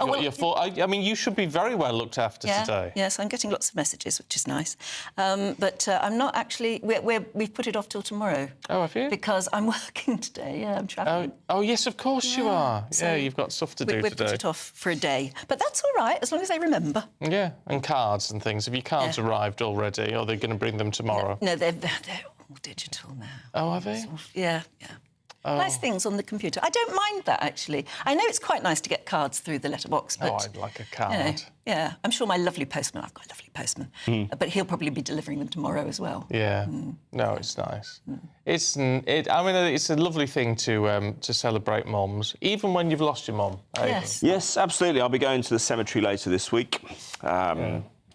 I mean, you should be very well looked after today. Yes, I'm getting lots of messages, which is nice. But I'm not actually... We've put it off till tomorrow. Oh, have you? Because I'm working today. Yeah, I'm travelling. Oh, yes, of course you are. So yeah, you've got stuff to do we've today. Put it off for a day. But that's all right, as long as they remember. Yeah, and cards and things. Have your cards arrived already, or are they going to bring them tomorrow? No, they're all digital now. Oh, are they? Yeah. Nice things on the computer. I don't mind that, actually. I know it's quite nice to get cards through the letterbox, but... Oh, I'd like a card. You know, yeah, I'm sure my lovely postman... I've got a lovely postman, but he'll probably be delivering them tomorrow as well. Yeah. No, it's nice. It's a lovely thing to celebrate mums, even when you've lost your mum. Yes, absolutely. I'll be going to the cemetery later this week.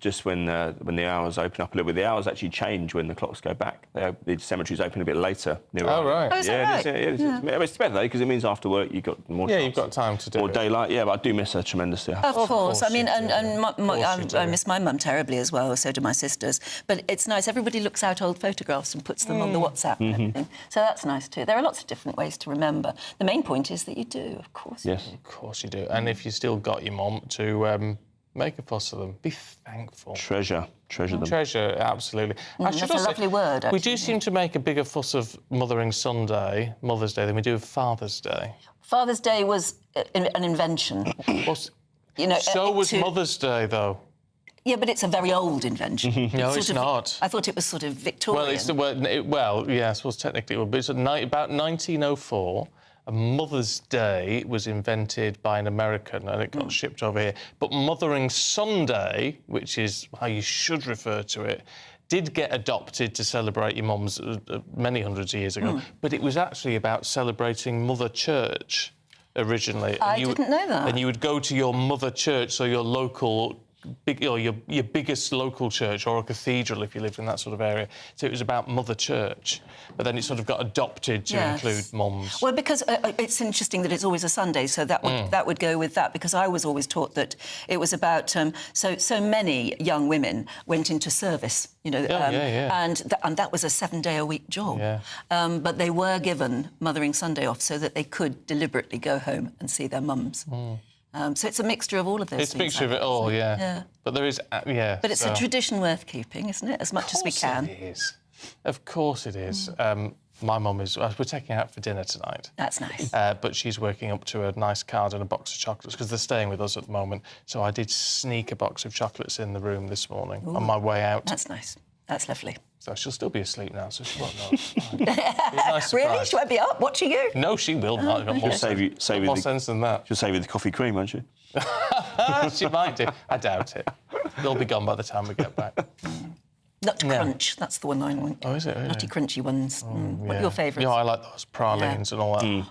Just when the hours open up a little bit. The hours actually change when the clocks go back. The cemeteries open a bit later. Oh, right. Oh, is that right? It's better, though, because it means after work you've got more you've got time to do more it. daylight. Yeah, but I do miss her tremendously. Of course. I mean, I miss my mum terribly as well, so do my sisters. But it's nice. Everybody looks out old photographs and puts them on the WhatsApp and everything. So that's nice, too. There are lots of different ways to remember. The main point is that you do, of course. Yes, of course you do. And if you still got your mum, to... make a fuss of them. Be thankful. Treasure them. Treasure, absolutely. That's a lovely word, actually. We do seem to make a bigger fuss of Mothering Sunday, Mother's Day, than we do of Father's Day. Father's Day was an invention. So was Mother's Day, though. Yeah, but it's a very old invention. No, it's not. I thought it was sort of Victorian. I suppose technically it would be. It's about 1904. Mother's Day was invented by an American and it got shipped over here. But Mothering Sunday, which is how you should refer to it, did get adopted to celebrate your mums many hundreds of years ago. But it was actually about celebrating Mother Church originally. I didn't know that. And you would go to your mother church, so your local... your biggest local church or a cathedral if you lived in that sort of area. So it was about Mother Church, but then it sort of got adopted to include mums. Well, because it's interesting that it's always a Sunday, so that would go with that, because I was always taught that it was about... so many young women went into service, you know, and that was a 7-day-a-week job. But they were given Mothering Sunday off so that they could deliberately go home and see their mums. So it's a mixture of all of those things. It's a mixture of it all, yeah. But there is, But it's a tradition worth keeping, isn't it? As much as we can. Of course it is. Of course it is. My mum is... We're taking her out for dinner tonight. That's nice. But she's working up to a nice card and a box of chocolates, because they're staying with us at the moment. So I did sneak a box of chocolates in the room this morning on my way out. That's nice. That's lovely. So she'll still be asleep now, so she won't know. It's fine. Nice really? She won't be up watching you? No, she will not. She'll save you more sense than that. She'll save you the coffee cream, won't she? She might do. I doubt it. They'll be gone by the time we get back. Nut Crunch, that's the one I want. Oh, is it? Really? Nutty crunchy ones. What are your favourites? Yeah, I like those pralines and all that.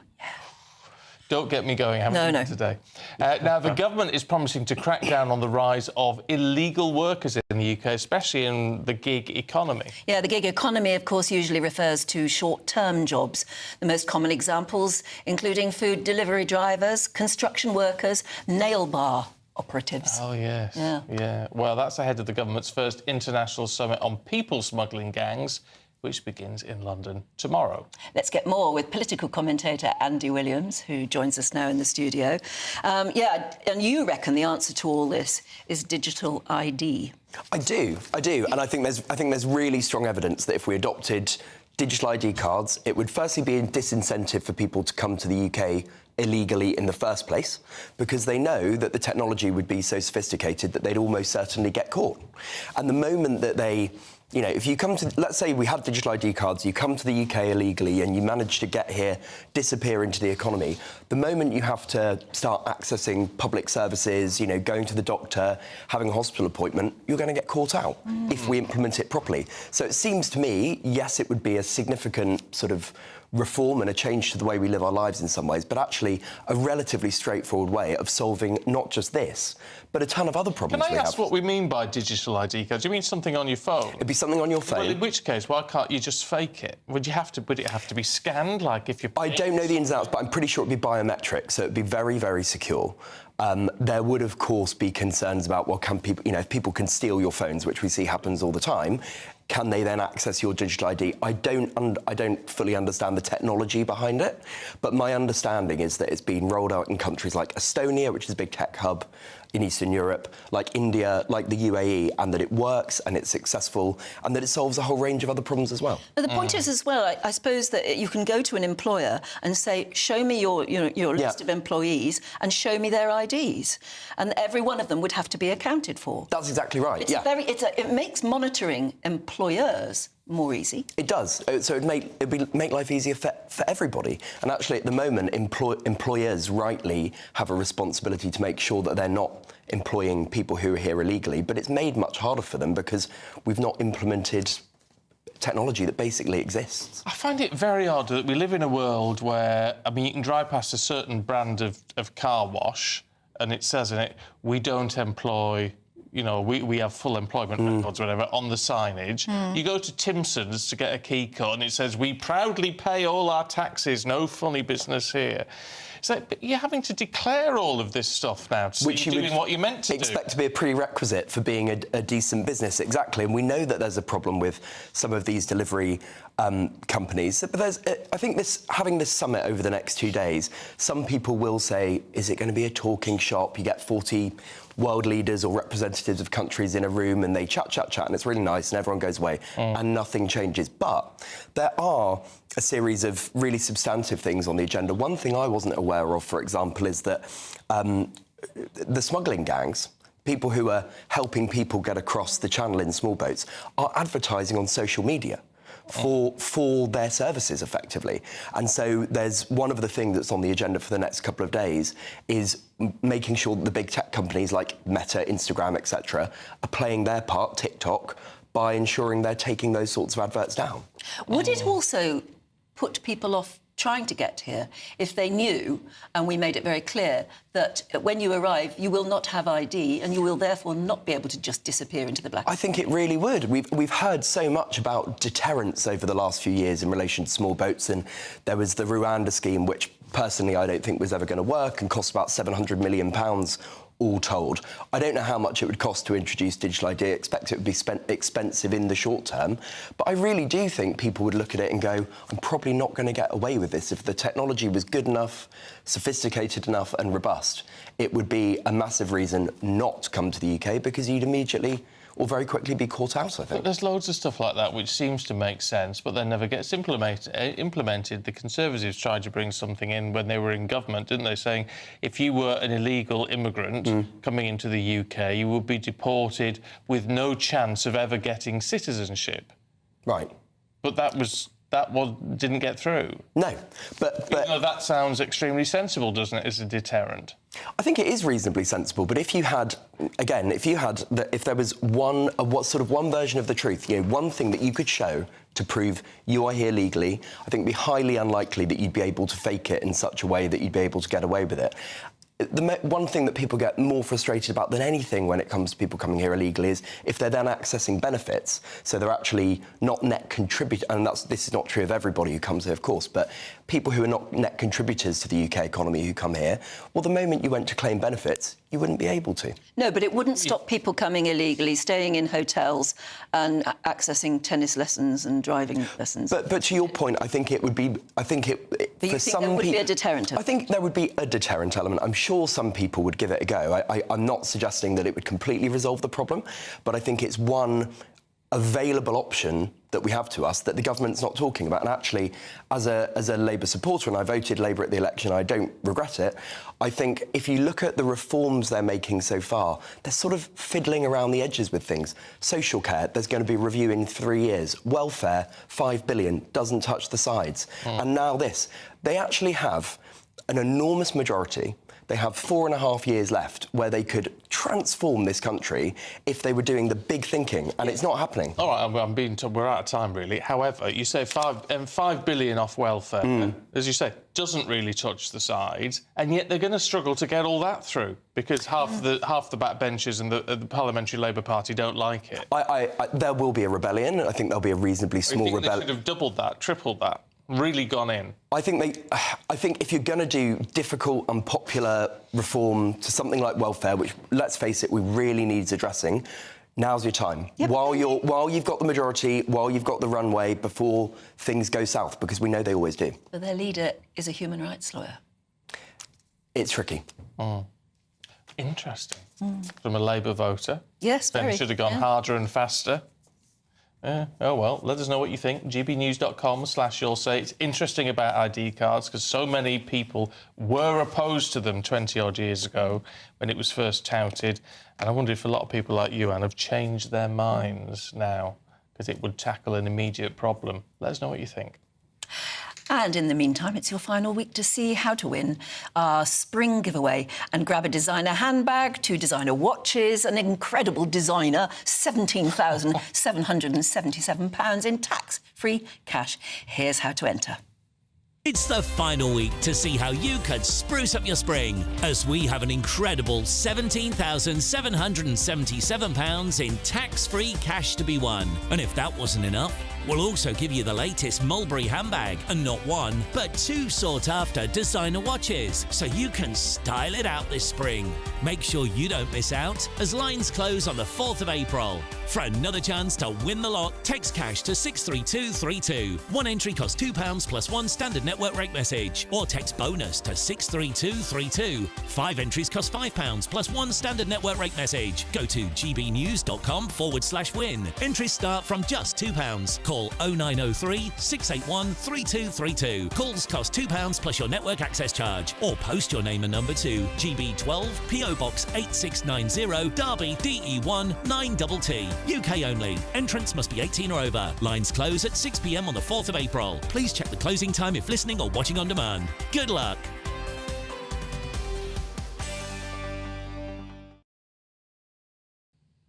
Don't get me going, haven't you, today? Now, the government is promising to crack down on the rise of illegal workers in the UK, especially in the gig economy. Yeah, the gig economy, of course, usually refers to short-term jobs. The most common examples including food delivery drivers, construction workers, nail bar operatives. Oh, yes. Yeah. Well, that's ahead of the government's first international summit on people smuggling gangs, which begins in London tomorrow. Let's get more with political commentator Andy Williams, who joins us now in the studio. And you reckon the answer to all this is digital ID. I do, and I think there's really strong evidence that if we adopted digital ID cards, it would firstly be a disincentive for people to come to the UK illegally in the first place, because they know that the technology would be so sophisticated that they'd almost certainly get caught. And the moment that they, you know, if you come to, let's say we had digital ID cards, you come to the UK illegally and you manage to get here, disappear into the economy, the moment you have to start accessing public services, you know, going to the doctor, having a hospital appointment, you're going to get caught out if we implement it properly. So it seems to me, yes, it would be a significant sort of reform and a change to the way we live our lives in some ways, but actually a relatively straightforward way of solving not just this, but a ton of other problems Can I ask what we mean by digital ID cards? Do you mean something on your phone? It'd be something on your phone. Well, in which case, why can't you just fake it? Would it have to be scanned, like if you... I don't know the ins and outs, but I'm pretty sure it'd be biometric, so it'd be very, very secure. There would, of course, be concerns about, well, can people, you know, if people can steal your phones, which we see happens all the time, can they then access your digital ID? I don't fully understand the technology behind it, but my understanding is that it's been rolled out in countries like Estonia, which is a big tech hub in Eastern Europe, like India, like the UAE, and that it works and it's successful and that it solves a whole range of other problems as well. But the point is as well, I suppose that you can go to an employer and say, show me your list of employees and show me their IDs. And every one of them would have to be accounted for. That's exactly right, It makes monitoring employers more easy. It does. So it'd make life easier for everybody. And actually, at the moment, employers rightly have a responsibility to make sure that they're not employing people who are here illegally, but it's made much harder for them because we've not implemented technology that basically exists. I find it very odd that we live in a world where, I mean, you can drive past a certain brand of car wash and it says in it, we don't employ... You know, we have full employment records or whatever on the signage. You go to Timson's to get a key cut and it says, we proudly pay all our taxes, no funny business here. So but you're having to declare all of this stuff now to which you're doing what you're meant to expect to be a prerequisite for being a decent business, exactly. And we know that there's a problem with some of these delivery companies. But I think having this summit over the next 2 days, some people will say, is it going to be a talking shop? You get 40 world leaders or representatives of countries in a room and they chat, and it's really nice and everyone goes away and nothing changes. But there are a series of really substantive things on the agenda. One thing I wasn't aware of, for example, is that the smuggling gangs, people who are helping people get across the channel in small boats, are advertising on social media for their services, effectively. And so there's one of the things that's on the agenda for the next couple of days is making sure that the big tech companies like Meta, Instagram, etc., are playing their part, TikTok, by ensuring they're taking those sorts of adverts down. Would it also put people off trying to get here if they knew, and we made it very clear, that when you arrive, you will not have ID and you will therefore not be able to just disappear into the black? I think it really would. We've heard so much about deterrence over the last few years in relation to small boats, and there was the Rwanda scheme, which personally I don't think was ever going to work and cost about £700 million all told. I don't know how much it would cost to introduce digital ID. I expect it would be expensive in the short term. But I really do think people would look at it and go, I'm probably not going to get away with this. If the technology was good enough, sophisticated enough and robust, it would be a massive reason not to come to the UK because you'd immediately or very quickly be caught out, I think. But there's loads of stuff like that which seems to make sense, but then never gets implemented. The Conservatives tried to bring something in when they were in government, didn't they, saying if you were an illegal immigrant coming into the UK, you would be deported with no chance of ever getting citizenship. Right. But that didn't get through. No, but even though that sounds extremely sensible, doesn't it, as a deterrent? I think it is reasonably sensible, but if there was one version of the truth, you know, one thing that you could show to prove you are here legally, I think it'd be highly unlikely that you'd be able to fake it in such a way that you'd be able to get away with it. The one thing that people get more frustrated about than anything when it comes to people coming here illegally is if they're then accessing benefits, so they're actually not net contributors, and this is not true of everybody who comes here, of course, but people who are not net contributors to the UK economy who come here, well, the moment you went to claim benefits, you wouldn't be able to. No, but it wouldn't stop people coming illegally, staying in hotels and accessing tennis lessons and driving lessons. But to your point, I think it would be... But you think there would be a deterrent? I think there would be a deterrent element. I'm sure some people would give it a go. I'm not suggesting that it would completely resolve the problem, but I think it's one available option that we have to us that the government's not talking about. And actually, as a Labour supporter, and I voted Labour at the election, I don't regret it, I think if you look at the reforms they're making so far, they're sort of fiddling around the edges with things. Social care, there's going to be a review in 3 years. Welfare, $5 billion, doesn't touch the sides. And now this. They actually have an enormous majority. They have 4.5 years left where they could transform this country if they were doing the big thinking, and it's not happening. All right, I'm being told we're out of time, really. However, you say $5 billion off welfare, as you say, doesn't really touch the sides, and yet they're going to struggle to get all that through because half the backbenchers and the Parliamentary Labour Party don't like it. There will be a rebellion. I think there'll be a reasonably small rebellion. They should have doubled that, tripled that. Really gone in. I think if you're going to do difficult, unpopular reform to something like welfare, which, let's face it, we really needs addressing, now's your time. Yep. While you've got the majority, while you've got the runway, before things go south, because we know they always do. But their leader is a human rights lawyer. It's tricky. Interesting. From a Labour voter. Yes, then very. It should have gone harder and faster. Oh, well, let us know what you think. gbnews.com/you'll say. It's interesting about ID cards because so many people were opposed to them 20-odd years ago when it was first touted. And I wonder if a lot of people like you, Anne, have changed their minds now because it would tackle an immediate problem. Let us know what you think. And in the meantime, it's your final week to see how to win our spring giveaway and grab a designer handbag, 2 designer watches, an incredible designer, £17,777 in tax-free cash. Here's how to enter. It's the final week to see how you could spruce up your spring, as we have an incredible £17,777 in tax-free cash to be won. And if that wasn't enough, we'll also give you the latest Mulberry handbag, and not 1, but 2 sought-after designer watches, so you can style it out this spring. Make sure you don't miss out, as lines close on the 4th of April. For another chance to win the lot, text cash to 63232. 1 entry costs £2 plus 1 standard network rate message, or text bonus to 63232. 5 entries cost £5 plus 1 standard network rate message. Go to gbnews.com/win. Entries start from just £2. Call 0903 681 3232. Calls cost £2 plus your network access charge, or post your name and number to GB12 PO Box 8690 Derby DE1 9TT. UK only. Entrants must be 18 or over. Lines close at 6 p.m. on the 4th of April. Please check the closing time if listening or watching on demand. Good luck.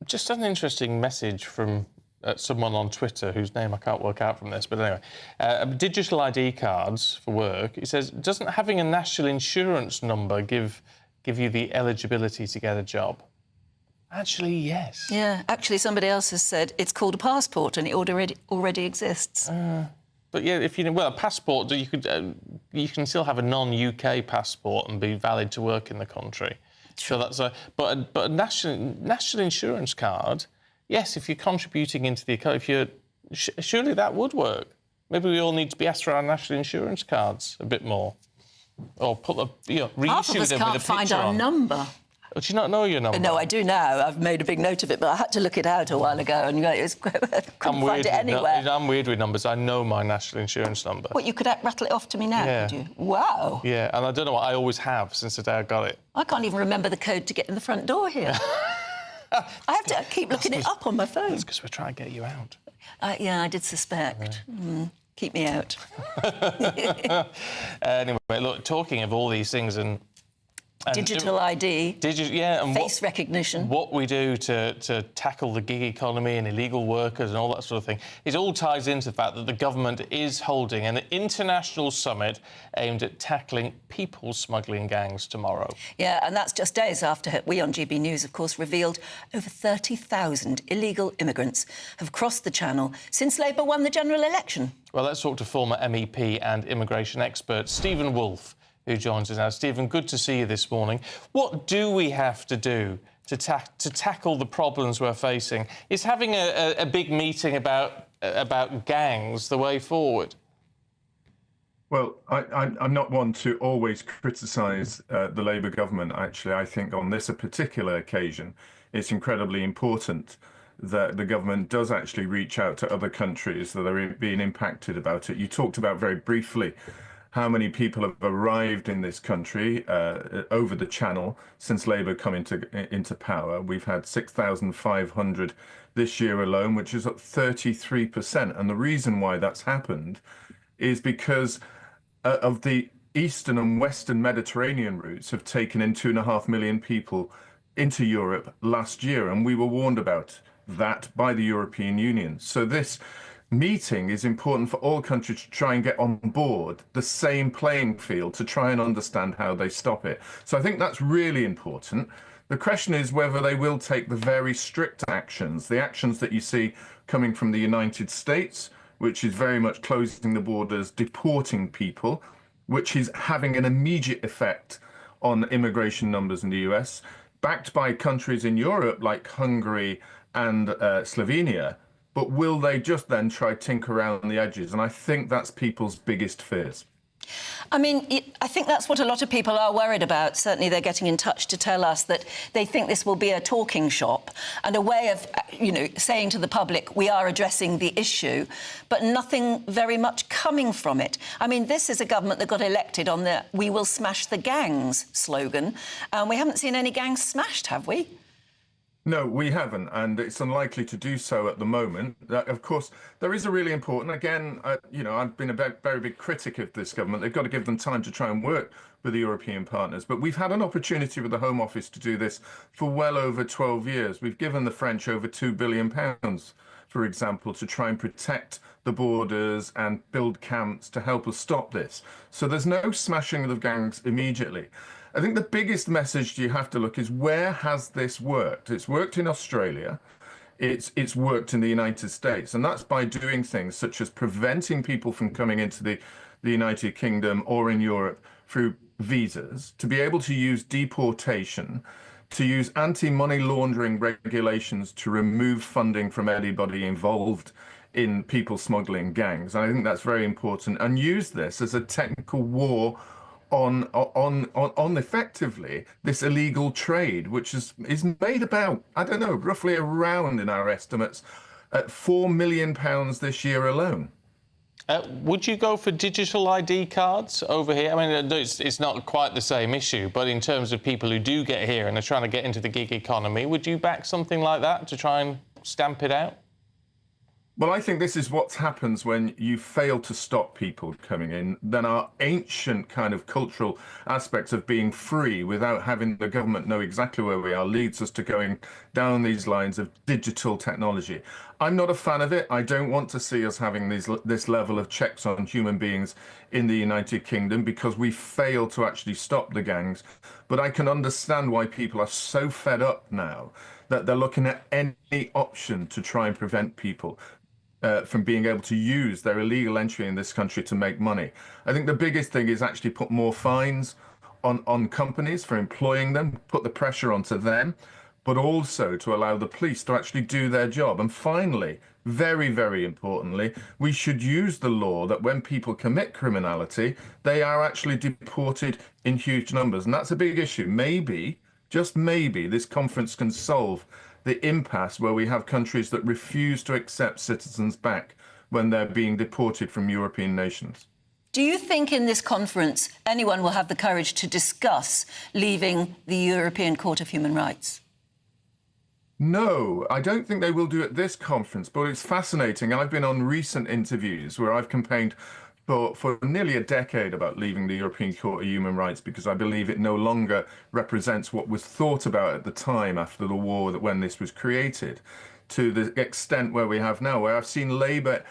Just an interesting message from someone on Twitter whose name I can't work out from this, but anyway. Digital ID cards for work. It says, doesn't having a national insurance number give you the eligibility to get a job? Actually, yes. Yeah, actually, somebody else has said it's called a passport and it already exists. But yeah, if a passport, you can still have a non-UK passport and be valid to work in the country. True. So that's but a national insurance card, yes, if you're contributing into the economy, surely that would work. Maybe we all need to be asked for our national insurance cards a bit more, or reissue them with a picture on. Half of us can't find our number. Do you not know your number? No, I do now. I've made a big note of it, but I had to look it out a while ago, and couldn't find it anywhere. I'm weird with numbers. I know my national insurance number. What, you could rattle it off to me now, could you? Wow. Yeah, and I don't know what I always have since the day I got it. I can't even remember the code to get in the front door here. I have to keep looking it up on my phone. That's because we're trying to get you out. Yeah, I did suspect. Keep me out. Anyway, look, talking of all these things and digital ID, and face recognition. What we do to tackle the gig economy and illegal workers and all that sort of thing, it all ties into the fact that the government is holding an international summit aimed at tackling people smuggling gangs tomorrow. Yeah, and that's just days after we on GB News, of course, revealed over 30,000 illegal immigrants have crossed the Channel since Labour won the general election. Well, let's talk to former MEP and immigration expert Stephen Wolfe, who joins us now. Stephen, good to see you this morning. What do we have to do to tackle the problems we're facing? Is having a big meeting about gangs the way forward? Well, I'm not one to always criticise the Labour government, actually. I think on this particular occasion, it's incredibly important that the government does actually reach out to other countries that are being impacted about it. You talked about very briefly how many people have arrived in this country over the channel since Labour come into power. We've had 6,500 this year alone, which is up 33%. And the reason why that's happened is because of the Eastern and Western Mediterranean routes have taken in 2.5 million people into Europe last year. And we were warned about that by the European Union. So this meeting is important for all countries to try and get on board the same playing field to try and understand how they stop it. So I think that's really important. The question is whether they will take the very strict actions, the actions that you see coming from the United States, which is very much closing the borders, deporting people, which is having an immediate effect on immigration numbers in the US, backed by countries in Europe like Hungary and Slovenia. But will they just then try tinker around the edges? And I think that's people's biggest fears. I mean, I think that's what a lot of people are worried about. Certainly they're getting in touch to tell us that they think this will be a talking shop and a way of, saying to the public, we are addressing the issue, but nothing very much coming from it. I mean, this is a government that got elected on the "we will smash the gangs" slogan, and we haven't seen any gangs smashed, have we? No, we haven't, and it's unlikely to do so at the moment. Of course, there is a really important, again, I've been a very big critic of this government. They've got to give them time to try and work with the European partners. But we've had an opportunity with the Home Office to do this for well over 12 years. We've given the French over £2 billion, for example, to try and protect the borders and build camps to help us stop this. So there's no smashing of the gangs immediately. I think the biggest message you have to look is, where has this worked? It's worked in Australia. It's worked in the United States. And that's by doing things such as preventing people from coming into the United Kingdom or in Europe through visas, to be able to use deportation, to use anti-money laundering regulations to remove funding from anybody involved in people smuggling gangs. And I think that's very important. And use this as a technical war on effectively this illegal trade, which is made about, I don't know, roughly around, in our estimates, at £4 million this year alone. Would you go for digital ID cards over here? I mean, it's not quite the same issue, but in terms of people who do get here and are trying to get into the gig economy, would you back something like that to try and stamp it out? Well, I think this is what happens when you fail to stop people coming in. Then our ancient kind of cultural aspects of being free without having the government know exactly where we are leads us to going down these lines of digital technology. I'm not a fan of it. I don't want to see us having this level of checks on human beings in the United Kingdom, because we fail to actually stop the gangs. But I can understand why people are so fed up now that they're looking at any option to try and prevent people from being able to use their illegal entry in this country to make money. I think the biggest thing is actually put more fines on companies for employing them, put the pressure onto them, but also to allow the police to actually do their job. And finally, very, very importantly, we should use the law that when people commit criminality, they are actually deported in huge numbers. And that's a big issue. Maybe, just maybe, this conference can solve the impasse where we have countries that refuse to accept citizens back when they're being deported from European nations. Do you think in this conference anyone will have the courage to discuss leaving the European Court of Human Rights? No, I don't think they will do at this conference, but it's fascinating. I've been on recent interviews where I've campaigned for nearly a decade about leaving the European Court of Human Rights, because I believe it no longer represents what was thought about at the time after the war, that when this was created, to the extent where we have now, where I've seen Labour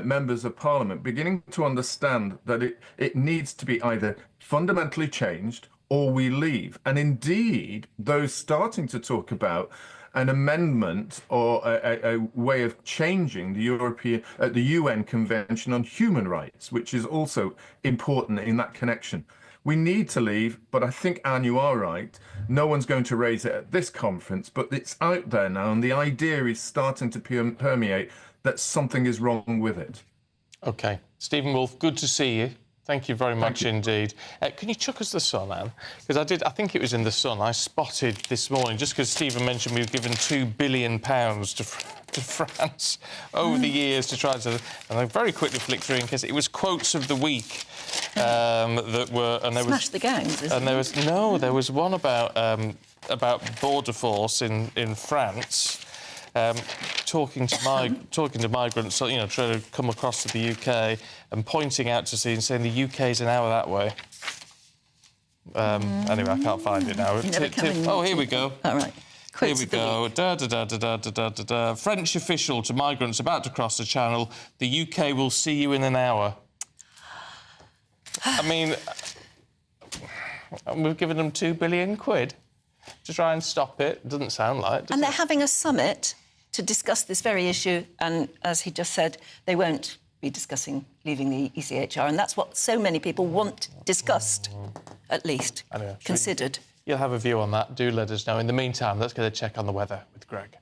members of Parliament beginning to understand that it needs to be either fundamentally changed or we leave. And indeed, those starting to talk about an amendment or a way of changing the UN Convention on Human Rights, which is also important in that connection. We need to leave, but I think, Anne, you are right. No one's going to raise it at this conference, but it's out there now, and the idea is starting to permeate that something is wrong with it. OK. Stephen Wolfe, good to see you. Thank you very much indeed. Can you chuck us the Sun, Anne? Because I think it was in the Sun, I spotted this morning, just because Stephen mentioned we've given £2 billion to France over the years to try to... And I very quickly flicked through in case it was quotes of the week that were... And there Smash the gangs, isn't and there was no, there was one about border force in France. Talking to migrants, you know, trying to come across to the UK and pointing out to sea and saying the UK's an hour that way. Anyway, I can't find it now. Oh, here we go. All right. Here we go. French official to migrants about to cross the Channel. The UK will see you in an hour. I mean, we've given them £2 billion to try and stop it. Doesn't sound like. And they're having a summit to discuss this very issue, and as he just said, they won't be discussing leaving the ECHR, and that's what so many people want discussed, at least, anyway, considered. You'll have a view on that. Do let us know. In the meantime, let's get a check on the weather with Greg.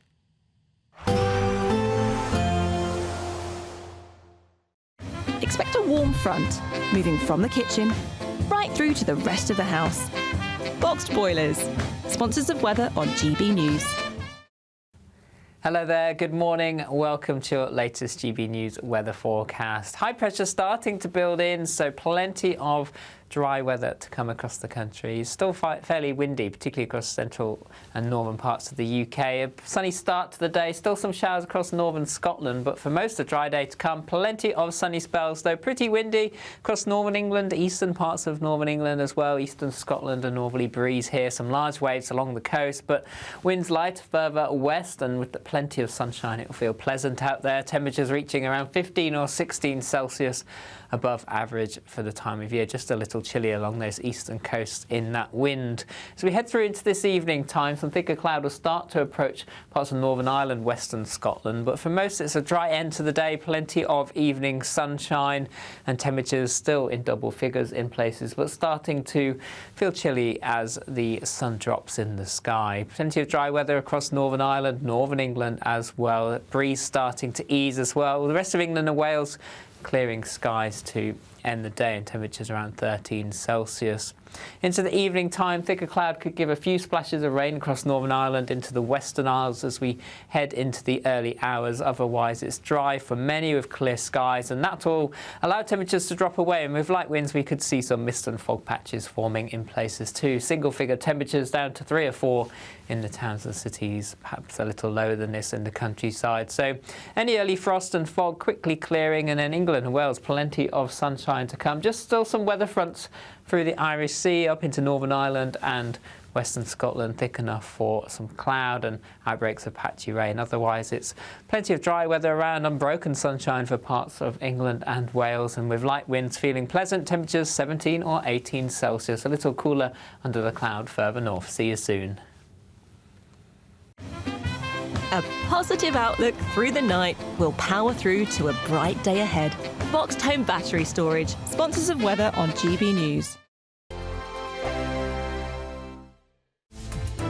Expect a warm front, moving from the kitchen right through to the rest of the house. Boxed boilers, sponsors of weather on GB News. Hello there, good morning. Welcome to your latest GB News weather forecast. High pressure starting to build in, so plenty of dry weather to come across the country. It's still fairly windy, particularly across central and northern parts of the UK. A sunny start to the day, still some showers across northern Scotland, but for most of the dry day to come, plenty of sunny spells, though pretty windy across northern England, eastern parts of northern England as well, eastern Scotland, a northerly breeze here, some large waves along the coast, but winds light further west, and with plenty of sunshine, it will feel pleasant out there. Temperatures reaching around 15 or 16 Celsius above average for the time of year, just a little chilly along those eastern coasts in that wind. As we head through into this evening time, some thicker cloud will start to approach parts of Northern Ireland, western Scotland, but for most it's a dry end to the day, plenty of evening sunshine and temperatures still in double figures in places, but starting to feel chilly as the sun drops in the sky. Plenty of dry weather across Northern Ireland, northern England as well, breeze starting to ease as well. The rest of England and Wales clearing skies to end the day and temperatures around 13 Celsius. Into the evening time, thicker cloud could give a few splashes of rain across Northern Ireland into the Western Isles as we head into the early hours. Otherwise, it's dry for many with clear skies, and that will allow temperatures to drop away. And with light winds, we could see some mist and fog patches forming in places too. Single-figure temperatures down to 3 or 4 in the towns and cities, perhaps a little lower than this in the countryside. So any early frost and fog quickly clearing, and then England and Wales, plenty of sunshine to come. Just still some weather fronts through the Irish Sea up into Northern Ireland and western Scotland, thick enough for some cloud and outbreaks of patchy rain. Otherwise, it's plenty of dry weather around, unbroken sunshine for parts of England and Wales, and with light winds feeling pleasant, temperatures 17 or 18 Celsius. A little cooler under the cloud further north. See you soon. A positive outlook through the night will power through to a bright day ahead. Boxed home battery storage, sponsors of weather on GB News.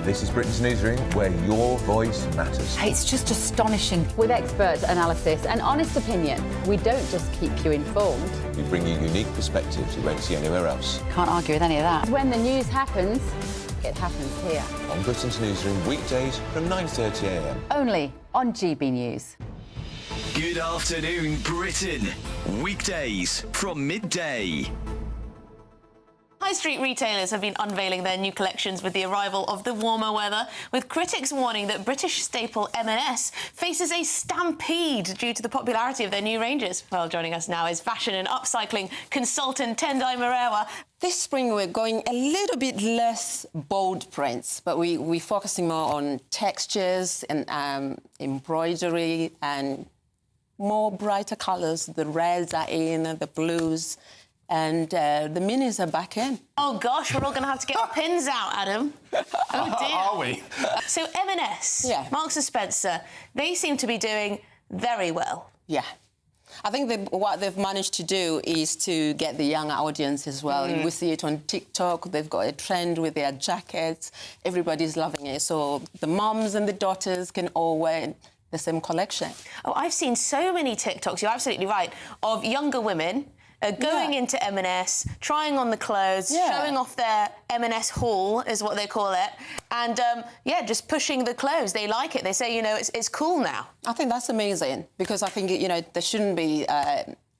This is Britain's Newsroom, where your voice matters. It's just astonishing. With expert analysis and honest opinion, we don't just keep you informed. We bring you unique perspectives you won't see anywhere else. Can't argue with any of that. When the news happens, it happens here. On Britain's Newsroom, weekdays from 9:30 a.m. Only on GB News. Good afternoon, Britain. Weekdays from midday. High street retailers have been unveiling their new collections with the arrival of the warmer weather, with critics warning that British staple M&S faces a stampede due to the popularity of their new ranges. Well, joining us now is fashion and upcycling consultant Tendai Morewa. This spring we're going a little bit less bold prints, but we're focusing more on textures and embroidery and more brighter colours. The reds are in, the blues. And the minis are back in. Oh, gosh, we're all going to have to get our pins out, Adam. Oh, dear. Are we? So M&S, yeah. Marks & Spencer, they seem to be doing very well. Yeah. I think what they've managed to do is to get the young audience as well. We see it on TikTok. They've got a trend with their jackets. Everybody's loving it. So the mums and the daughters can all wear the same collection. Oh, I've seen so many TikToks, you're absolutely right, of younger women going into M&S, trying on the clothes, showing off their M&S haul, is what they call it, and, just pushing the clothes. They like it. They say, you know, it's cool now. I think that's amazing, because I think, you know, there shouldn't be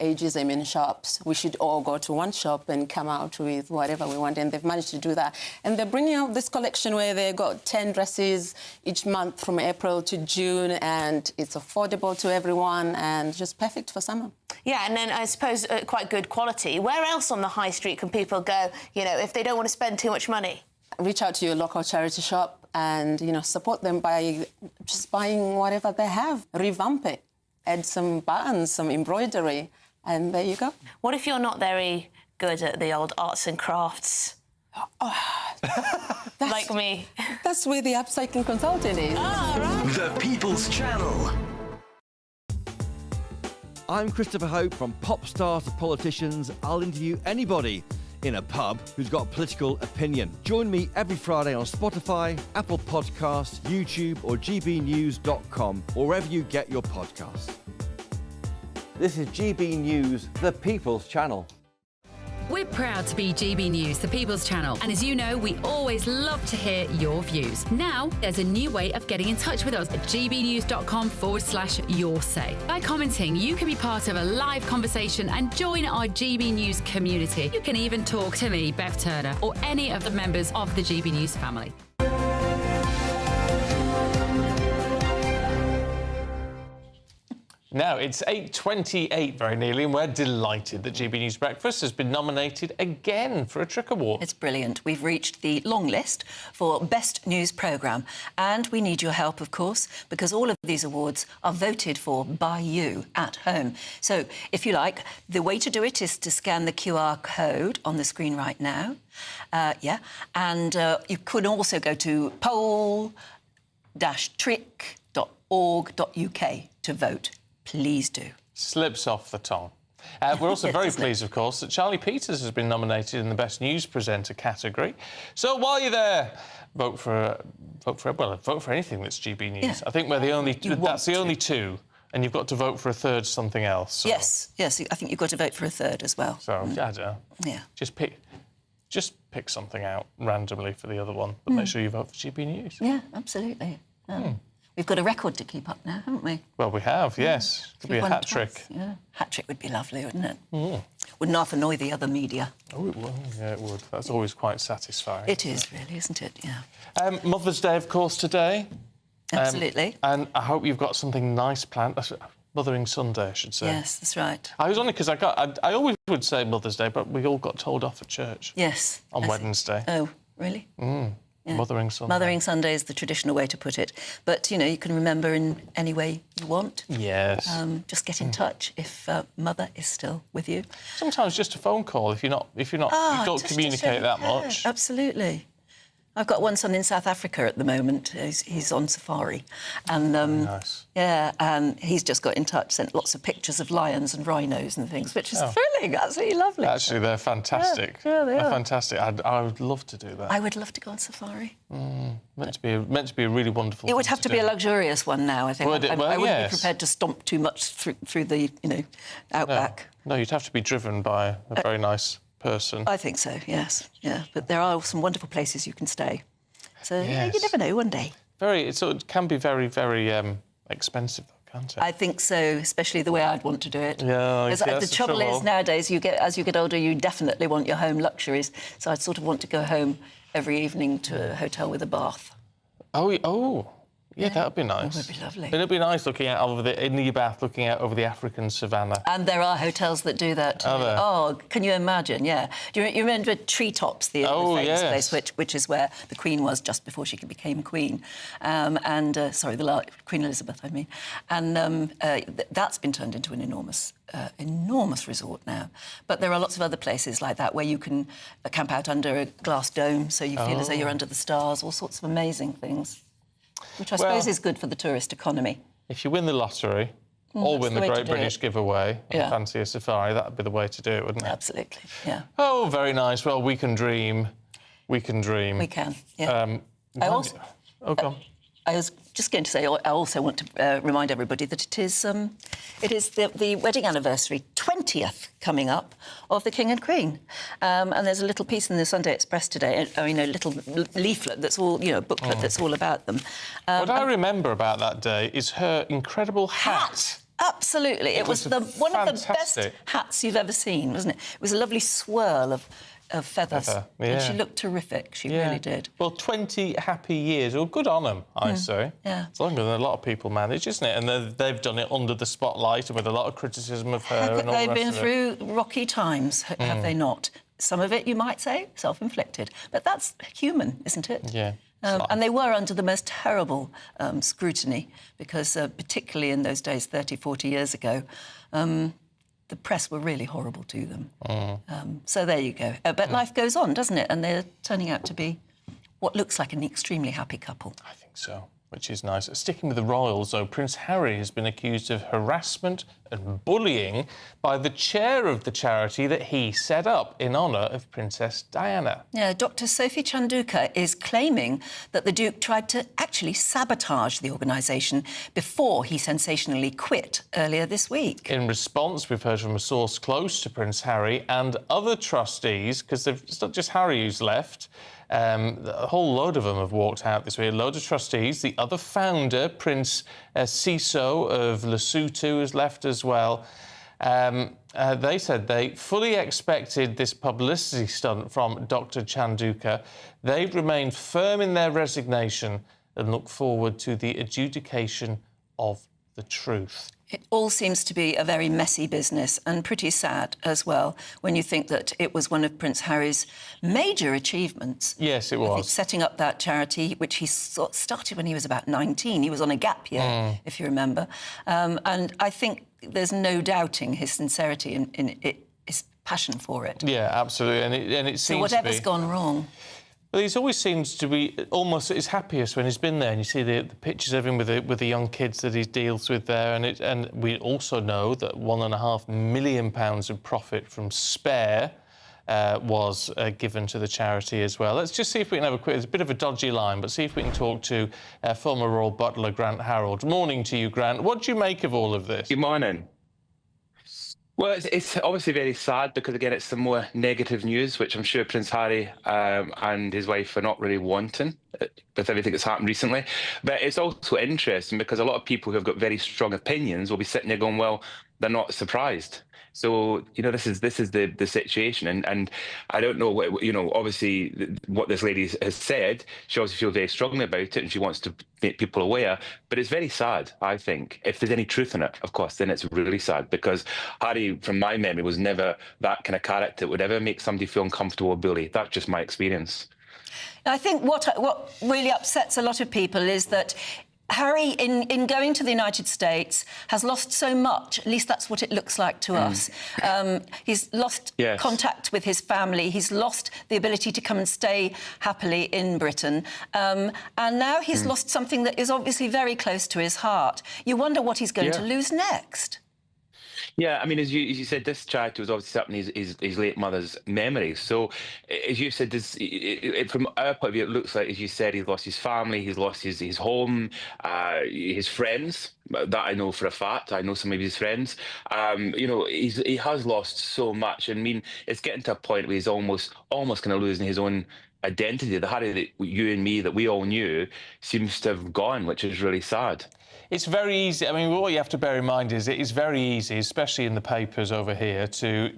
ageism in shops. We should all go to one shop and come out with whatever we want, and they've managed to do that. And they're bringing out this collection where they've got 10 dresses each month from April to June, and it's affordable to everyone and just perfect for summer. Yeah, and then I suppose quite good quality. Where else on the high street can people go, you know, if they don't want to spend too much money? Reach out to your local charity shop and, you know, support them by just buying whatever they have, revamp it, add some buttons, some embroidery, and there you go. What if you're not very good at the old arts and crafts? Like me. That's where the upcycling consultant is. The People's Channel. I'm Christopher Hope. From pop stars to politicians, I'll interview anybody in a pub who's got a political opinion. Join me every Friday on Spotify, Apple Podcasts, YouTube or gbnews.com, or wherever you get your podcasts. This is GB News, the People's Channel. We're proud to be GB News, the People's Channel. And as you know, we always love to hear your views. Now, there's a new way of getting in touch with us at gbnews.com/yoursay. By commenting, you can be part of a live conversation and join our GB News community. You can even talk to me, Bev Turner, or any of the members of the GB News family. Now, it's 8:28 very nearly, and we're delighted that GB News Breakfast has been nominated again for a Trick Award. It's brilliant. We've reached the long list for Best News Programme, and we need your help, of course, because all of these awards are voted for by you at home. So, if you like, the way to do it is to scan the QR code on the screen right now. And you could also go to poll-trick.org.uk to vote. Please do. Slips off the tongue. We're also very pleased, of course, that Charlie Peters has been nominated in the Best News Presenter category. So while you're there, vote for anything that's GB News. Yeah. I think we're the only. That's the only two, and you've got to vote for a third something else. So. Yes. I think you've got to vote for a third as well. So I don't know. Yeah. Just pick something out randomly for the other one, but make sure you vote for GB News. Yeah, absolutely. We've got a record to keep up now, haven't we? Well, we have, yes. Could be a hat trick. Yeah, hat trick would be lovely, wouldn't it? Wouldn't half annoy the other media. Oh, it would. Yeah, it would. That's always quite satisfying. It is, really, isn't it? Yeah. Mother's Day, of course, today. Absolutely. And I hope you've got something nice planned. Mothering Sunday, I should say. Yes, that's right. I was only because I always would say Mother's Day, but we all got told off at church. Yes. On Wednesday. Oh, really? Yeah. Mothering Sunday. Mothering Sunday is the traditional way to put it. But, you know, you can remember in any way you want. Yes. Just get in touch if Mother is still with you. Sometimes just a phone call if you don't communicate that much. Absolutely. I've got one son in South Africa at the moment. He's on safari. And, nice. Yeah, and he's just got in touch, sent lots of pictures of lions and rhinos and things, which is thrilling, absolutely lovely. Actually, they're fantastic. Yeah, they are. Fantastic. I would love to do that. I would love to go on safari. Meant to be a really wonderful It would thing have to be a luxurious one now, I think. Would it? Well, I wouldn't yes. be prepared to stomp too much through the, outback. No, you'd have to be driven by a very nice person. I think so, yes. Yeah, but there are some wonderful places you can stay. So Yes. you never know, one day. It can be very, very expensive, though, can't it? I think so, especially the way I'd want to do it. Yeah, Because that's the trouble is nowadays, as you get older, you definitely want your home luxuries. So I'd sort of want to go home every evening to a hotel with a bath. Yeah, that'd be nice. It would be lovely. It'd be nice looking out in your bath, looking out over the African savannah. And there are hotels that do that. Are there? Oh, can you imagine? Yeah. Do you remember Treetops, the famous place, which is where the Queen was just before she became Queen? Queen Elizabeth, I mean. And that's been turned into an enormous resort now. But there are lots of other places like that where you can camp out under a glass dome, so you feel as though you're under the stars. All sorts of amazing things. Which I suppose is good for the tourist economy. If you win the lottery or win the Great British Giveaway and fancy a safari, that would be the way to do it, wouldn't it? Absolutely, yeah. Oh, very nice. Well, we can dream. We can dream. We can, yeah. Go on. I was just going to say, I also want to remind everybody that it is the wedding anniversary, 20th coming up, of the King and Queen. And there's a little piece in the Sunday Express today, a little leaflet that's all, booklet that's all about them. What I remember about that day is her incredible hat. Absolutely. It was one of the best hats you've ever seen, wasn't it? It was a lovely swirl of feathers. And she looked terrific. She really did. Well, 20 happy years. Well, good on them, I say. Yeah. It's longer than a lot of people manage, isn't it? And they've done it under the spotlight and with a lot of criticism of her and all the rest of it. They've been through rocky times, have they not? Some of it, you might say, self-inflicted. But that's human, isn't it? Yeah. And they were under the most terrible scrutiny because, particularly in those days, 30, 40 years ago, the press were really horrible to them. So there you go. But life goes on, doesn't it? And they're turning out to be what looks like an extremely happy couple. I think so, which is nice. Sticking with the royals, though, Prince Harry has been accused of harassment and bullying by the chair of the charity that he set up in honour of Princess Diana. Yeah, Dr. Sophie Chanduka is claiming that the Duke tried to actually sabotage the organisation before he sensationally quit earlier this week. In response, we've heard from a source close to Prince Harry and other trustees, because it's not just Harry who's left. A whole load of them have walked out this week. A load of trustees. The other founder, Prince Siso of Lesotho, has left as well. They said they fully expected this publicity stunt from Dr. Chanduka. They've remained firm in their resignation and look forward to the adjudication of the truth. It all seems to be a very messy business and pretty sad as well when you think that it was one of Prince Harry's major achievements. Yes, it was. I think setting up that charity, which he started when he was about 19. He was on a gap year, if you remember. And I think there's no doubting his sincerity in his passion for it. Yeah, absolutely. And it seems so whatever's gone wrong... Well, he always seems to be almost at his happiest when he's been there, and you see the pictures of him with the young kids that he deals with there, and we also know that £1.5 million of profit from Spare was given to the charity as well. Let's just see if we can have a quick... It's a bit of a dodgy line, but see if we can talk to former Royal Butler Grant Harold. Morning to you, Grant. What do you make of all of this? Good morning. Well, it's obviously very sad because, again, it's some more negative news, which I'm sure Prince Harry and his wife are not really wanting with everything that's happened recently. But it's also interesting because a lot of people who have got very strong opinions will be sitting there going, well, they're not surprised. So, this is the situation. And I don't know, obviously what this lady has said, she obviously feels very strongly about it and she wants to make people aware. But it's very sad, I think. If there's any truth in it, of course, then it's really sad because Harry, from my memory, was never that kind of character that would ever make somebody feel uncomfortable or bully. That's just my experience. I think what really upsets a lot of people is that Harry, in going to the United States, has lost so much. At least that's what it looks like to us. He's lost contact with his family. He's lost the ability to come and stay happily in Britain. And now he's lost something that is obviously very close to his heart. You wonder what he's going to lose next. Yeah, I mean, as you said, this charity was obviously up in his late mother's memory. So, as you said, from our point of view, it looks like, as you said, he's lost his family, he's lost his home, his friends. That I know for a fact. I know some of his friends. He has lost so much. I mean, it's getting to a point where he's almost kind of losing his own identity. The Harry that you and me, that we all knew, seems to have gone, which is really sad. It's very easy. I mean, what you have to bear in mind is it is very easy, especially in the papers over here, to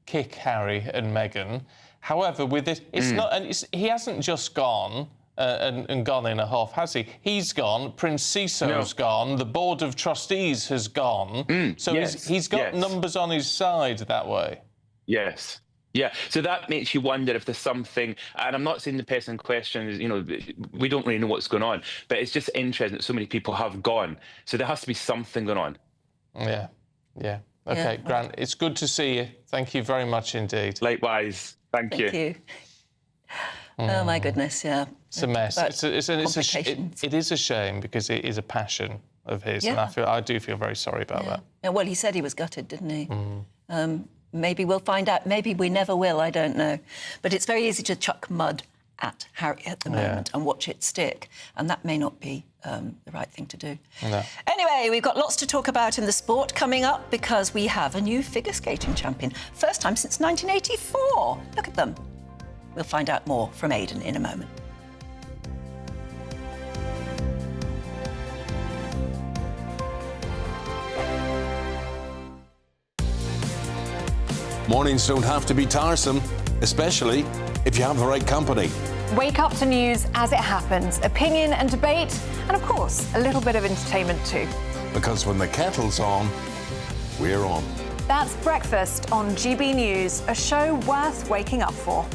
kick Harry and Meghan. However, with this, it's not. And he hasn't just gone and gone in a huff, has he? He's gone. Prince Siso's gone. The Board of Trustees has gone. So he's got numbers on his side that way. Yes. Yeah, so that makes you wonder if there's something, and I'm not saying the person in question is, we don't really know what's going on, but it's just interesting that so many people have gone. So there has to be something going on. Yeah. Okay, Grant, it's good to see you. Thank you very much indeed. Likewise. Thank you. Thank you. Oh, my goodness, yeah. It's a mess. It is a shame because it is a passion of his, and I do feel very sorry about that. Yeah, well, he said he was gutted, didn't he? Maybe we'll find out. Maybe we never will. I don't know. But it's very easy to chuck mud at Harry at the moment and watch it stick, and that may not be the right thing to do. No. Anyway, we've got lots to talk about in the sport coming up because we have a new figure skating champion. First time since 1984. Look at them. We'll find out more from Aidan in a moment. Mornings don't have to be tiresome, especially if you have the right company. Wake up to news as it happens, opinion and debate, and of course, a little bit of entertainment too. Because when the kettle's on, we're on. That's Breakfast on GB News, a show worth waking up for.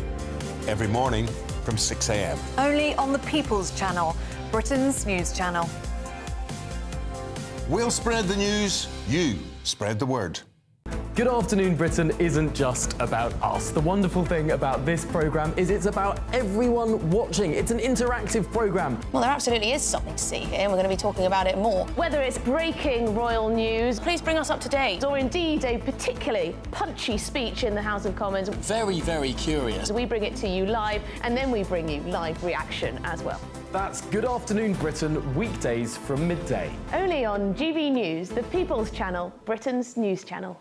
Every morning from 6 a.m. Only on the People's Channel, Britain's news channel. We'll spread the news, you spread the word. Good Afternoon Britain isn't just about us. The wonderful thing about this programme is it's about everyone watching. It's an interactive programme. Well, there absolutely is something to see here, and we're going to be talking about it more. Whether it's breaking royal news, Please bring us up to date. or indeed a particularly punchy speech in the House of Commons, Very, very curious. we bring it to you live, and then we bring you live reaction as well. That's Good Afternoon Britain, weekdays from midday. Only on GB News, the People's Channel, Britain's news channel.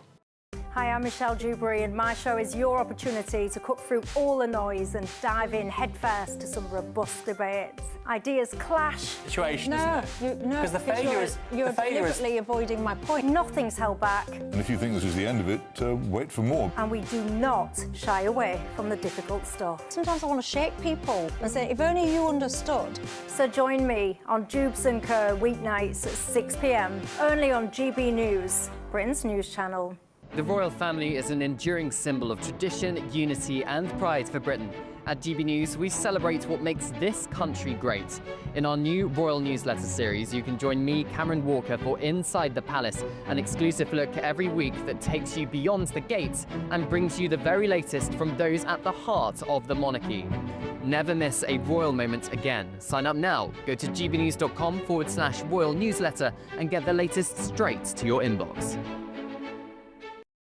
Hi, I'm Michelle Dewberry, and my show is your opportunity to cut through all the noise and dive in headfirst to some robust debates. Ideas clash. Situation, No, isn't it? no, Because the failure is... you're the failure is... deliberately avoiding my point. Nothing's held back, And if you think this is the end of it, wait for more. and we do not shy away from the difficult stuff. Sometimes I want to shake people and say, if only you understood. So join me on Jubes & Co. weeknights at 6 p.m, only on GB News, Britain's news channel. The royal family is an enduring symbol of tradition, unity and pride for Britain. At GB News, we celebrate what makes this country great. In our new royal newsletter series, you can join me, Cameron Walker, for Inside the Palace, an exclusive look every week that takes you beyond the gates and brings you the very latest from those at the heart of the monarchy. Never miss a royal moment again. Sign up now. Go to gbnews.com/royal newsletter and get the latest straight to your inbox.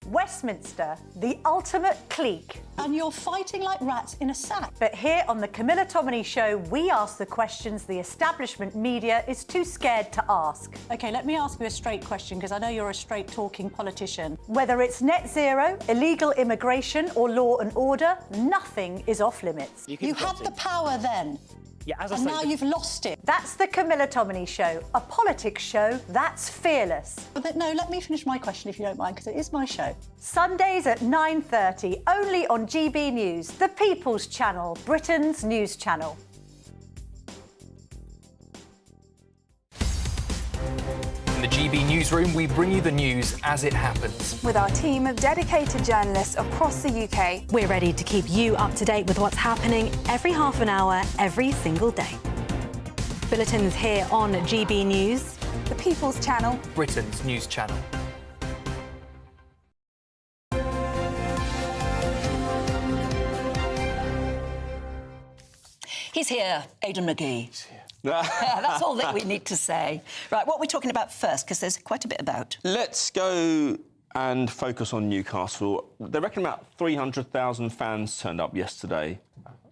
Westminster, the ultimate clique. And you're fighting like rats in a sack. But here on the Camilla Tominey Show, we ask the questions the establishment media is too scared to ask. OK, let me ask you a straight question, because I know you're a straight-talking politician. Whether it's net zero, illegal immigration or law and order, nothing is off limits. You had the power then. Yeah, as I And say... now you've lost it. That's the Camilla Tominey Show, a politics show that's fearless. No, let me finish my question if you don't mind, because it is my show. Sundays at 9:30, only on GB News, the People's Channel, Britain's news channel. In the GB newsroom, we bring you the news as it happens. With our team of dedicated journalists across the UK, We're ready to keep you up to date with what's happening every half an hour, every single day. Bulletins here on GB News, the People's Channel, Britain's news channel. He's here, Aidan McGee. Yeah, that's all that we need to say. Right, what are we talking about first? Because there's quite a bit about. Let's go and focus on Newcastle. They reckon about 300,000 fans turned up yesterday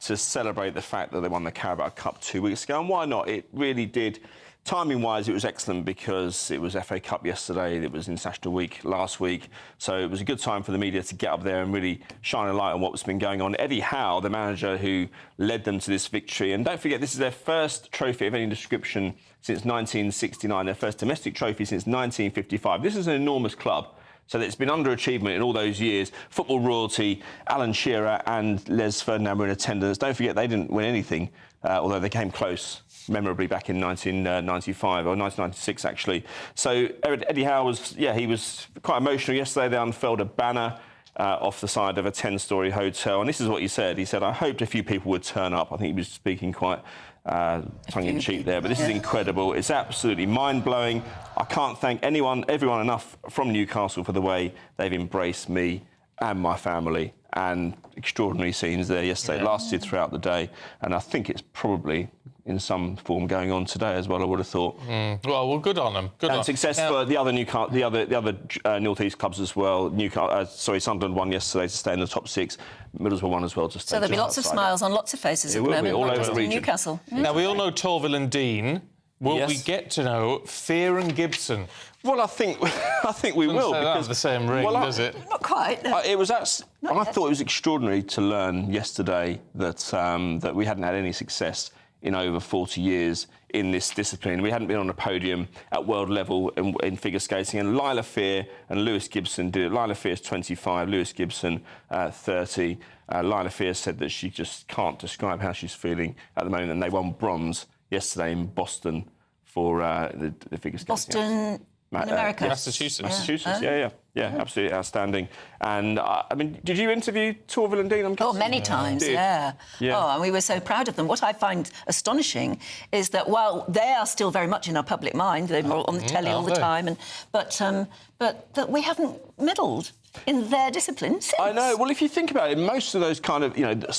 to celebrate the fact that they won the Carabao Cup 2 weeks ago. And why not? It really did. Timing-wise, it was excellent because it was FA Cup yesterday, it was International Week last week, so it was a good time for the media to get up there and really shine a light on what's been going on. Eddie Howe, the manager who led them to this victory, and don't forget, this is their first trophy of any description since 1969, their first domestic trophy since 1955. This is an enormous club. So it's been underachievement in all those years. Football royalty, Alan Shearer and Les Ferdinand were in attendance. Don't forget, they didn't win anything, although they came close, memorably back in 1995 or 1996, actually. So Eddie Howe was, he was quite emotional yesterday. They unfurled a banner off the side of a 10-storey hotel. And this is what he said. He said, I hoped a few people would turn up. I think he was speaking quite tongue-in-cheek there, but this is incredible. It's absolutely mind-blowing. I can't thank everyone enough from Newcastle for the way they've embraced me and my family, and extraordinary scenes there yesterday, lasted throughout the day, and I think it's probably in some form going on today as well, I would have thought. Well, good on them. Good on them. Success for the other North East clubs as well. Sunderland won yesterday to stay in the top 6. Middlesbrough won as well to stay. So there'll be lots of smiles on lots of faces at the moment, all not over just the in region. Newcastle. Now, we all know Torvill and Dean. Will we get to know Fear and Gibson? Well, I think we will, because the same ring, does it? Not quite. No. I thought it was extraordinary to learn yesterday that that we hadn't had any success in over 40 years in this discipline. We hadn't been on a podium at world level in figure skating, and Lila Fear and Lewis Gibson did it. Lila Fear's 25, Lewis Gibson 30. Lila Fear said that she just can't describe how she's feeling at the moment, and they won bronze yesterday in Boston for the figure skating. Boston, in America. Massachusetts, yeah, absolutely outstanding. And, I mean, did you interview Torvill and Dean? Many times, yeah. Oh, and we were so proud of them. What I find astonishing is that while they are still very much in our public mind, they're on the telly all the time, but that we haven't medalled in their discipline since. I know. Well, if you think about it, most of those kind of,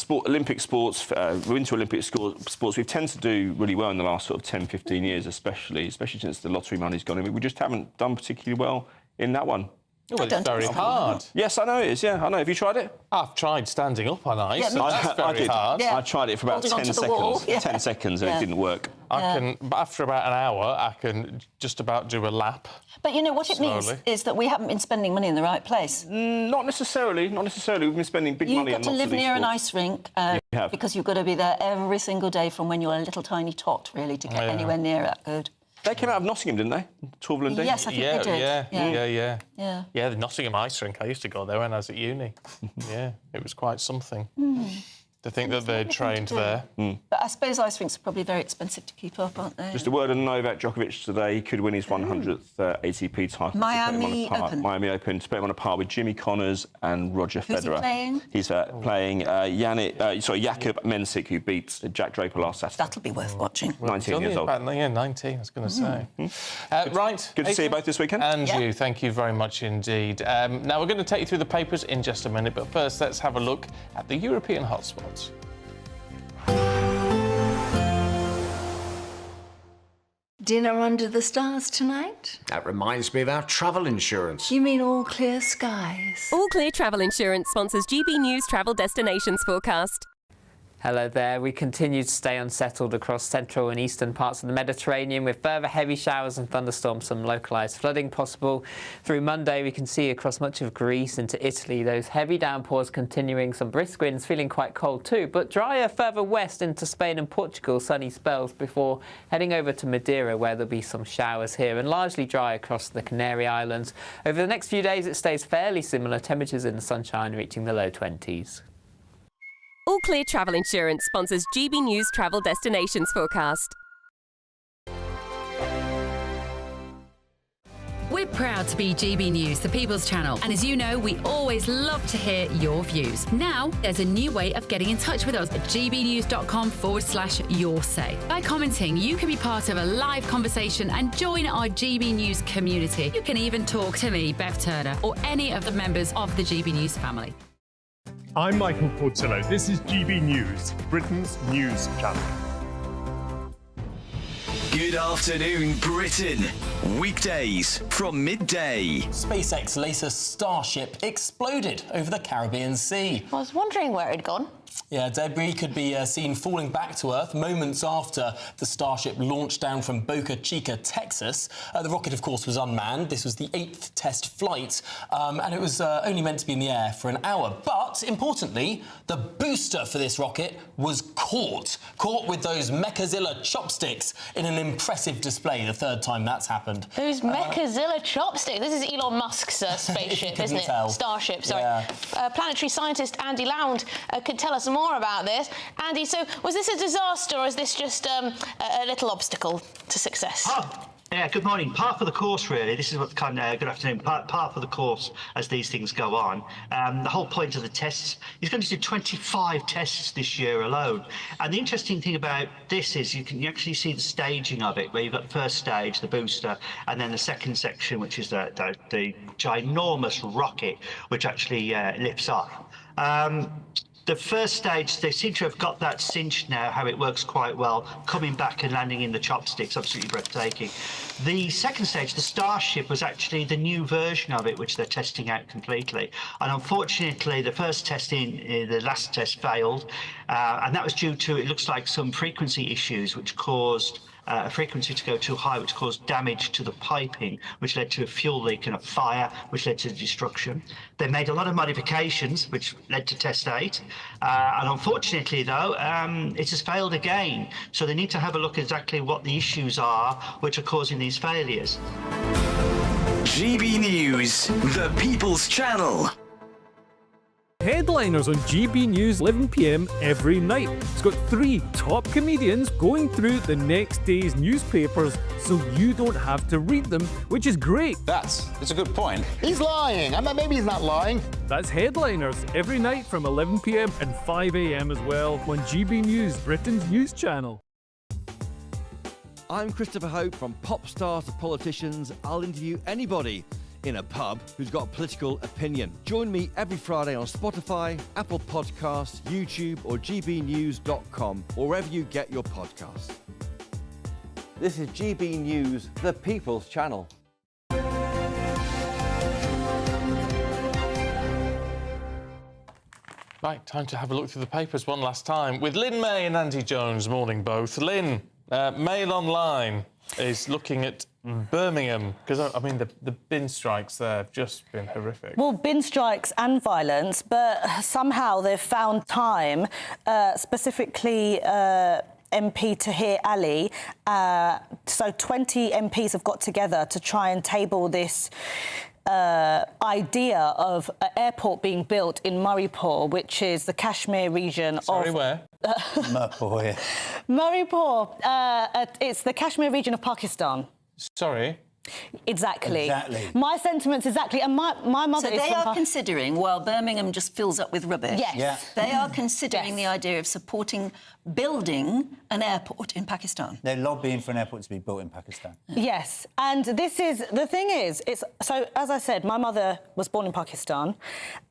Olympic sports, Winter Olympic sports, we tend to do really well in the last sort of 10, 15 years, especially since the lottery money's gone in. We just haven't done particularly well in that one. Well, it's very hard. Yes, I know it is, yeah, I know. Have you tried it? I've tried standing up on ice, and that's very hard. I tried it for about 10 seconds. 10 seconds, and it didn't work. After about an hour, I can just about do a lap. But you know what it means is that we haven't been spending money in the right place. Not necessarily. We've been spending big money on lots of these You've got to live near an ice rink because you've got to be there every single day from when you're a little tiny tot, really, to get anywhere near that good. They came out of Nottingham, didn't they? Torvill and Dean? Yes, I think they did. Yeah, the Nottingham ice rink. I used to go there when I was at uni. Yeah, it was quite something. To think that they'd trained there. But I suppose ice rinks are probably very expensive to keep up, aren't they? Just a word on Novak Djokovic today. He could win his 100th ATP title. Miami Open. Miami Open, to put him on a par with Jimmy Connors and Roger Federer. Who's he playing? He's playing Jakub Mensik, who beat Jack Draper last Saturday. That'll be worth watching. 19 years old. 19, I was going to say. Right. Good to see you both this weekend. And you, thank you very much indeed. Now, we're going to take you through the papers in just a minute, but first, let's have a look at the European hotspots. Dinner under the stars tonight? That reminds me of our travel insurance. You mean All Clear Skies? All Clear Travel Insurance sponsors GB News Travel Destinations Forecast. Hello there. We continue to stay unsettled across central and eastern parts of the Mediterranean with further heavy showers and thunderstorms, some localised flooding possible. Through Monday, we can see across much of Greece into Italy those heavy downpours continuing, some brisk winds, feeling quite cold too, but drier further west into Spain and Portugal, sunny spells before heading over to Madeira, where there'll be some showers here, and largely dry across the Canary Islands. Over the next few days, it stays fairly similar, temperatures in the sunshine reaching the low 20s. All Clear Travel Insurance sponsors GB News Travel Destinations Forecast. We're proud to be GB News, the People's Channel, and as you know, we always love to hear your views. Now, there's a new way of getting in touch with us at gbnews.com/yoursay. By commenting, you can be part of a live conversation and join our GB News community. You can even talk to me, Bev Turner, or any of the members of the GB News family. I'm Michael Portillo. This is GB News, Britain's news channel. Good afternoon, Britain. Weekdays from midday. SpaceX latest Starship exploded over the Caribbean Sea. I was wondering where it'd gone. Yeah, debris could be seen falling back to Earth moments after the Starship launched down from Boca Chica, Texas. The rocket, of course, was unmanned. This was the 8th test flight, and it was only meant to be in the air for an hour. But, importantly, the booster for this rocket was caught with those Mechazilla chopsticks in an impressive display, the third time that's happened. Those Mechazilla chopsticks. This is Elon Musk's spaceship, isn't it? Starship, sorry. Yeah. Planetary scientist Andy Lound could tell us more about this. Andy, so was this a disaster or is this just a little obstacle to success? Yeah, good morning. Par for the course, really. This is what kind of good afternoon. Par for the course as these things go on. The whole point of the tests, he's going to do 25 tests this year alone. And the interesting thing about this is you actually see the staging of it, where you've got the first stage, the booster, and then the second section, which is the ginormous rocket, which actually lifts off. The first stage, they seem to have got that cinched now, how it works quite well, coming back and landing in the chopsticks, absolutely breathtaking. The second stage, the Starship, was actually the new version of it, which they're testing out completely. And unfortunately, the first testing, the last test failed, and that was due to, it looks like, some frequency issues, which caused a frequency to go too high, which caused damage to the piping, which led to a fuel leak and a fire, which led to destruction. They made a lot of modifications, which led to test 8. And unfortunately, though, it has failed again. So they need to have a look at exactly what the issues are which are causing these failures. GB News, the People's Channel. Headliners on GB News 11 p.m. every night. It's got 3 top comedians going through the next day's newspapers so you don't have to read them, which is great. That's a good point. He's lying. I mean, maybe he's not lying. That's Headliners every night from 11 p.m. and 5 a.m. as well on GB News, Britain's news channel. I'm Christopher Hope. From pop stars to politicians, I'll interview anybody in a pub who's got a political opinion. Join me every Friday on Spotify, Apple Podcasts, YouTube or gbnews.com, or wherever you get your podcasts. This is GB News, the People's Channel. Right, time to have a look through the papers one last time with Lynn May and Andy Jones. Morning, both. Lynn, Mail Online is looking at Birmingham, because, I mean, the bin strikes there have just been horrific. Well, bin strikes and violence, but somehow they've found time, specifically MP Tahir Ali. So 20 MPs have got together to try and table this idea of an airport being built in Murraypore, which is the Kashmir region Sorry, where? Murraypore, yeah. Murraypore, it's the Kashmir region of Pakistan. Sorry? Exactly. My sentiments exactly, and my mother is So they from are considering, while Birmingham just fills up with rubbish, Yes. they are considering the idea of supporting building an airport in Pakistan. They're lobbying for an airport to be built in Pakistan. Yes, and this is the thing is, it's so as I said, my mother was born in Pakistan,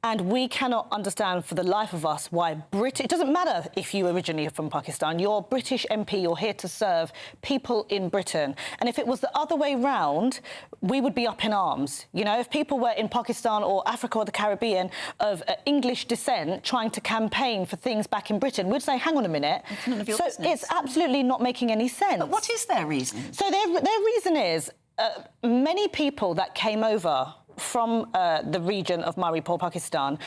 and we cannot understand for the life of us why It doesn't matter if you originally are from Pakistan. You're a British MP. You're here to serve people in Britain, and if it was the other way round, we would be up in arms. You know, if people were in Pakistan or Africa or the Caribbean of English descent trying to campaign for things back in Britain, we'd say, hang on a minute. It's none of your business. It's absolutely not making any sense. But what is their reason? So their reason is many people that came over from the region of Murraypore, Pakistan,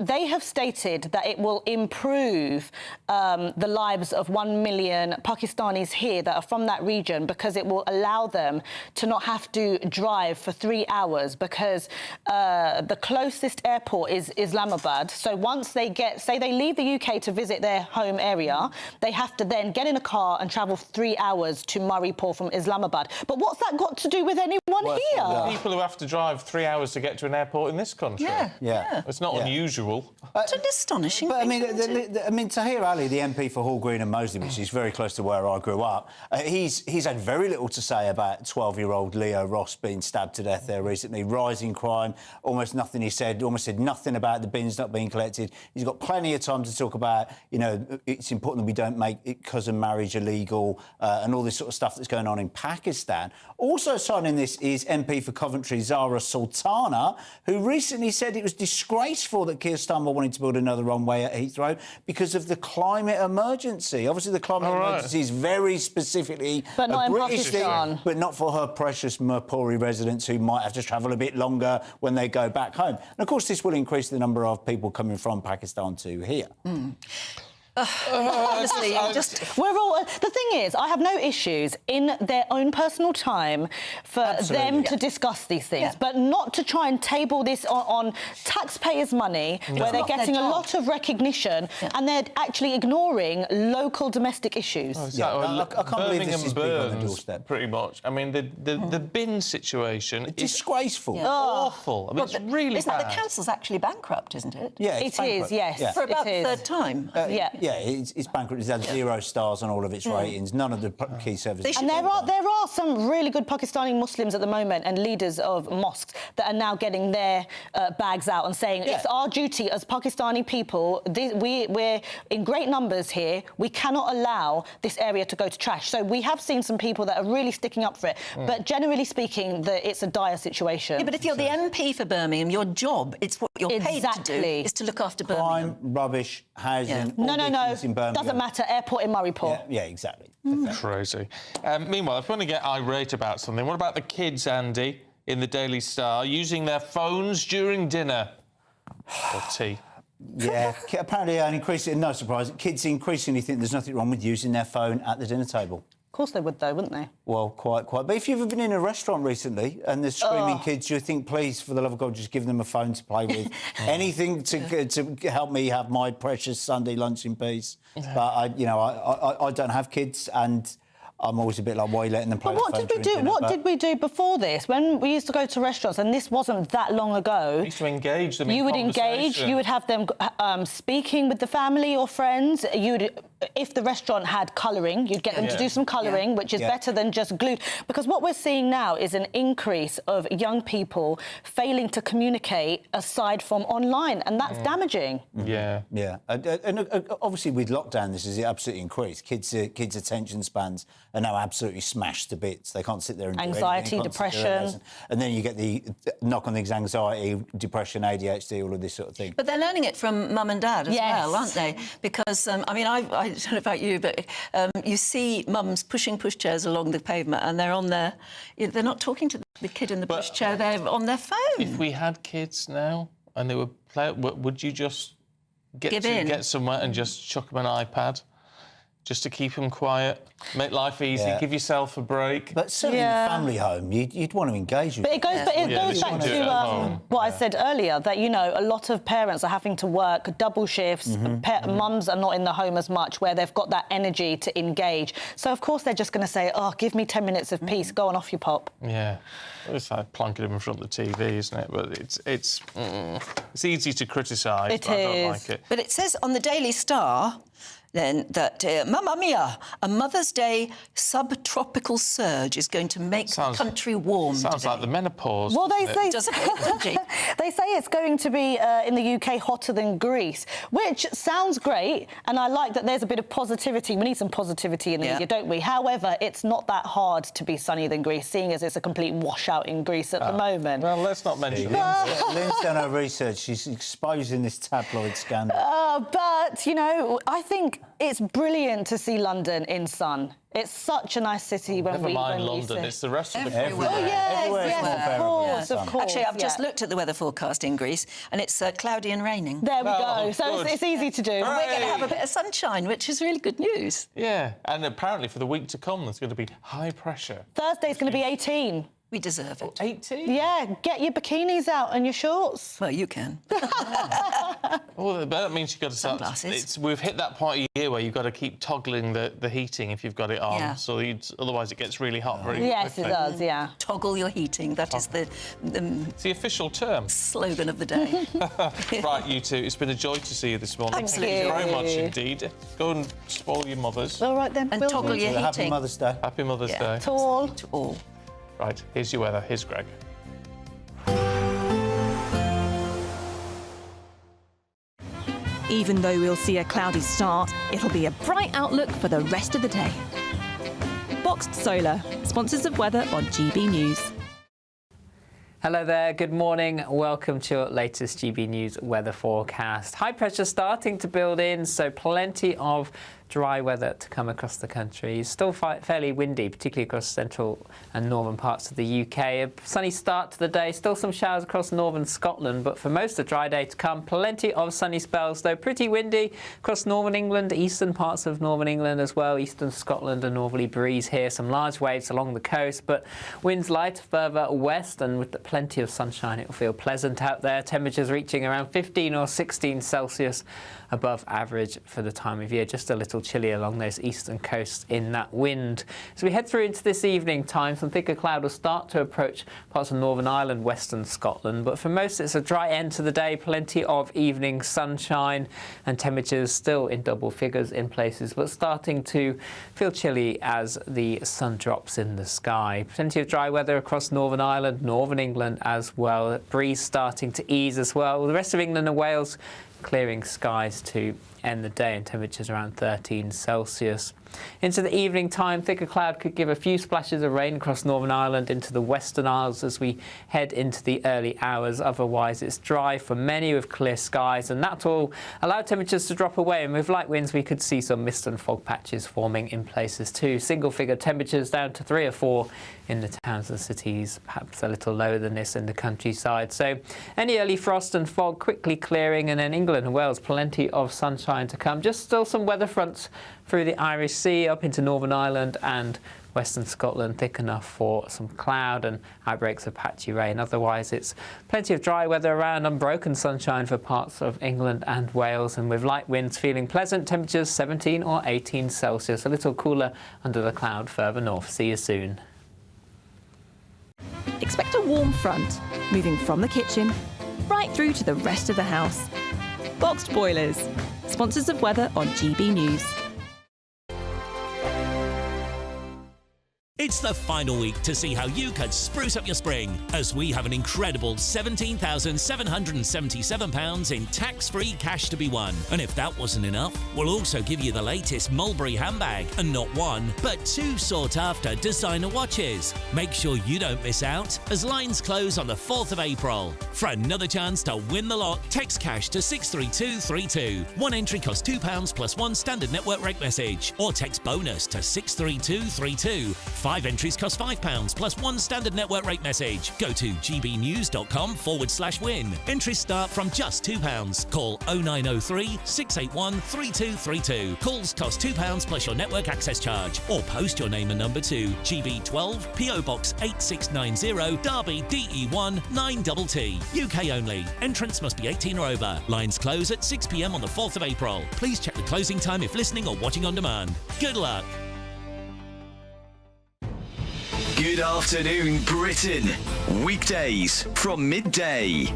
they have stated that it will improve the lives of 1 million Pakistanis here that are from that region, because it will allow them to not have to drive for 3 hours, because the closest airport is Islamabad. So once they say they leave the UK to visit their home area, they have to then get in a car and travel 3 hours to Murraypore from Islamabad. But what's that got to do with anyone here? People who have to drive 3 hours to get to an airport in this country. Yeah. It's not unusual. It's an astonishing But thing, I mean, Tahir Ali, the MP for Hall Green and Moseley, which is very close to where I grew up, he's had very little to say about 12-year-old Leo Ross being stabbed to death there recently. Rising crime, almost nothing he said. Almost said nothing about the bins not being collected. He's got plenty of time to talk about, you know, it's important that we don't make cousin marriage illegal and all this sort of stuff that's going on in Pakistan. Also signing this is MP for Coventry Zara Sultana, who recently said it was disgraceful that Keir Starmer wanting to build another runway at Heathrow because of the climate emergency. Obviously, the climate emergency is very specifically but not a in British Pakistan. thing, but not for her precious Murpuri residents who might have to travel a bit longer when they go back home. And, of course, this will increase the number of people coming from Pakistan to here. Honestly, we're all. The thing is, I have no issues in their own personal time for them to discuss these things, but not to try and table this on taxpayers' money, where they're getting a lot of recognition and they're actually ignoring local domestic issues. I can't believe this is big on the doorstep. Pretty much. I mean, the bin situation is disgraceful. Awful. I mean, it's really isn't bad. It the council's actually bankrupt, isn't it? Yeah, it is. Yes, For about it the is. third time. Yeah, Yeah, it's bankrupt. It's had 0 stars on all of its ratings. None of the key services. And there are some really good Pakistani Muslims at the moment and leaders of mosques that are now getting their bags out and saying it's our duty as Pakistani people. We're in great numbers here. We cannot allow this area to go to trash. So we have seen some people that are really sticking up for it. But generally speaking, it's a dire situation. Yeah, but if you're the MP for Birmingham, your job, it's what you're paid to do, is to look after Birmingham. Crime, rubbish, housing. No. Doesn't matter. Airport in Murrayport. Yeah, exactly. Crazy. Meanwhile, if we want to get irate about something, what about the kids, Andy, in the Daily Star, using their phones during dinner or tea? Yeah, apparently, no surprise, kids increasingly think there's nothing wrong with using their phone at the dinner table. Of course they would, though, wouldn't they? Well, quite. But if you've ever been in a restaurant recently and there's screaming kids, you think, please, for the love of God, just give them a phone to play with. Anything to help me have my precious Sunday lunch in peace. But I don't have kids, and I'm always a bit like, why are you letting them play? But what did we do? What did we do before this? When we used to go to restaurants, and this wasn't that long ago. You used to engage them. You would engage. You would have them speaking with the family or friends. If the restaurant had colouring, you'd get them to do some colouring, which is better than just glued. Because what we're seeing now is an increase of young people failing to communicate aside from online, and that's damaging. Yeah. And obviously with lockdown, this has absolutely increased. Kids' attention spans are now absolutely smashed to bits. They can't sit there and anxiety, do depression, and then you get the knock on things: anxiety, depression, ADHD, all of this sort of thing. But they're learning it from mum and dad as well, aren't they? Because I don't know about you, but you see mums pushing pushchairs along the pavement, and they're on their. They're not talking to the kid in the pushchair; they're on their phone. If we had kids now and they were would you just get somewhere and just chuck them an iPad? Just to keep them quiet, make life easy, give yourself a break. But certainly in a family home, you'd want to engage with But it goes, back to what I said earlier, that, a lot of parents are having to work double shifts. Mums are not in the home as much, where they've got that energy to engage. So, of course, they're just going to say, give me 10 minutes of peace, go on off your pop. Yeah. It's like plonking him in front of the TV, isn't it? But it's easy to criticise, but I don't like it. But it says on the Daily Star then that, Mamma Mia, a Mother's Day subtropical surge is going to make the country warm Sounds like the menopause. Well, they say it? they say it's going to be in the UK hotter than Greece, which sounds great, and I like that there's a bit of positivity. We need some positivity in the media, don't we? However, it's not that hard to be sunnier than Greece, seeing as it's a complete washout in Greece at the moment. Well, let's not mention that. Lynn's done her research. She's exposing this tabloid scandal. But, I think it's brilliant to see London in sun. It's such a nice city when Never we... mind London, it's the rest of the country. Yes, of course. Actually, I've just looked at the weather forecast in Greece, and it's cloudy and raining. There we go. So it's easy to do. And we're going to have a bit of sunshine, which is really good news. Yeah, and apparently for the week to come, there's going to be high pressure. Thursday's going to be 18. We deserve it. 18? Yeah, get your bikinis out and your shorts. Well, you can. Well, that means you've got to start... We've hit that part of year where you've got to keep toggling the heating if you've got it on. Yeah. So otherwise it gets really hot very Yes, quickly. it does, yeah. Toggle your heating. That is it's the official term. Slogan of the day. Right, you two, it's been a joy to see you this morning. Absolutely. Thank you very much indeed. Go and spoil your mothers. All right, then. And toggle your heating. Happy Mother's Day. Happy Mother's Day. To all. To all. Right, here's your weather. Here's Greg. Even though we'll see a cloudy start, it'll be a bright outlook for the rest of the day. Boxed Solar, sponsors of weather on GB News. Hello there, good morning. Welcome to your latest GB News weather forecast. High pressure starting to build in, so plenty of dry weather to come across the country. It's still fairly windy, particularly across central and northern parts of the UK. A sunny start to the day, still some showers across northern Scotland, but for most of the dry day to come, plenty of sunny spells, though pretty windy across northern England, eastern parts of northern England as well, eastern Scotland, a northerly breeze here, some large waves along the coast, but winds light further west, and with plenty of sunshine, it'll feel pleasant out there. Temperatures reaching around 15 or 16 Celsius above average for the time of year, just a little little chilly along those eastern coasts in that wind. As we head through into this evening time, some thicker cloud will start to approach parts of Northern Ireland, western Scotland, but for most it's a dry end to the day, plenty of evening sunshine and temperatures still in double figures in places, but starting to feel chilly as the sun drops in the sky. Plenty of dry weather across Northern Ireland, northern England as well. Breeze starting to ease as well. The rest of England and Wales clearing skies to end the day and temperatures around 13 Celsius. Into the evening time, thicker cloud could give a few splashes of rain across Northern Ireland into the Western Isles as we head into the early hours. Otherwise, it's dry for many with clear skies, and that will allow temperatures to drop away. And with light winds, we could see some mist and fog patches forming in places too. Single-figure temperatures down to 3 or 4 in the towns and cities, perhaps a little lower than this in the countryside. So any early frost and fog quickly clearing, and then England and Wales, plenty of sunshine to come. Just still some weather fronts through the Irish Sea up into Northern Ireland and western Scotland, thick enough for some cloud and outbreaks of patchy rain. Otherwise, it's plenty of dry weather around, unbroken sunshine for parts of England and Wales, and with light winds feeling pleasant, temperatures 17 or 18 Celsius, a little cooler under the cloud further north. See you soon. Expect a warm front, moving from the kitchen right through to the rest of the house. Boxed boilers, sponsors of weather on GB News. It's the final week to see how you could spruce up your spring, as we have an incredible £17,777 in tax-free cash to be won. And if that wasn't enough, we'll also give you the latest Mulberry handbag, and not one, but 2 sought-after designer watches. Make sure you don't miss out, as lines close on the 4th of April. For another chance to win the lot, text cash to 63232. One entry costs £2 plus 1 standard network rate message, or text bonus to 63232. 5 entries cost £5 plus 1 standard network rate message. Go to gbnews.com/win. Entries start from just £2. Call 0903 681 3232. Calls cost £2 plus your network access charge. Or post your name and number to GB12 PO Box 8690 Derby DE1 9TT. UK only. Entrance must be 18 or over. Lines close at 6 p.m. on the 4th of April. Please check the closing time if listening or watching on demand. Good luck. Good afternoon, Britain. Weekdays from midday.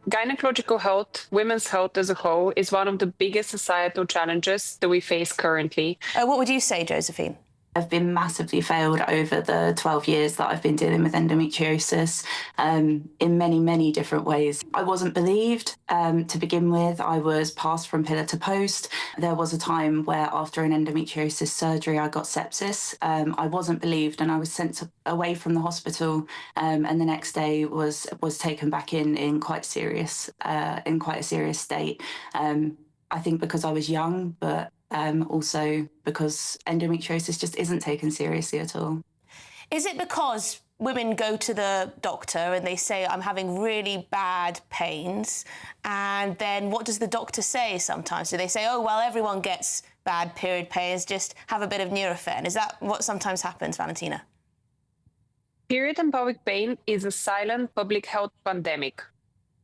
Gynecological health, women's health as a whole, is one of the biggest societal challenges that we face currently. What would you say, Josephine? I've been massively failed over the 12 years that I've been dealing with endometriosis in many, many different ways. I wasn't believed to begin with. I was passed from pillar to post. There was a time where after an endometriosis surgery, I got sepsis. I wasn't believed and I was sent away from the hospital and the next day was taken back in quite a serious state. I think because I was young, but also because endometriosis just isn't taken seriously at all. Is it because women go to the doctor and they say, I'm having really bad pains, and then what does the doctor say sometimes? Do they say, oh, well, everyone gets bad period pains, just have a bit of Nurofen? Is that what sometimes happens, Valentina? Period and pelvic pain is a silent public health pandemic.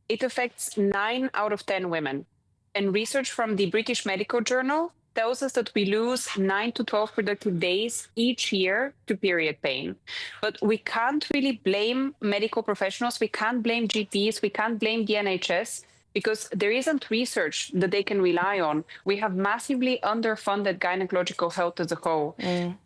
It affects 9 out of 10 women. And research from the British Medical Journal tells us that we lose 9 to 12 productive days each year to period pain. But we can't really blame medical professionals, we can't blame GPs, we can't blame the NHS, because there isn't research that they can rely on. We have massively underfunded gynecological health as a whole.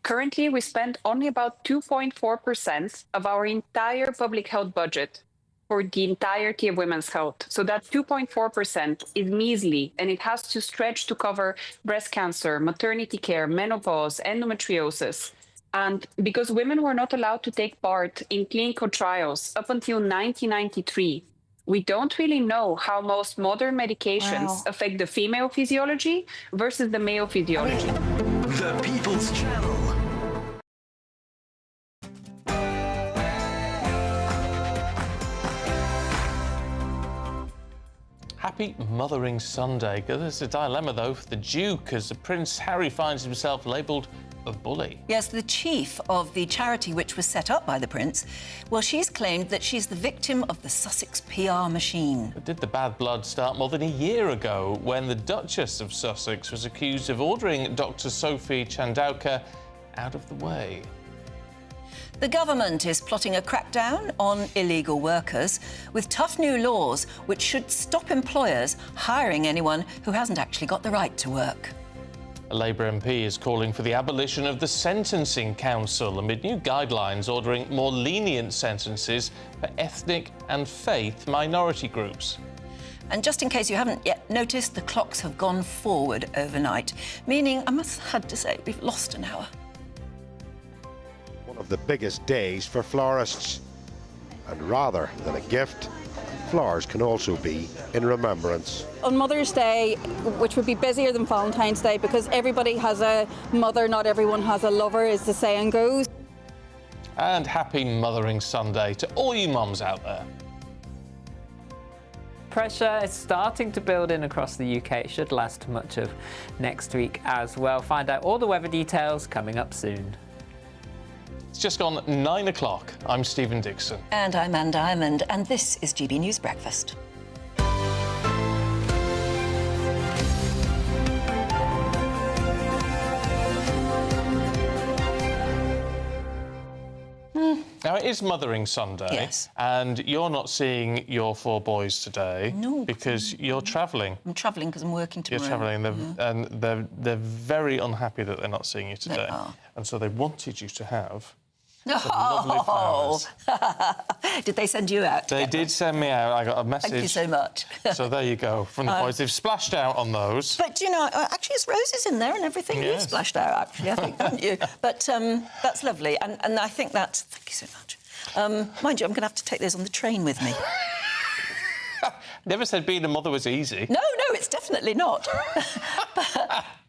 Currently, we spend only about 2.4% of our entire public health budget for the entirety of women's health. So that 2.4% is measly, and it has to stretch to cover breast cancer, maternity care, menopause, endometriosis. And because women were not allowed to take part in clinical trials up until 1993, we don't really know how most modern medications affect the female physiology versus the male physiology. The People's Channel. Happy Mothering Sunday. There's a dilemma, though, for the Duke, as Prince Harry finds himself labelled of bully. Yes, the chief of the charity which was set up by the Prince, well, she's claimed that she's the victim of the Sussex PR machine. But did the bad blood start more than a year ago when the Duchess of Sussex was accused of ordering Dr. Sophie Chandauka out of the way? The government is plotting a crackdown on illegal workers with tough new laws which should stop employers hiring anyone who hasn't actually got the right to work. A Labour MP is calling for the abolition of the Sentencing Council amid new guidelines ordering more lenient sentences for ethnic and faith minority groups. And just in case you haven't yet noticed, the clocks have gone forward overnight, meaning, I must have to say, we've lost an hour. One of the biggest days for florists. And rather than a gift, flowers can also be in remembrance. On Mother's Day, which would be busier than Valentine's Day because everybody has a mother, not everyone has a lover, as the saying goes. And happy Mothering Sunday to all you mums out there. Pressure is starting to build in across the UK. It should last much of next week as well. Find out all the weather details coming up soon. It's just gone 9 o'clock. I'm Stephen Dixon. And I'm Anne Diamond, and this is GB News Breakfast. Now, it is Mothering Sunday. Yes. And you're not seeing your 4 boys today. No. Because you're travelling. I'm travelling because I'm working tomorrow. You're travelling, and they're very unhappy that they're not seeing you today. They are. And so they wanted you to have some lovely flowers. Did they send you out? They did send me out. I got a message. Thank you so much. So there you go, from the boys. They've splashed out on those. But, you know, actually, it's roses in there and everything. Yes. You've splashed out, actually, I think, haven't you? But that's lovely. And I think that... Thank you so much. Mind you, I'm going to have to take those on the train with me. Never said being a mother was easy. No, it's definitely not.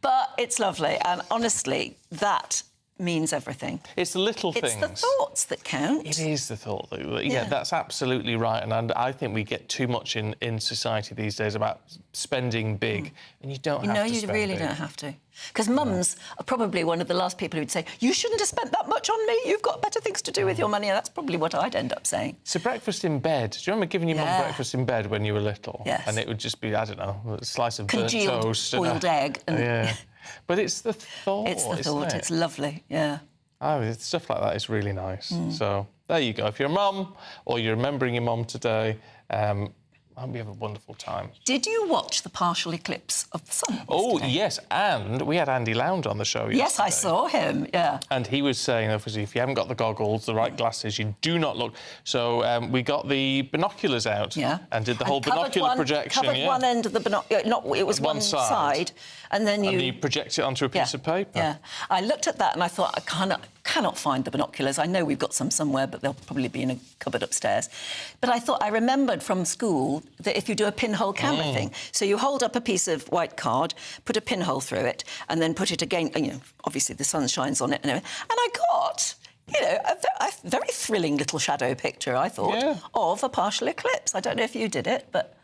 but it's lovely. And honestly, that means everything. It's the little things. It's the thoughts that count. It is the thought. Yeah, that's absolutely right. And I think we get too much in society these days about spending big, and you don't have to spend big. No, you really don't have to. Because mums are probably one of the last people who'd say, you shouldn't have spent that much on me, you've got better things to do with your money, and that's probably what I'd end up saying. So breakfast in bed. Do you remember giving your mum breakfast in bed when you were little? Yes. And it would just be, I don't know, a slice of burnt congealed toast. boiled egg. And... Yeah. But it's the thought, It's the thought, it's lovely, yeah. Oh, stuff like that is really nice. So there you go. If you're a mum or you're remembering your mum today, I hope you have a wonderful time. Did you watch the partial eclipse of the sun yesterday? Yes, and we had Andy Lound on the show yesterday. Yes, I saw him, yeah. And he was saying, obviously, if you haven't got the goggles, the right glasses, you do not look... So we got the binoculars out and did the whole binocular projection. Covered one end of the binocular... it was one side. And then you... And you project it onto a piece of paper. Yeah. I looked at that and I thought, I cannot find the binoculars. I know we've got some somewhere, but they'll probably be in a cupboard upstairs. But I thought, I remembered from school that if you do a pinhole camera thing, so you hold up a piece of white card, put a pinhole through it, and then put it again, you know, obviously the sun shines on it and everything. And I got... you know, a very thrilling little shadow picture, I thought, of a partial eclipse. I don't know if you did it, but...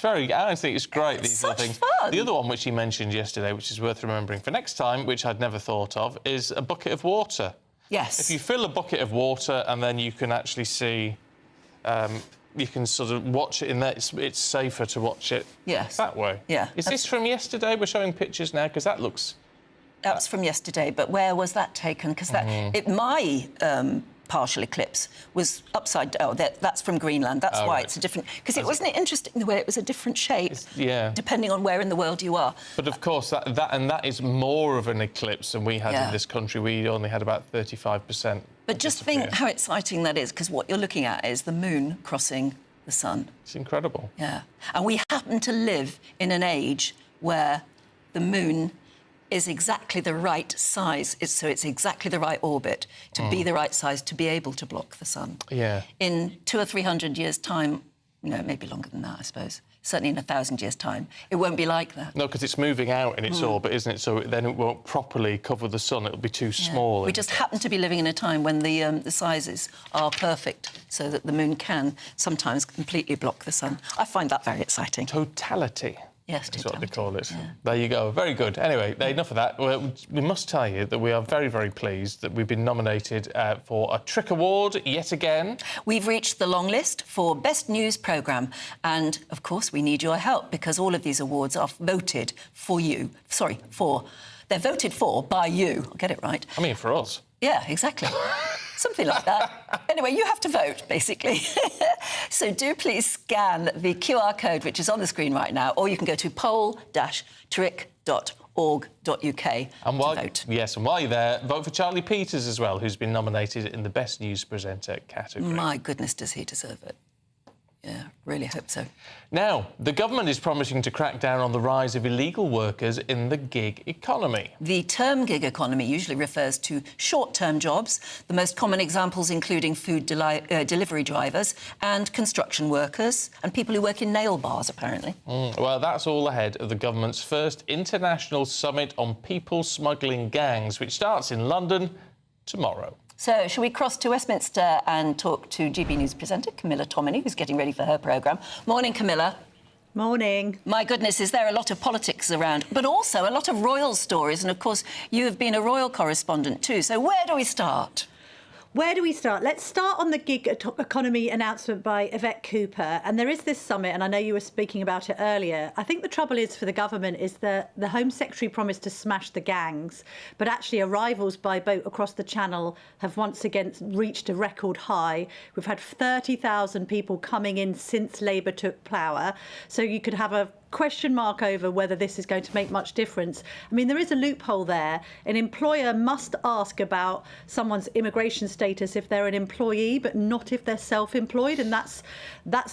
I think it's great, these little things. Fun. The other one which he mentioned yesterday, which is worth remembering for next time, which I'd never thought of, is a bucket of water. Yes. If you fill a bucket of water and then you can actually see... you can sort of watch it in there. It's safer to watch it that way. Yeah. Is this from yesterday? We're showing pictures now, because that looks... That's from yesterday, but where was that taken? Because my partial eclipse was upside down. Oh, that's from Greenland. That's why it's a different... Because wasn't it interesting the way it was a different shape? Depending on where in the world you are. But of course, that is more of an eclipse than we had in this country. We only had about 35%. But just think how exciting that is, because what you're looking at is the moon crossing the sun. It's incredible. Yeah. And we happen to live in an age where the moon is exactly the right size. So it's exactly the right orbit to be the right size to be able to block the sun. Yeah. In 200 or 300 years' time, maybe longer than that, I suppose. Certainly in 1,000 years' time, it won't be like that. No, because it's moving out in its orbit, isn't it? So then it won't properly cover the sun. It'll be too small. We just happen to be living in a time when the sizes are perfect, so that the moon can sometimes completely block the sun. I find that very exciting. Totality. Yes, that's what they call it. Yeah. There you go. Very good. Anyway, enough of that. We must tell you that we are very, very pleased that we've been nominated for a Trick Award yet again. We've reached the long list for Best News Programme. And, of course, we need your help because all of these awards are voted for you. Sorry, they're voted for by you. I'll get it right. I mean, for us. Yeah, exactly. Something like that. Anyway, you have to vote, basically. So do please scan the QR code, which is on the screen right now, or you can go to poll-trick.org.uk and while, to vote. Yes, and while you're there, vote for Charlie Peters as well, who's been nominated in the Best News Presenter category. My goodness, does he deserve it. Yeah, really hope so. Now, the government is promising to crack down on the rise of illegal workers in the gig economy. The term gig economy usually refers to short-term jobs, the most common examples including food delivery drivers and construction workers and people who work in nail bars, apparently. Well, that's all ahead of the government's first international summit on people smuggling gangs, which starts in London tomorrow. So, shall we cross to Westminster and talk to GB News presenter Camilla Tominey, who's getting ready for her programme. Morning, Camilla. Morning. My goodness, is there a lot of politics around, but also a lot of royal stories. And, of course, you have been a royal correspondent too. So where do we start? Where do we start? Let's start on the gig economy announcement by Yvette Cooper. And there is this summit, and I know you were speaking about it earlier. I think the trouble is for the government is that the Home Secretary promised to smash the gangs, but actually arrivals by boat across the Channel have once again reached a record high. We've had 30,000 people coming in since Labour took power. So you could have a question mark over whether this is going to make much difference. I mean, there is a loophole there. An employer must ask about someone's immigration status if they're an employee, but not if they're self-employed. And that's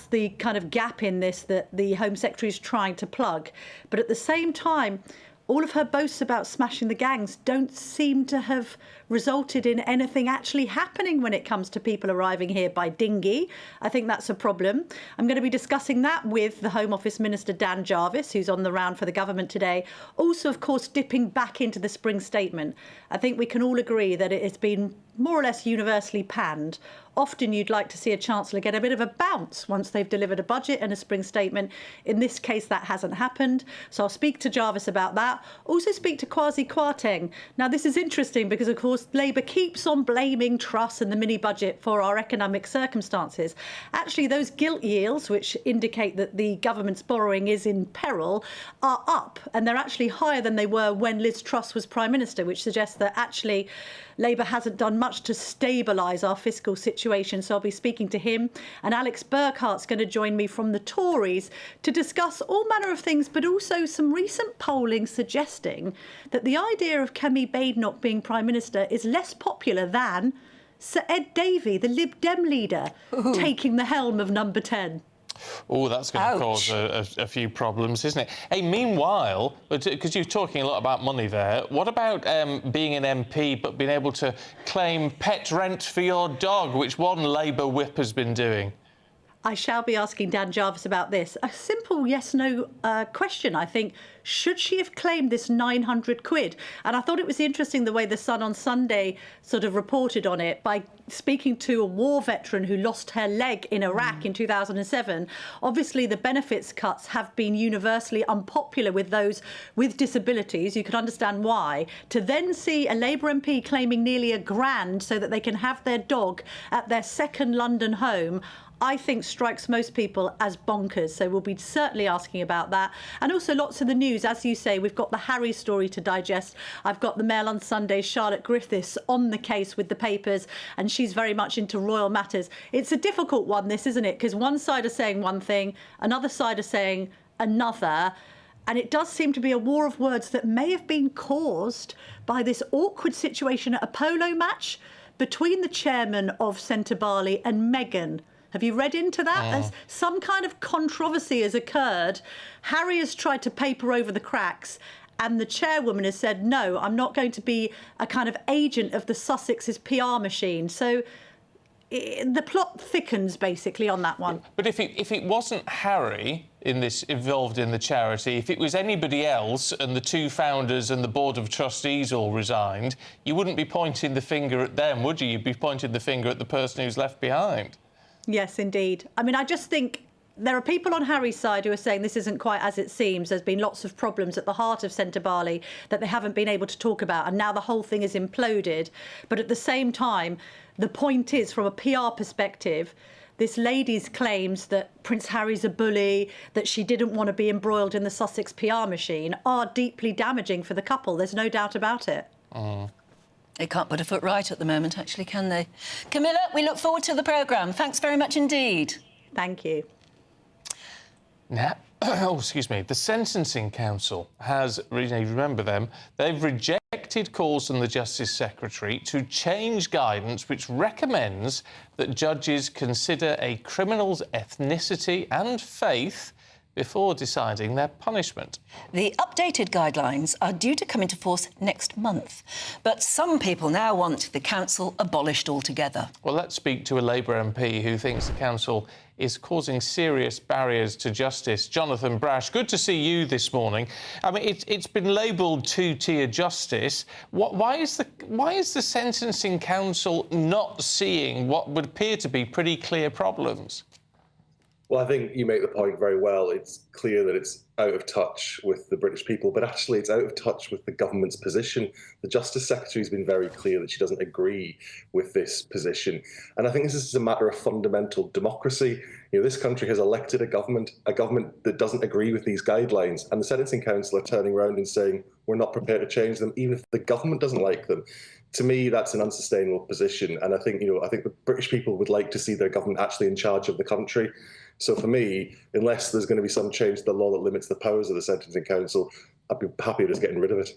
the kind of gap in this that the Home Secretary is trying to plug. But at the same time, all of her boasts about smashing the gangs don't seem to have resulted in anything actually happening when it comes to people arriving here by dinghy. I think that's a problem. I'm going to be discussing that with the Home Office Minister Dan Jarvis, who's on the round for the government today. Also, of course, dipping back into the spring statement. I think we can all agree that it has been more or less universally panned. Often you'd like to see a Chancellor get a bit of a bounce once they've delivered a budget and a spring statement. In this case, that hasn't happened. So I'll speak to Jarvis about that. Also speak to Kwasi Kwarteng. Now, this is interesting because, of course, Labour keeps on blaming Truss and the mini-budget for our economic circumstances. Actually, those gilt yields, which indicate that the government's borrowing is in peril, are up. And they're actually higher than they were when Liz Truss was Prime Minister, which suggests that actually Labour hasn't done much to stabilise our fiscal situation. So I'll be speaking to him. And Alex Burkhart's going to join me from the Tories to discuss all manner of things, but also some recent polling suggesting that the idea of Kemi Badenoch being Prime Minister is less popular than Sir Ed Davey, the Lib Dem leader, taking the helm of Number 10. Oh, that's going to cause a few problems, isn't it? Hey, meanwhile, because you're talking a lot about money there, what about being an MP but being able to claim pet rent for your dog, which one Labour whip has been doing? I shall be asking Dan Jarvis about this. A simple yes-no question, I think. Should she have claimed this 900 quid? And I thought it was interesting the way The Sun on Sunday sort of reported on it by speaking to a war veteran who lost her leg in Iraq in 2007. Obviously, the benefits cuts have been universally unpopular with those with disabilities. You can understand why. To then see a Labour MP claiming nearly £1,000 so that they can have their dog at their second London home, I think strikes most people as bonkers. So we'll be certainly asking about that. And also lots of the news. As you say, we've got the Harry story to digest. I've got the Mail on Sunday, Charlotte Griffiths on the case with the papers, and she's very much into royal matters. It's a difficult one, this, isn't it? Because one side are saying one thing, another side are saying another. And it does seem to be a war of words that may have been caused by this awkward situation at a polo match between the chairman of Sentebale and Meghan. Have you read into that? As some kind of controversy has occurred. Harry has tried to paper over the cracks, and the chairwoman has said, no, I'm not going to be a kind of agent of the Sussex's PR machine. So the plot thickens, basically, on that one. But if it wasn't Harry involved in the charity, if it was anybody else and the two founders and the board of trustees all resigned, you wouldn't be pointing the finger at them, would you? You'd be pointing the finger at the person who's left behind. Yes, indeed. I mean, I just think there are people on Harry's side who are saying this isn't quite as it seems. There's been lots of problems at the heart of Sentebale that they haven't been able to talk about, and now the whole thing is imploded. But at the same time, the point is, from a PR perspective, this lady's claims that Prince Harry's a bully, that she didn't want to be embroiled in the Sussex PR machine, are deeply damaging for the couple. There's no doubt about it. They can't put a foot right at the moment, actually, can they? Camilla, we look forward to the programme. Thanks very much indeed. Thank you. Now, excuse me. The Sentencing Council has, remember them, they've rejected calls from the Justice Secretary to change guidance which recommends that judges consider a criminal's ethnicity and faith before deciding their punishment. The updated guidelines are due to come into force next month, but some people now want the council abolished altogether. Well, let's speak to a Labour MP who thinks the council is causing serious barriers to justice. Jonathan Brash, good to see you this morning. I mean, it's been labelled two-tier justice. Why is the Sentencing Council not seeing what would appear to be pretty clear problems? Well, I think you make the point very well. It's clear that it's out of touch with the British people, but actually it's out of touch with the government's position. The Justice Secretary has been very clear that she doesn't agree with this position. And I think this is a matter of fundamental democracy. You know, this country has elected a government that doesn't agree with these guidelines, and the Sentencing Council are turning around and saying, we're not prepared to change them, even if the government doesn't like them. To me, that's an unsustainable position. And I think the British people would like to see their government actually in charge of the country. So for me, unless there's going to be some change to the law that limits the powers of the Sentencing Council, I'd be happy just getting rid of it.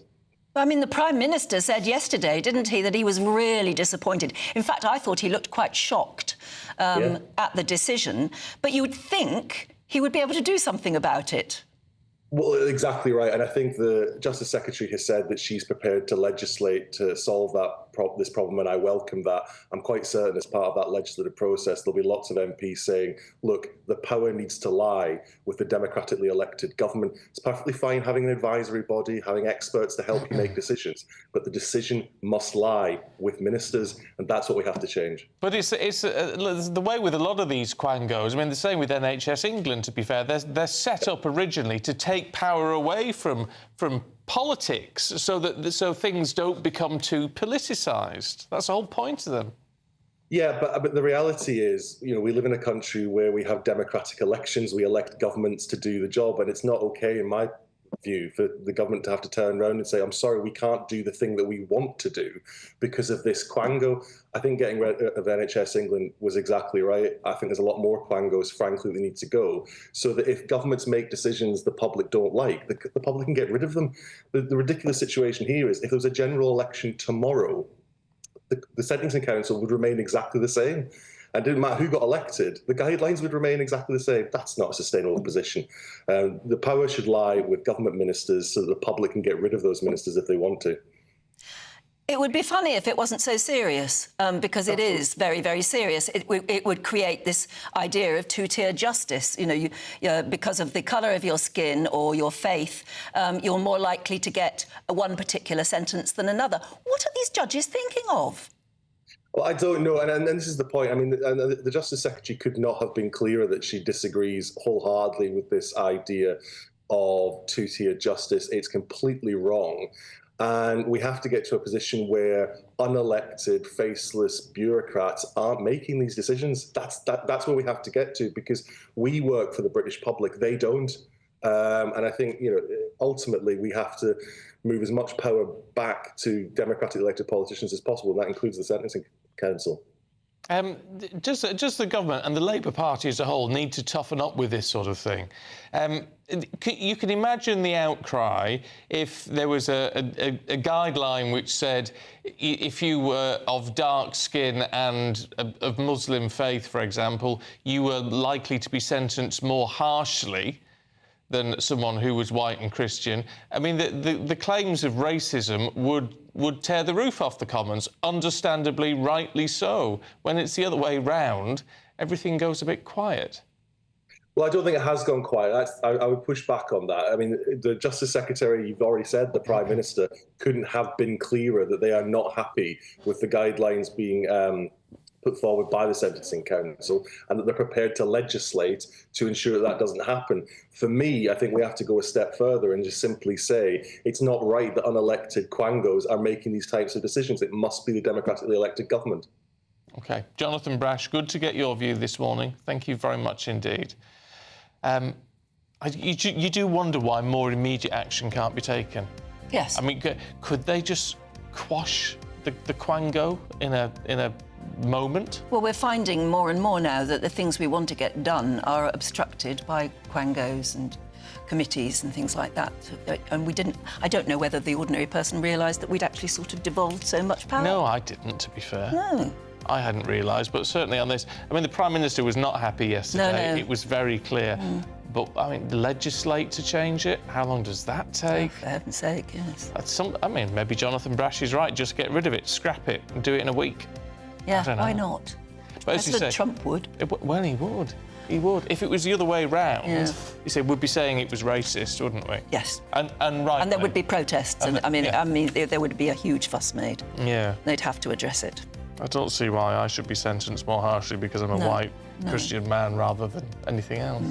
I mean, the Prime Minister said yesterday, didn't he, that he was really disappointed. In fact, I thought he looked quite shocked at the decision. But you would think he would be able to do something about it. Well, exactly right. And I think the Justice Secretary has said that she's prepared to legislate to solve this problem, and I welcome that. I'm quite certain as part of that legislative process, there'll be lots of MPs saying, look, the power needs to lie with the democratically elected government. It's perfectly fine having an advisory body, having experts to help you make decisions, but the decision must lie with ministers, and that's what we have to change. But it's the way with a lot of these quangos. I mean, the same with NHS England, to be fair. They're set up originally to take power away from politics so things don't become too politicised. That's the whole point of them. Yeah, but the reality is, you know, we live in a country where we have democratic elections. We elect governments to do the job, and it's not okay, in my view, for the government to have to turn around and say, I'm sorry, we can't do the thing that we want to do because of this quango. I think getting rid of NHS England was exactly right. I think there's a lot more quangos, frankly, that need to go, so that if governments make decisions the public don't like, the public can get rid of them. The ridiculous situation here is if there was a general election tomorrow, the Sentencing Council would remain exactly the same. And it didn't matter who got elected, the guidelines would remain exactly the same. That's not a sustainable position. The power should lie with government ministers so that the public can get rid of those ministers if they want to. It would be funny if it wasn't so serious, because it is very, very serious. It would create this idea of two-tier justice. You know, because of the colour of your skin or your faith, you're more likely to get one particular sentence than another. What are these judges thinking of? Well, I don't know, and this is the point. I mean, the Justice Secretary could not have been clearer that she disagrees wholeheartedly with this idea of two-tier justice. It's completely wrong. And we have to get to a position where unelected, faceless bureaucrats aren't making these decisions. That's where we have to get to, because we work for the British public, they don't. And I think, you know, ultimately we have to move as much power back to democratically elected politicians as possible, and that includes the Sentencing Council. Just the government and the Labour Party as a whole need to toughen up with this sort of thing. You can imagine the outcry if there was a guideline which said if you were of dark skin and of Muslim faith, for example, you were likely to be sentenced more harshly than someone who was white and Christian. I mean, the claims of racism would tear the roof off the Commons, understandably, rightly so. When it's the other way round, everything goes a bit quiet. Well, I don't think it has gone quiet. I would push back on that. I mean, the Justice Secretary, you've already said, the Prime Minister, couldn't have been clearer that they are not happy with the guidelines being put forward by the Sentencing Council, and that they're prepared to legislate to ensure that doesn't happen. For me, I think we have to go a step further and just simply say it's not right that unelected quangos are making these types of decisions. It must be the democratically elected government. OK. Jonathan Brash, good to get your view this morning. Thank you very much indeed. You do wonder why more immediate action can't be taken. Yes. I mean, could they just quash the quango in a moment? Well, we're finding more and more now that the things we want to get done are obstructed by quangos and committees and things like that. And I don't know whether the ordinary person realised that we'd actually sort of devolved so much power. No, I didn't, to be fair. No. I hadn't realised, but certainly on this... I mean, the Prime Minister was not happy yesterday. No. It was very clear. But, I mean, legislate to change it? How long does that take? Oh, for heaven's sake, yes. I mean, maybe Jonathan Brash is right. Just get rid of it, scrap it, and do it in a week. Yeah, I don't know. why not? But as you say, Trump would. Well, he would. He would. If it was the other way round, you say we'd be saying it was racist, wouldn't we? Yes. And right. And there would be protests, and I mean, there would be a huge fuss made. Yeah. They'd have to address it. I don't see why I should be sentenced more harshly because I'm a white Christian man rather than anything else.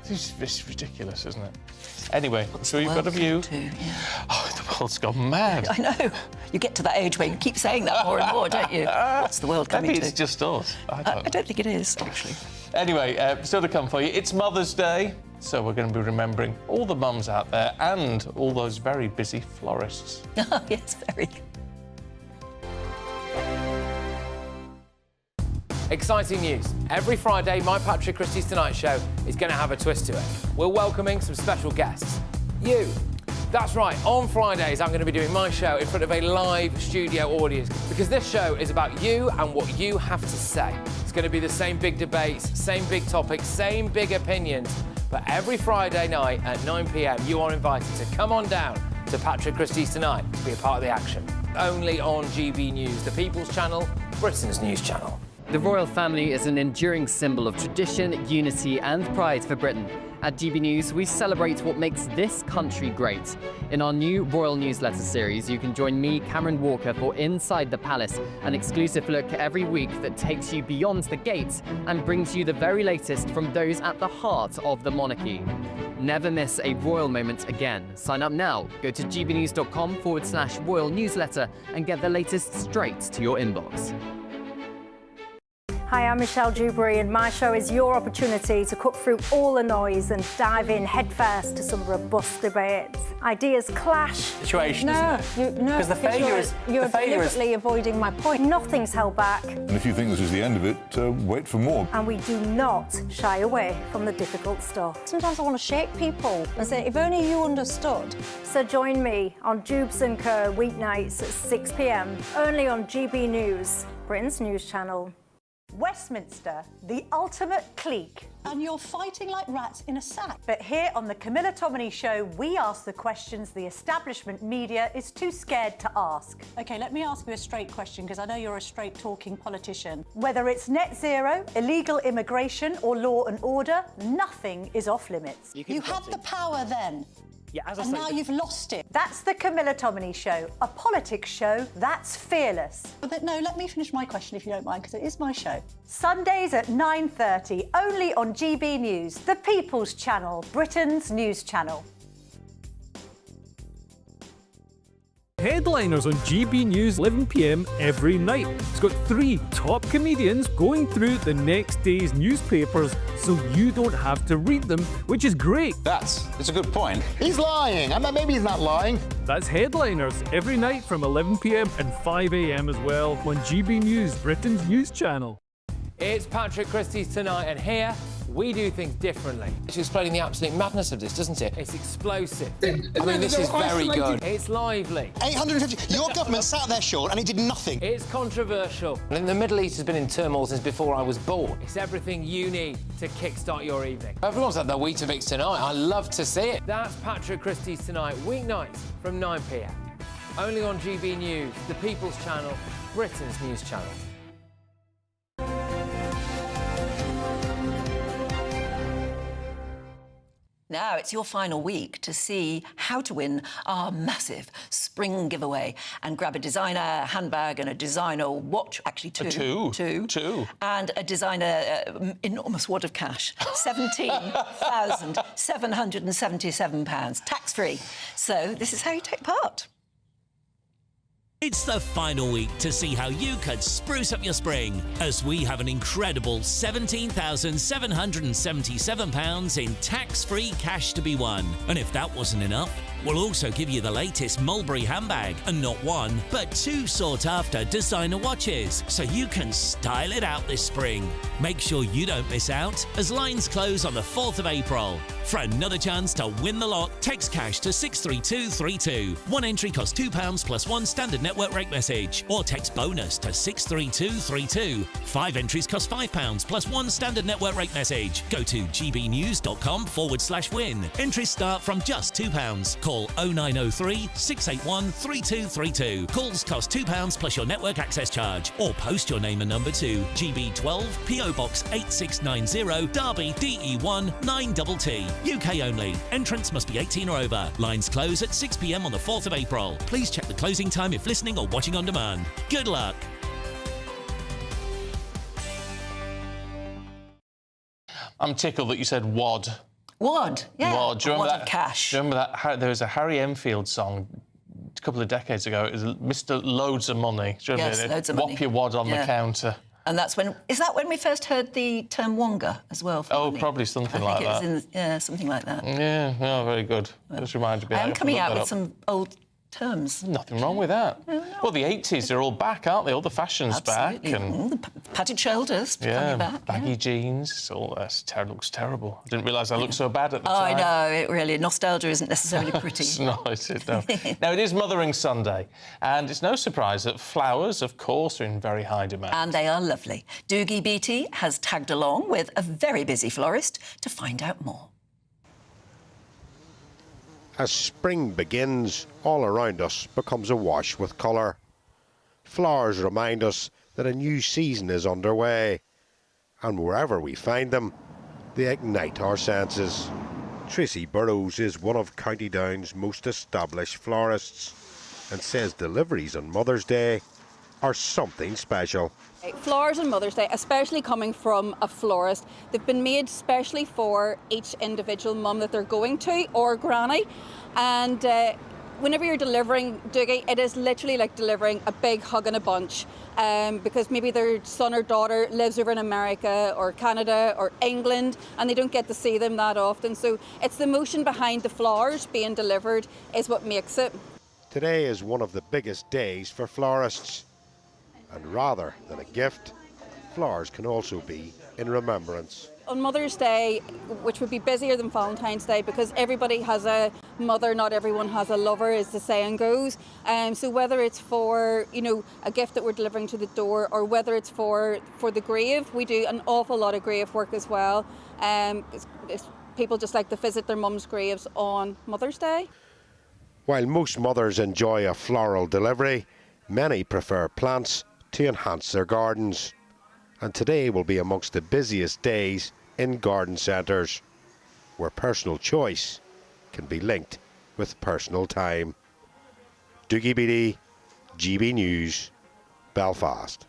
It's ridiculous, isn't it? Anyway, so you've got a view. Oh, the world's gone mad. I know. You get to that age where you keep saying that more and more, don't you? What's the world coming Maybe to? it's just us. I don't think it is, actually. Anyway, still to come for you. It's Mother's Day, so we're going to be remembering all the mums out there and all those very busy florists. Yes, very. Exciting news. Every Friday, my Patrick Christie's Tonight Show is going to have a twist to it. We're welcoming some special guests. You. That's right, on Fridays I'm going to be doing my show in front of a live studio audience because this show is about you and what you have to say. It's going to be the same big debates, same big topics, same big opinions. But every Friday night at 9 p.m, you are invited to come on down to Patrick Christie's Tonight to be a part of the action. Only on GB News, the People's Channel, Britain's news channel. The royal family is an enduring symbol of tradition, unity and pride for Britain. At GB News, we celebrate what makes this country great. In our new royal newsletter series, you can join me, Cameron Walker, for Inside the Palace, an exclusive look every week that takes you beyond the gates and brings you the very latest from those at the heart of the monarchy. Never miss a royal moment again. Sign up now. Go to gbnews.com/royal newsletter and get the latest straight to your inbox. Hi, I'm Michelle Dewberry, and my show is your opportunity to cut through all the noise and dive in headfirst to some robust debates. Ideas clash. Situation, isn't it? No, Because the failure is... You're deliberately avoiding my point. Nothing's held back. And if you think this is the end of it, wait for more. And we do not shy away from the difficult stuff. Sometimes I want to shake people and say, if only you understood. So join me on Dubes & Co. weeknights at 6 p.m, only on GB News, Britain's news channel. Westminster, the ultimate clique. And you're fighting like rats in a sack. But here on the Camilla Tominey Show, we ask the questions the establishment media is too scared to ask. OK, let me ask you a straight question, because I know you're a straight-talking politician. Whether it's net zero, illegal immigration or law and order, nothing is off limits. You had the power then. Yeah, as I and say, now you've lost it. That's the Camilla Tominey Show, a politics show that's fearless. But no, let me finish my question if you don't mind, because it is my show. Sundays at 9:30, only on GB News, the People's Channel, Britain's news channel. Headliners on GB News 11 p.m. every night. It's got 3 top comedians going through the next day's newspapers so you don't have to read them, which is great. That's a good point. He's lying. I mean, maybe he's not lying. That's Headliners every night from 11 p.m. and 5 a.m. as well on GB News, Britain's news channel. It's Patrick Christie's Tonight, and here we do things differently. It's explaining the absolute madness of this, doesn't it? It's explosive. I mean, this is very good. It's lively. 850. Your government sat there, Sean, and it did nothing. It's controversial. And the Middle East has been in turmoil since before I was born. It's everything you need to kickstart your evening. Everyone's had their Weetabix tonight. I love to see it. That's Patrick Christie's Tonight, weeknights from 9 p.m. Only on GB News, the People's Channel, Britain's news channel. Now it's your final week to see how to win our massive spring giveaway and grab a designer handbag and a designer watch, actually two, and a designer enormous wad of cash, £17,777, tax-free. So this is how you take part. It's the final week to see how you could spruce up your spring, as we have an incredible £17,777 in tax-free cash to be won. And if that wasn't enough, we'll also give you the latest Mulberry handbag and not one, but two sought-after designer watches, so you can style it out this spring. Make sure you don't miss out, as lines close on the 4th of April. For another chance to win the lot, text cash to 63232. One entry costs £2 plus one standard network rate message, or text bonus to 63232. 5 entries cost £5 plus one standard network rate message. Go to gbnews.com/win. Entries start from just £2. Call 0903 681 3232. Calls cost £2 plus your network access charge, or post your name and number to GB12 PO Box 8690 Derby DE1 9TT. UK only. Entrants must be 18 or over. Lines close at 6 p.m. on the 4th of April. Please check the closing time if listening or watching on demand. Good luck. I'm tickled that you said wad. Wad, yeah. Wad. Do you remember wad that? of cash. Do you remember that? There was a Harry Enfield song a couple of decades ago. It was Mr. Loads of Money. Do you remember Yes, it? loads of money. Whop your wad on the counter. And that's when... Is that when we first heard the term wonga as well? Oh, probably something like that. Yeah, something like that. Yeah, no, very good. Just reminded me. I am coming out with some old terms. Nothing wrong with that. Well, the 80s are all back, aren't they? All the fashion's back. And the padded shoulders coming back. Baggy jeans. All that looks terrible. I didn't realise I looked so bad at the Oh, time. I know, it really... Nostalgia isn't necessarily pretty. It's not, is it? No. Now, it is Mothering Sunday, and it's no surprise that flowers, of course, are in very high demand. And they are lovely. Doogie Beattie has tagged along with a very busy florist to find out more. As spring begins, all around us becomes awash with colour. Flowers remind us that a new season is underway, and wherever we find them, they ignite our senses. Tracy Burrows is one of County Down's most established florists, and says deliveries on Mother's Day are something special. Flowers on Mother's Day, especially coming from a florist, they've been made specially for each individual mum that they're going to, or granny. And whenever you're delivering Doogie, it is literally like delivering a big hug in a bunch, because maybe their son or daughter lives over in America or Canada or England, and they don't get to see them that often. So it's the emotion behind the flowers being delivered is what makes it. Today is one of the biggest days for florists. And rather than a gift, flowers can also be in remembrance. On Mother's Day, which would be busier than Valentine's Day because everybody has a mother, not everyone has a lover, as the saying goes. So whether it's for, you know, a gift that we're delivering to the door, or whether it's for the grave, we do an awful lot of grave work as well. People just like to visit their mum's graves on Mother's Day. While most mothers enjoy a floral delivery, many prefer plants to enhance their gardens. And today will be amongst the busiest days in garden centres, where personal choice can be linked with personal time. Doogie Beattie, GB News, Belfast.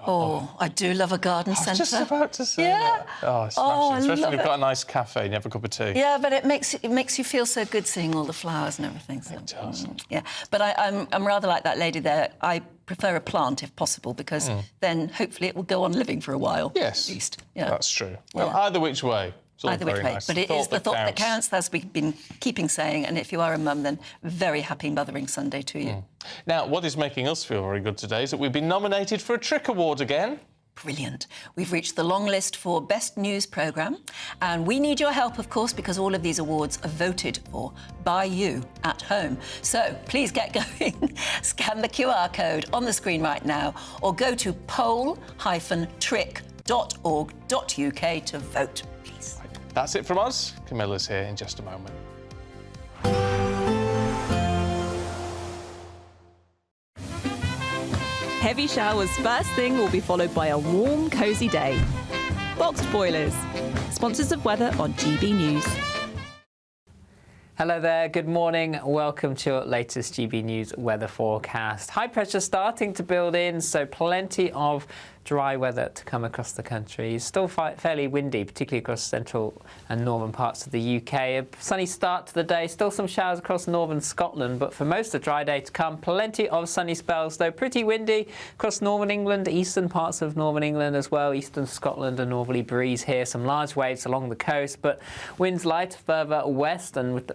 Oh, I do love a garden centre. I was just about to say that. Oh, it's smashing. Especially when you've it. got a nice cafe and you have a cup of tea. Yeah, but it makes you feel so good seeing all the flowers and everything. So, it does. Yeah, but I'm rather like that lady there. I prefer a plant if possible, because then hopefully it will go on living for a while. Yes, at least. Yeah. That's true. Well, either which way. It's all Either which very way, nice. but it is the thought that counts, as we've been keeping saying. And if you are a mum, then very happy Mothering Sunday to you. Now, what is making us feel very good today is that we've been nominated for a Trick Award again. Brilliant. We've reached the long list for Best News Programme, and we need your help, of course, because all of these awards are voted for by you at home. So please get going. Scan the QR code on the screen right now, or go to poll-trick.org.uk to vote, please. That's it from us. Camilla's here in just a moment. Heavy showers first thing will be followed by a warm, cosy day. Boxed boilers. sponsors of weather on GB News. Hello there, good morning. Welcome to your latest GB News weather forecast. High pressure starting to build in, so plenty of dry weather to come across the country. It's still fairly windy, particularly across central and northern parts of the UK. A sunny start to the day, still some showers across northern Scotland, but for most of the dry day to come, plenty of sunny spells, though pretty windy across northern England, eastern parts of northern England as well, eastern Scotland, a northerly breeze here, some large waves along the coast, but winds light further west and with